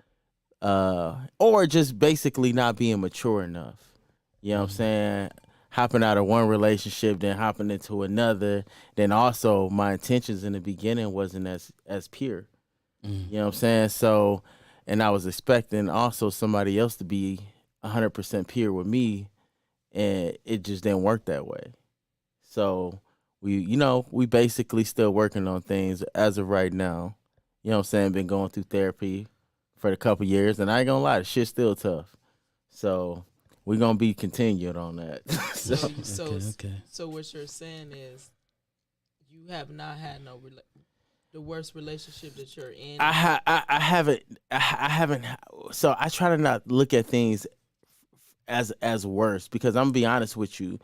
or just basically not being mature enough. You know what I'm saying? Hopping out of one relationship, then hopping into another. Then also my intentions in the beginning wasn't as pure. You know what I'm saying? So, and I was expecting also somebody else to be 100% pure with me, and it just didn't work that way. So we basically still working on things as of right now. You know what I'm saying? Been going through therapy for a couple years, and I ain't gonna lie, the shit's still tough. So we're gonna be continued on that. So what you're saying is, you have not had the worst relationship that you're in. I haven't. So I try to not look at things as worse, because I'm gonna be honest with you.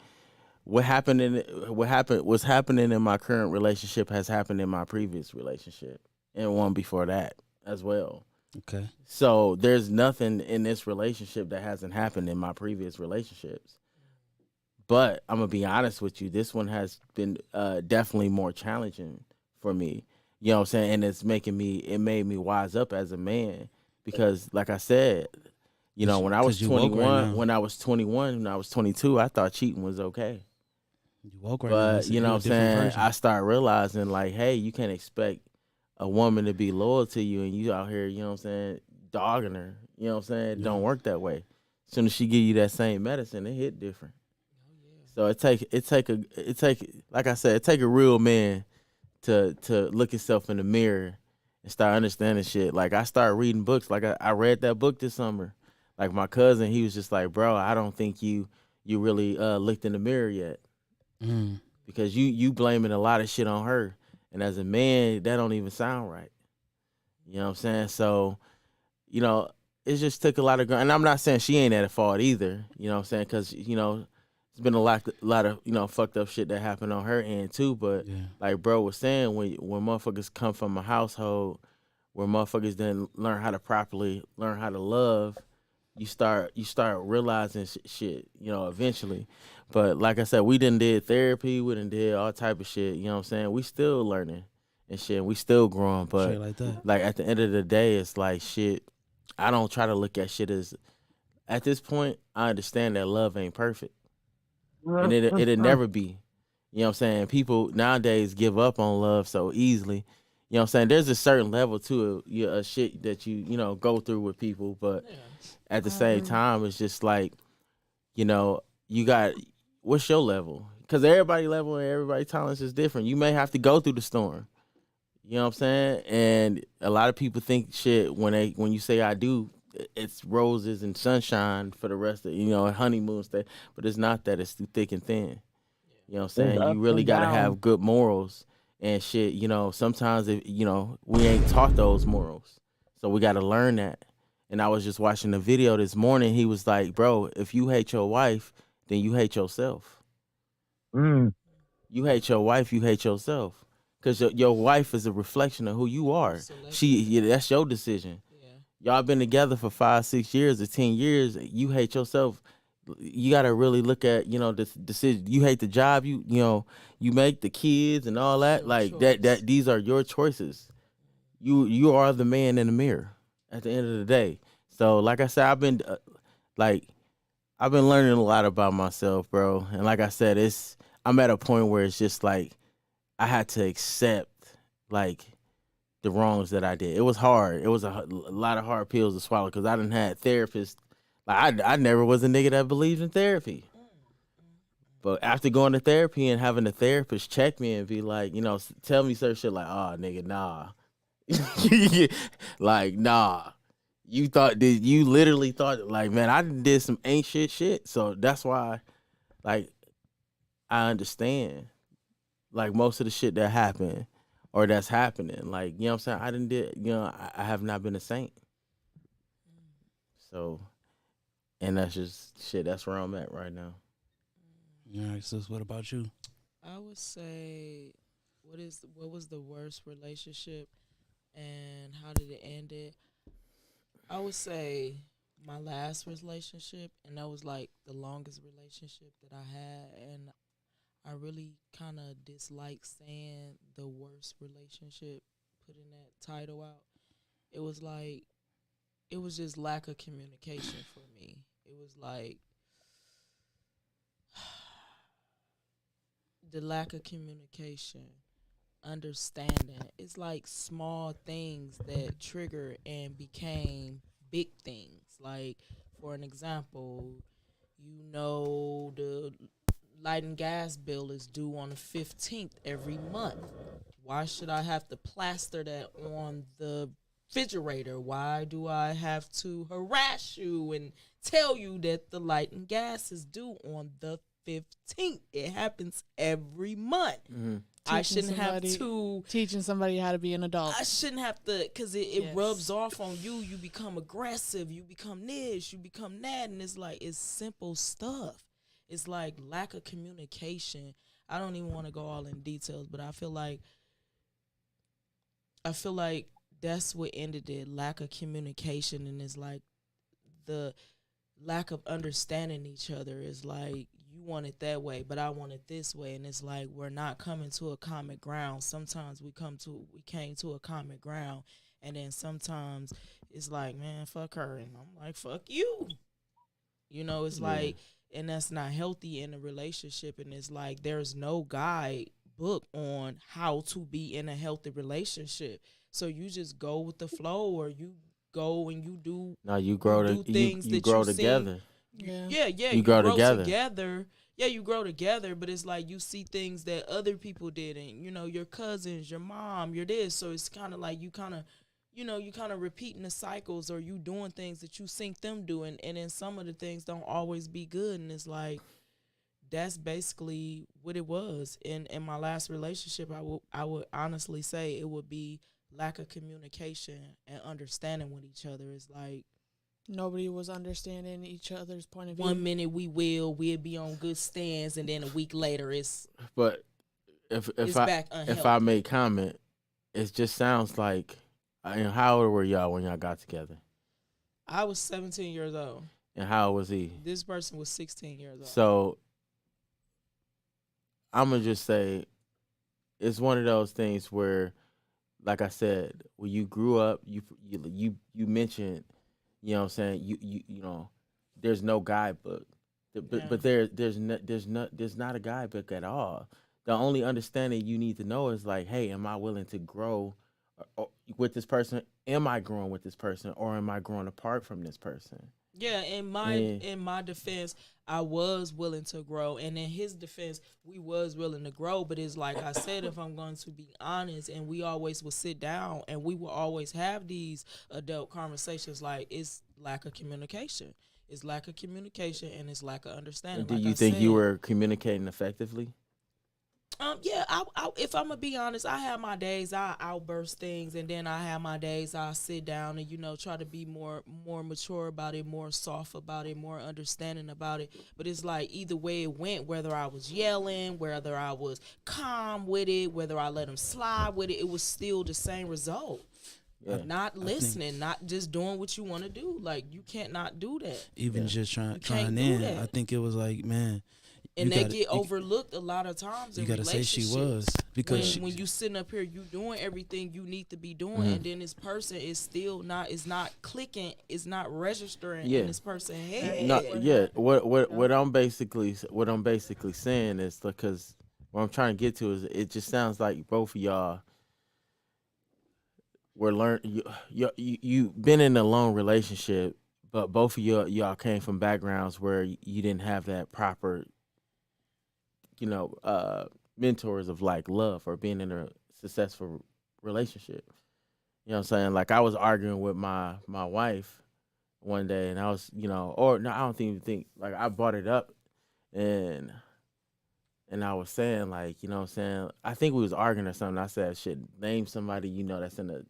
What's happening in my current relationship has happened in my previous relationship and one before that as well. Okay. So there's nothing in this relationship that hasn't happened in my previous relationships. But I'm going to be honest with you, this one has been definitely more challenging for me. You know what I'm saying? And it made me wise up as a man, because like I said, when I was 21, when I was 22, I thought cheating was okay. You woke right now. But It's you know what I'm a different saying? version. I start realizing like, hey, you can't expect a woman to be loyal to you and you out here, you know what I'm saying, dogging her. You know what I'm saying? It don't work that way. As soon as she give you that same medicine, it hit different. So it take like I said, it take a real man to look himself in the mirror and start understanding shit. Like I started reading books. Like I read that book this summer. Like my cousin, he was just like, bro, I don't think you really looked in the mirror yet. Because you blaming a lot of shit on her. And as a man, that don't even sound right. You know what I'm saying? So, you know, it just took a lot of, and I'm not saying she ain't at fault either. You know what I'm saying? Because, you know, it's been a lot of, you know, fucked up shit that happened on her end too. But like bro was saying, when motherfuckers come from a household where motherfuckers didn't learn how to properly learn how to love, you start realizing shit, you know, eventually. But like I said, we did therapy, we did all type of shit, you know what I'm saying? We still learning and shit, we still growing. But Shit like that. like at the end of the day, it's like shit, I don't try to look at shit as, at this point, I understand that love ain't perfect. And it'll never be. You know what I'm saying? People nowadays give up on love so easily. You know what I'm saying? There's a certain level to a shit that you know, go through with people. But at the same time, it's just like, you know, you got, what's your level? Because everybody level and everybody tolerance is different. You may have to go through the storm. You know what I'm saying? And a lot of people think shit when you say I do, it's roses and sunshine for the rest of, you know, honeymoon stay. But it's not that. It's through thick and thin. You know what I'm saying? You really got to have good morals and shit. You know, sometimes, you know, we ain't taught those morals. So we got to learn that. And I was just watching a video this morning. He was like, bro, if you hate your wife, then you hate yourself. You hate your wife, you hate yourself. Because your wife is a reflection of who you are. That's your decision. Y'all been together for 5, 6 years or 10 years. You hate yourself. You got to really look at, you know, the decision. You hate the job you know, you make, the kids and all that. Like that these are your choices. You are the man in the mirror at the end of the day. So like I said, I've been learning a lot about myself, bro. And like I said, I'm at a point where it's just like I had to accept like the wrongs that I did. It was hard. It was a lot of hard pills to swallow because I done had therapists. Like I never was a nigga that believed in therapy. But after going to therapy and having a therapist check me and be like, you know, tell me certain shit like, oh, nigga, nah. Like, nah. You literally thought, like, man, I did some ain't shit. So that's why, like, I understand, like, most of the shit that happened or that's happening. Like, you know what I'm saying? I have not been a saint. So, and that's just shit. That's where I'm at right now. All right, sis, what about you? I would say, what was the worst relationship and how did it end it? I would say my last relationship, and that was like the longest relationship that I had, and I really kind of dislike saying the worst relationship, putting that title out. It was like, it was just lack of communication for me. It was like the lack of communication, understanding. It's like small things that trigger and became big things. Like, for an example, you know, the light and gas bill is due on the 15th every month. Why should I have to plaster that on the refrigerator? Why do I have to harass you and tell you that the light and gas is due on the 15th? It happens every month. Mm-hmm. I shouldn't have to teaching somebody how to be an adult. I shouldn't have to, because it rubs off on you. You become aggressive. You become this. You become that. And it's like, it's simple stuff. It's like lack of communication. I don't even want to go all in details, but I feel like that's what ended it. Lack of communication, and it's like the lack of understanding each other. Is like, you want it that way, but I want it this way, and it's like we're not coming to a common ground. Sometimes we came to a common ground, and then sometimes it's like, man, fuck her, and I'm like, fuck you. You know, it's like that's not healthy in a relationship. And it's like there's no guide book on how to be in a healthy relationship. So you just go with the flow, or you go and you do. No, you grow you grow together. Yeah, you grow together. Yeah, you grow together, but it's like you see things that other people did, and you know, your cousins, your mom, your this. So it's kind of like you kind of repeating the cycles, or you doing things that you think them doing, and then some of the things don't always be good. And it's like that's basically what it was. In my last relationship, I would honestly say it would be lack of communication and understanding with each other. It's like nobody was understanding each other's point of view. 1 minute we'll be on good stands, and then a week later it's. But if I make comment, it just sounds like. How old were y'all when y'all got together? I was 17 years old. And how old was he? This person was 16 years old. So I'm gonna just say, it's one of those things where, like I said, when you grew up, you mentioned, you know what I'm saying, you know, there's no guidebook, but there's not a guidebook at all. The only understanding you need to know is like, hey, am I willing to grow with this person? Am I growing with this person, or am I growing apart from this person? Yeah, in my defense, I was willing to grow, and in his defense, we was willing to grow. But it's like I said, if I'm going to be honest, and we always would sit down, and we will always have these adult conversations. Like, it's lack of communication. It's lack of communication, and it's lack of understanding. Do you think you were communicating effectively? Yeah, if I'm gonna be honest, I have my days I outburst things, and then I have my days I sit down and, you know, try to be more mature about it, more soft about it, more understanding about it. But it's like either way it went, whether I was yelling, whether I was calm with it, whether I let him slide with it, it was still the same result. Yeah. Not listening, not just doing what you want to do. Like, you can't not do that. Even just trying in. I think it was like, man. And they get overlooked a lot of times. You gotta say she was, because when you sitting up here, you doing everything you need to be doing, and then this person is still not clicking, is not registering in this person's head. What I'm basically saying is, because what I'm trying to get to is, it just sounds like both of y'all were you've been in a long relationship, but both of y'all came from backgrounds where you didn't have that proper, you know, mentors of like love or being in a successful relationship. You know what I'm saying? Like, I was arguing with my wife one day, and I was, you know, or no, I don't even think, like, I brought it up, and I was saying, like, you know what I'm saying, I think we was arguing or something. I said, shit, name somebody, you know, that's in a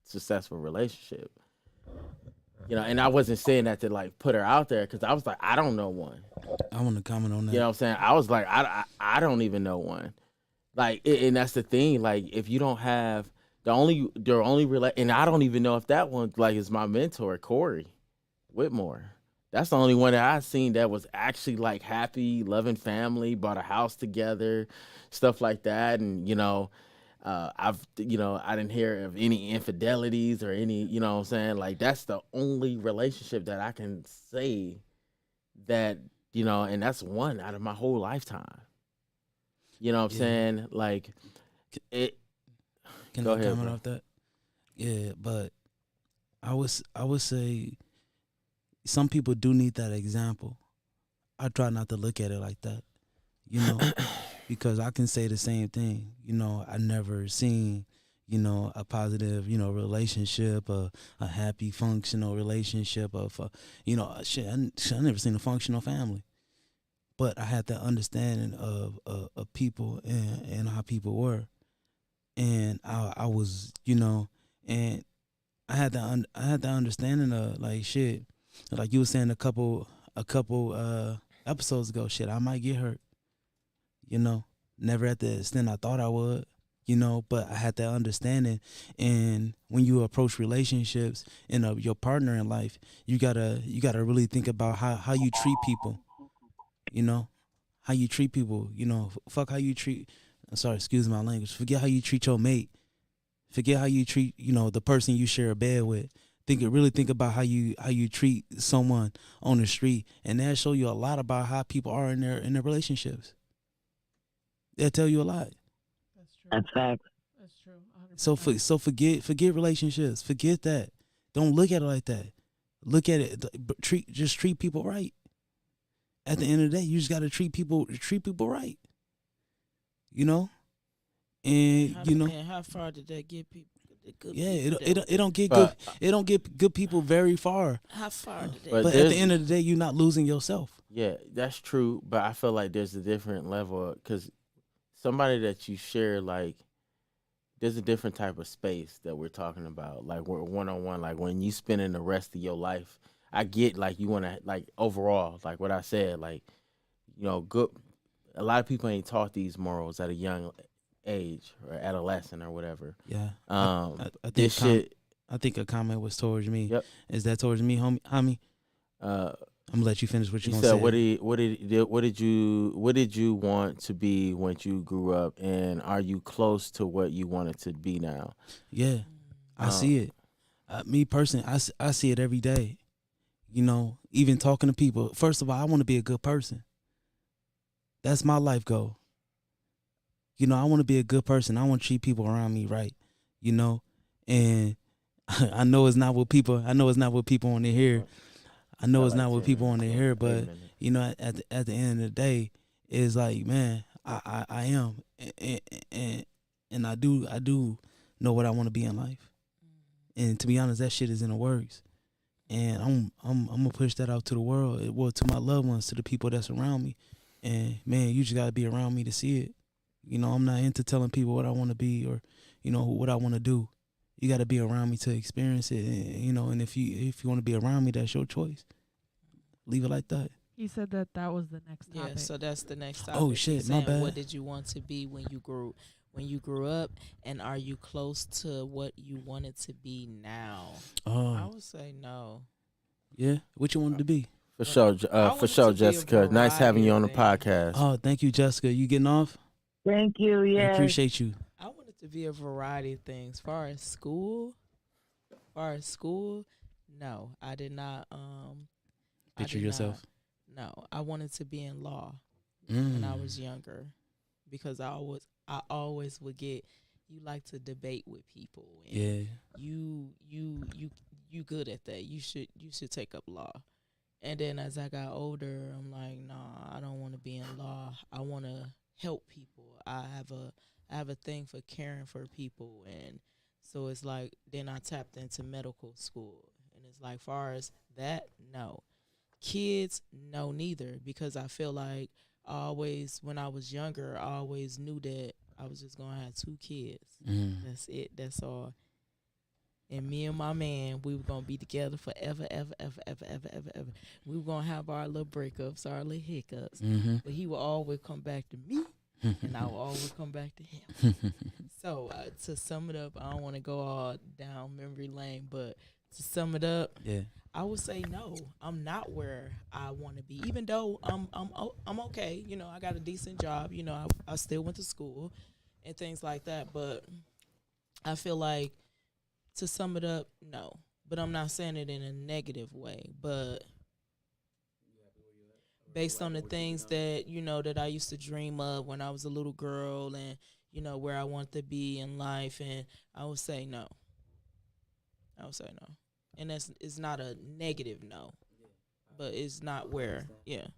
successful relationship. You know, and I wasn't saying that to like put her out there, because I was like, I don't know one. I want to comment on that. You know what I'm saying? I was like, I don't even know one. Like, and that's the thing. Like, if you don't have and I don't even know if that one, like, is my mentor, Corey Whitmore. That's the only one that I've seen that was actually like happy, loving family, bought a house together, stuff like that. And, you know, I didn't hear of any infidelities or any, you know what I'm saying? Like, that's the only relationship that I can say that, you know, and that's one out of my whole lifetime. You know what I'm saying? Like, it. Can I comment off that? Yeah, but I would say some people do need that example. I try not to look at it like that, you know, because I can say the same thing. You know, I never seen, you know, a positive, you know, relationship, a happy, functional relationship of, you know, I never seen a functional family. But I had that understanding of people and how people were, and I was, you know, and I had that understanding of, like, shit, like you were saying a couple episodes ago, shit, I might get hurt, you know, never at the extent I thought I would, you know, but I had that understanding. And when you approach relationships and your partner in life, you gotta really think about how you treat people. You know, how you treat people, you know, fuck how you treat, sorry, excuse my language, forget how you treat your mate. Forget how you treat, you know, the person you share a bed with. think about how you treat someone on the street, and that show you a lot about how people are in their relationships. They'll tell you a lot. That's true. That's fact. That's true. 100%. So forget relationships. Forget that. Don't look at it like that. Look at it. Just treat people right. At the end of the day, you just got to treat people right. You know, and how far did that get people? It don't get good. It don't get good people very far. How far did that? But at the end of the day, you're not losing yourself. Yeah, that's true. But I feel like there's a different level because somebody that you share, like, there's a different type of space that we're talking about. Like, we're one-on-one. Like, when you spending the rest of your life, I get, like, you want to, like, overall, like what I said, like, good. A lot of people ain't taught these morals at a young age or adolescent or whatever. Yeah. I think this shit. I think a comment was towards me. Yep. Is that towards me, homie? I'm gonna let you finish what you're gonna said, say. What did you want to be when you grew up, and are you close to what you wanted to be now? Yeah, I see it. Me personally, I see it every day. Even talking to people. First of all, I want to be a good person. That's my life goal. I want to be a good person. I want to treat people around me right. And I know it's not what people. I know it's not what people want to hear. I know it's not what people want to hear, but at the end of the day, it's like, man, I am, and I do know what I want to be in life, and to be honest, that shit is in the works, and I'm gonna push that out to the world, to my loved ones, to the people that's around me, and man, you just gotta be around me to see it. I'm not into telling people what I want to be or what I want to do. You got to be around me to experience it, and if you want to be around me, that's your choice. Leave it like that. He said that was the next topic. Yeah, so that's the next topic. Oh shit, my bad. What did you want to be when you grew up, and are you close to what you wanted to be now? I would say no. Yeah, what you wanted to be? For sure, Jessica. Nice having you on the podcast. Oh, thank you, Jessica. You getting off? Thank you. Yeah, I appreciate you. I wanted to be a variety of things. As far as school, no, I did not. Picture yourself. No, I wanted to be in law when I was younger, because I always would get, you like to debate with people. And yeah. You good at that. You should take up law. And then as I got older, I'm like, nah, I don't want to be in law. I want to help people. I have a thing for caring for people, and so it's like, then I tapped into medical school, and it's like, far as that, no. Kids, no, neither, because I feel like when I was younger, I always knew that I was just gonna have 2 kids. That's it. That's all. And me and my man, we were gonna be together forever, ever, ever, ever, ever, ever, ever. We were gonna have our little breakups, our little hiccups, but he will always come back to me, and I will always come back to him. So to sum it up, I don't want to go all down memory lane, but to sum it up, yeah, I would say no. I'm not where I want to be, even though I'm okay. I got a decent job. I still went to school and things like that, but I feel like, to sum it up, no. But I'm not saying it in a negative way. But based on the things that, that I used to dream of when I was a little girl, and, where I want to be in life, and I would say no. And it's not a negative no. But it's not where, yeah.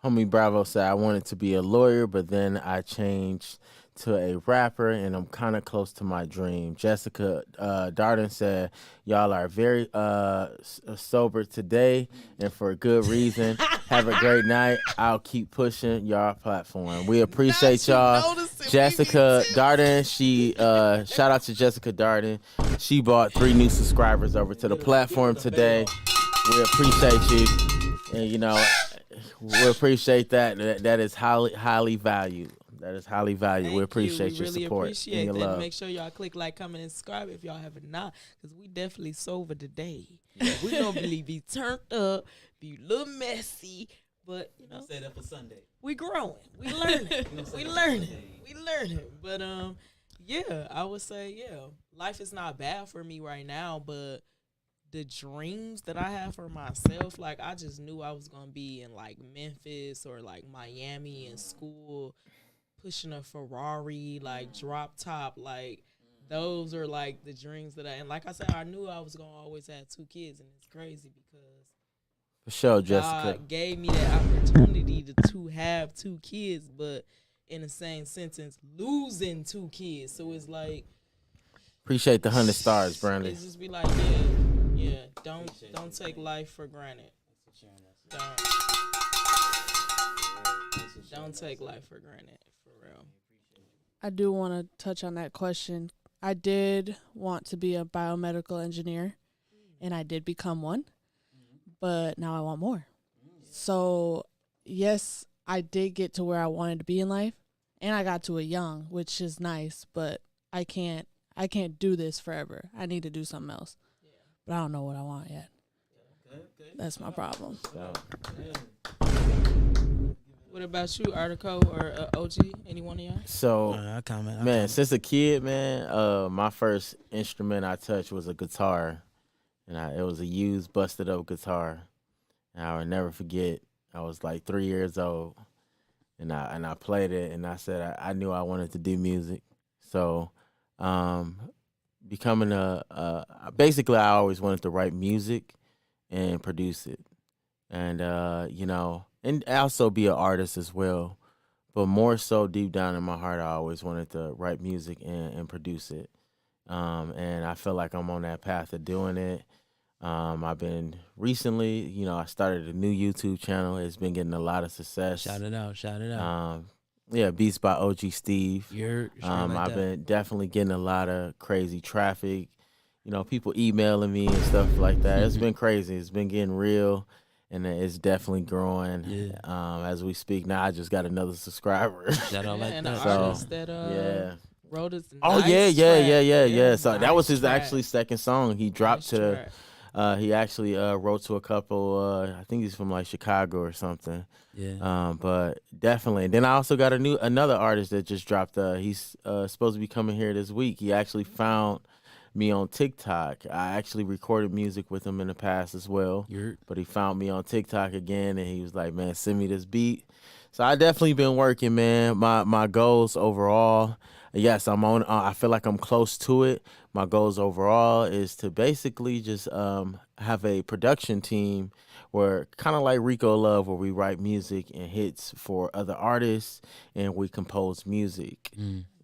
Homie Bravo said, I wanted to be a lawyer, but then I changed to a rapper, and I'm kind of close to my dream. Jessica Darden said, y'all are very sober today, and for a good reason. Have a great night. I'll keep pushing y'all platform. We appreciate y'all. Jessica Darden, she shout out to Jessica Darden. She brought 3 new subscribers over to the platform today. We appreciate you, and we appreciate that. That is highly valued. That is highly valued. We appreciate your really support appreciate and your that. love. Make sure y'all click like, comment, and subscribe if y'all haven't not, because we definitely sober today. We normally be turned up, be a little messy, but say that for Sunday. We growing, we learning, we learning. But yeah, I would say life is not bad for me right now, but the dreams that I have for myself, like I just knew I was gonna be in like Memphis or like Miami in school, pushing a Ferrari, like drop top, like those are like the dreams that and like I said, I knew I was gonna always have 2 kids, and it's crazy because For sure, Jessica. God gave me that opportunity to have 2 kids, but in the same sentence, losing 2 kids. So it's like Appreciate the 100 stars, Brandy. it's just be like, yeah. Don't take life for granted. Don't take life for granted, for real. I do want to touch on that question. I did want to be a biomedical engineer, and I did become one, but now I want more. So, yes, I did get to where I wanted to be in life, and I got to it young, which is nice, but I can't do this forever. I need to do something else. But I don't know what I want yet. That's my problem. What about you, Article or OG? Any one of y'all? So, I comment. man, since a kid, man, my first instrument I touched was a guitar. And it was a used, busted up guitar. And I will never forget, I was like 3 years old. And I played it, and I said I knew I wanted to do music. So, becoming basically I always wanted to write music and produce it. And, and also be an artist as well. But more so deep down in my heart, I always wanted to write music and produce it. And I feel like I'm on that path of doing it. I've been recently, I started a new YouTube channel. It's been getting a lot of success. Shout it out. Yeah, Beats by OG Steve. I've been definitely getting a lot of crazy traffic. People emailing me and stuff like that. It's been crazy. It's been getting real, and it's definitely growing. Yeah. As we speak now, I just got another subscriber. Shout out like And that. an artist that wrote us. Oh nice yeah. track. So that was his Nice actually second song. He dropped Nice to. track. He actually wrote to a couple. I think he's from like Chicago or something. Yeah. But definitely. And then I also got another artist that just dropped. He's supposed to be coming here this week. He actually found me on TikTok. I actually recorded music with him in the past as well. But he found me on TikTok again, and he was like, "Man, send me this beat." So I definitely been working, man. My goals overall. Yes, I'm on. I feel like I'm close to it. My goals overall is to basically just have a production team where, kind of like Rico Love, where we write music and hits for other artists, and we compose music.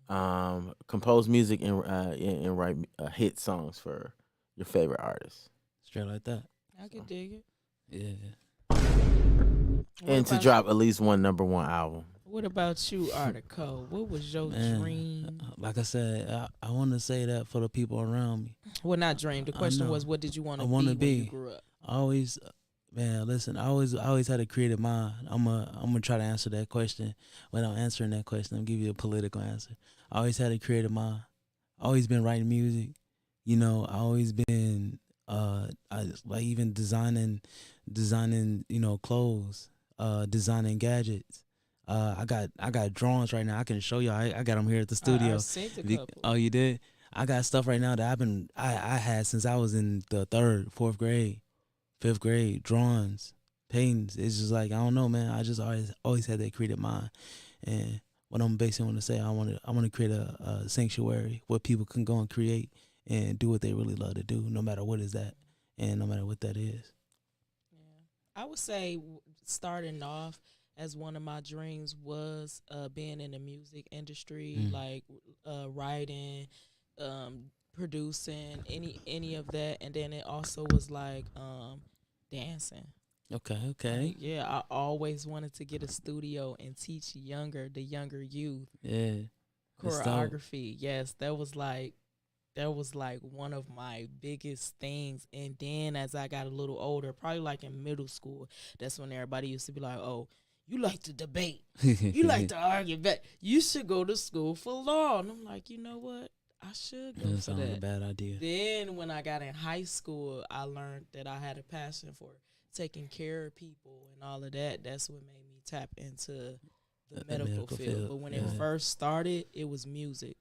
Compose music and write hit songs for your favorite artists. Straight like that. I can dig it. Yeah. And to drop at least one #1 album. What about you, Article? What was your dream? Like I said, I want to say that for the people around me. Well, not dream. The question was, what did you want to be when you grew up? I always, listen. I always had a creative mind. I'm gonna try to answer that question. When I'm answering that question, I'm gonna give you a political answer. I always had a creative mind. I always been writing music. I always been like even designing, clothes, designing gadgets. I got drawings right now. I can show you. I got them here at the studio. I've seen a couple. Oh, you did? I got stuff right now that I had since I was in the 3rd, 4th grade, 5th grade. Drawings, paintings. It's just like, I don't know, man. I just always had that creative mind, and what I'm basically want to say, I want to create a sanctuary where people can go and create and do what they really love to do, no matter what is that, and no matter what that is. Yeah, I would say starting off as one of my dreams was being in the music industry, like writing, producing, any of that, and then it also was like dancing. Okay. Yeah, I always wanted to get a studio and teach the younger youth. Yeah. Choreography. Yes, that was like one of my biggest things. And then as I got a little older, probably like in middle school, that's when everybody used to be like, "Oh, you like to debate. You like to argue, but you should go to school for law." And I'm like, you know what? I should go for that. A bad idea. Then when I got in high school, I learned that I had a passion for taking care of people and all of that. That's what made me tap into the medical field. But when it first started, it was music.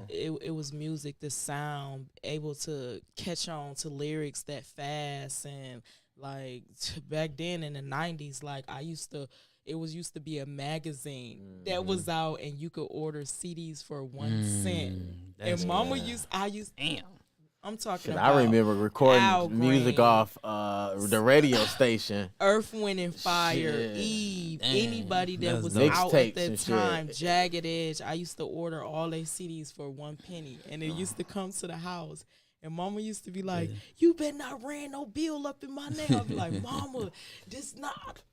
it was music, the sound, able to catch on to lyrics that fast. And like back then in the 90s, like it used to be a magazine that was out, and you could order CDs for 1 cent. And I'm talking about. I remember recording Al music Green, off the radio station. Earth, Wind and Fire, Eve, anybody that was out at that time, Jagged Edge. I used to order all their CDs for 1 penny, and it used to come to the house. And Mama used to be like, "You better not ran no bill up in my name." I'd be like, "Mama, this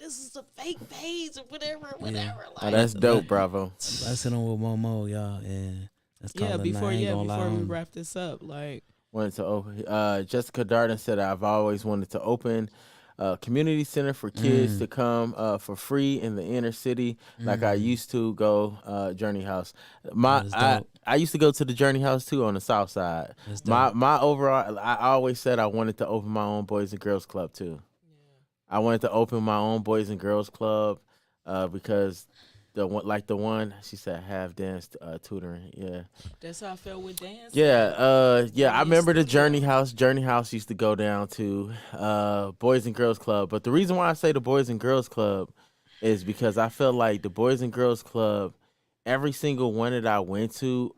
is a fake page or whatever." Like, oh, that's dope, Bravo. Let's hit on with Momo, y'all, and let's call it before before we wrap this up, like. Wanted to open. Jessica Darden said, "I've always wanted to open a community center for kids to come for free in the inner city, like I used to go Journey House. I used to go to the Journey House too on the South Side. My overall, I always said I wanted to open my own Boys and Girls Club too. I wanted to open my own Boys and Girls Club because." The one she said, have dance tutoring. Yeah, that's how I felt with dance. I remember the Journey House. Journey House used to go down to Boys and Girls Club. But the reason why I say the Boys and Girls Club is because I felt like the Boys and Girls Club, every single one that I went to,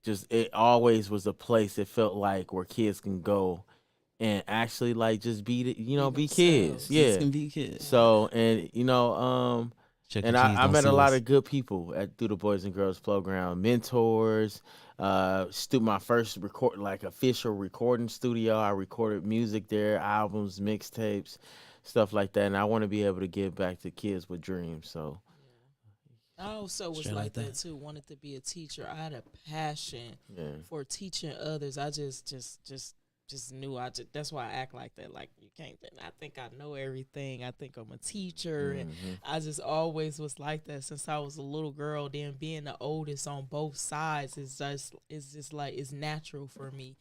it always was a place it felt like where kids can go and actually like just be kids. Yeah, can be kids. So and I met a lot of good people through the Boys and Girls Program, mentors. My first official recording studio. I recorded music there, albums, mixtapes, stuff like that. And I want to be able to give back to kids with dreams. So I also was like that too. Wanted to be a teacher. I had a passion for teaching others. I just knew that's why I act like that. Like you can't. I think I know everything. I think I'm a teacher, and I just always was like that since I was a little girl. Then being the oldest on both sides is just like it's natural for me,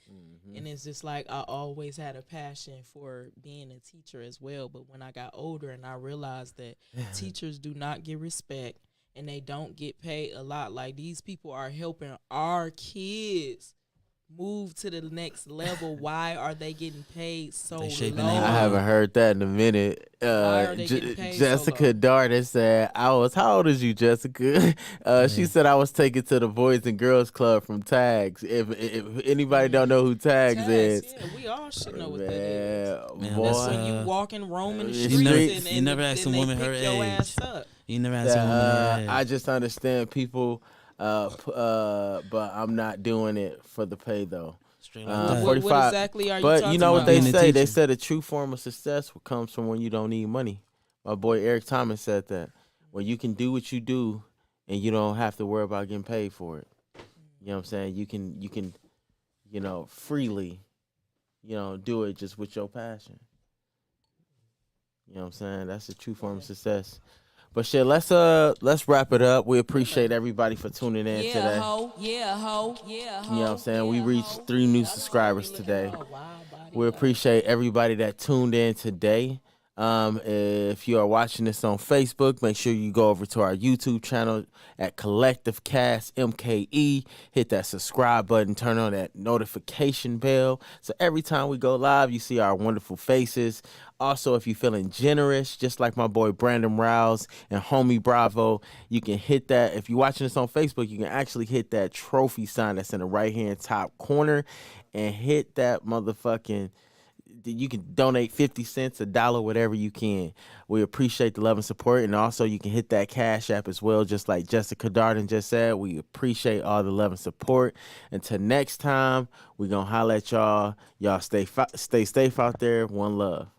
and it's just like I always had a passion for being a teacher as well. But when I got older and I realized that teachers do not get respect and they don't get paid a lot. Like these people are helping our kids move to the next level. Why are they getting paid so low? I haven't heard that in a minute. Jessica Darden said, how old is you, Jessica? She said I was taken to the Boys and Girls Club from Tags. If anybody don't know who Tags is. Yeah, we all should know what that is. Man, that's when you walking, roaming the streets you never asked a woman her age. You never asked a woman her age. I just understand people but I'm not doing it for the pay though. 45. What exactly are you but talking you know about? what they say? They said a true form of success comes from when you don't need money. My boy Eric Thomas said that. When you can do what you do and you don't have to worry about getting paid for it. You know what I'm saying? You can freely, do it just with your passion. You know what I'm saying? That's a true form of success. But shit, let's wrap it up. We appreciate everybody for tuning in today. Yeah, ho. You know what I'm saying? We reached 3 new subscribers today. We appreciate everybody that tuned in today. If you are watching this on Facebook, make sure you go over to our YouTube channel at CollectiveCastMKE. Hit that subscribe button, turn on that notification bell. So every time we go live, you see our wonderful faces. Also, if you're feeling generous, just like my boy Brandon Rouse and homie Bravo, you can hit that. If you're watching this on Facebook, you can actually hit that trophy sign that's in the right-hand top corner and hit that motherfucking. You can donate 50 cents, $1, whatever you can. We appreciate the love and support. And also you can hit that Cash App as well, just like Jessica Darden just said. We appreciate all the love and support. Until next time, we're going to holler at y'all. Y'all stay safe out there. One love.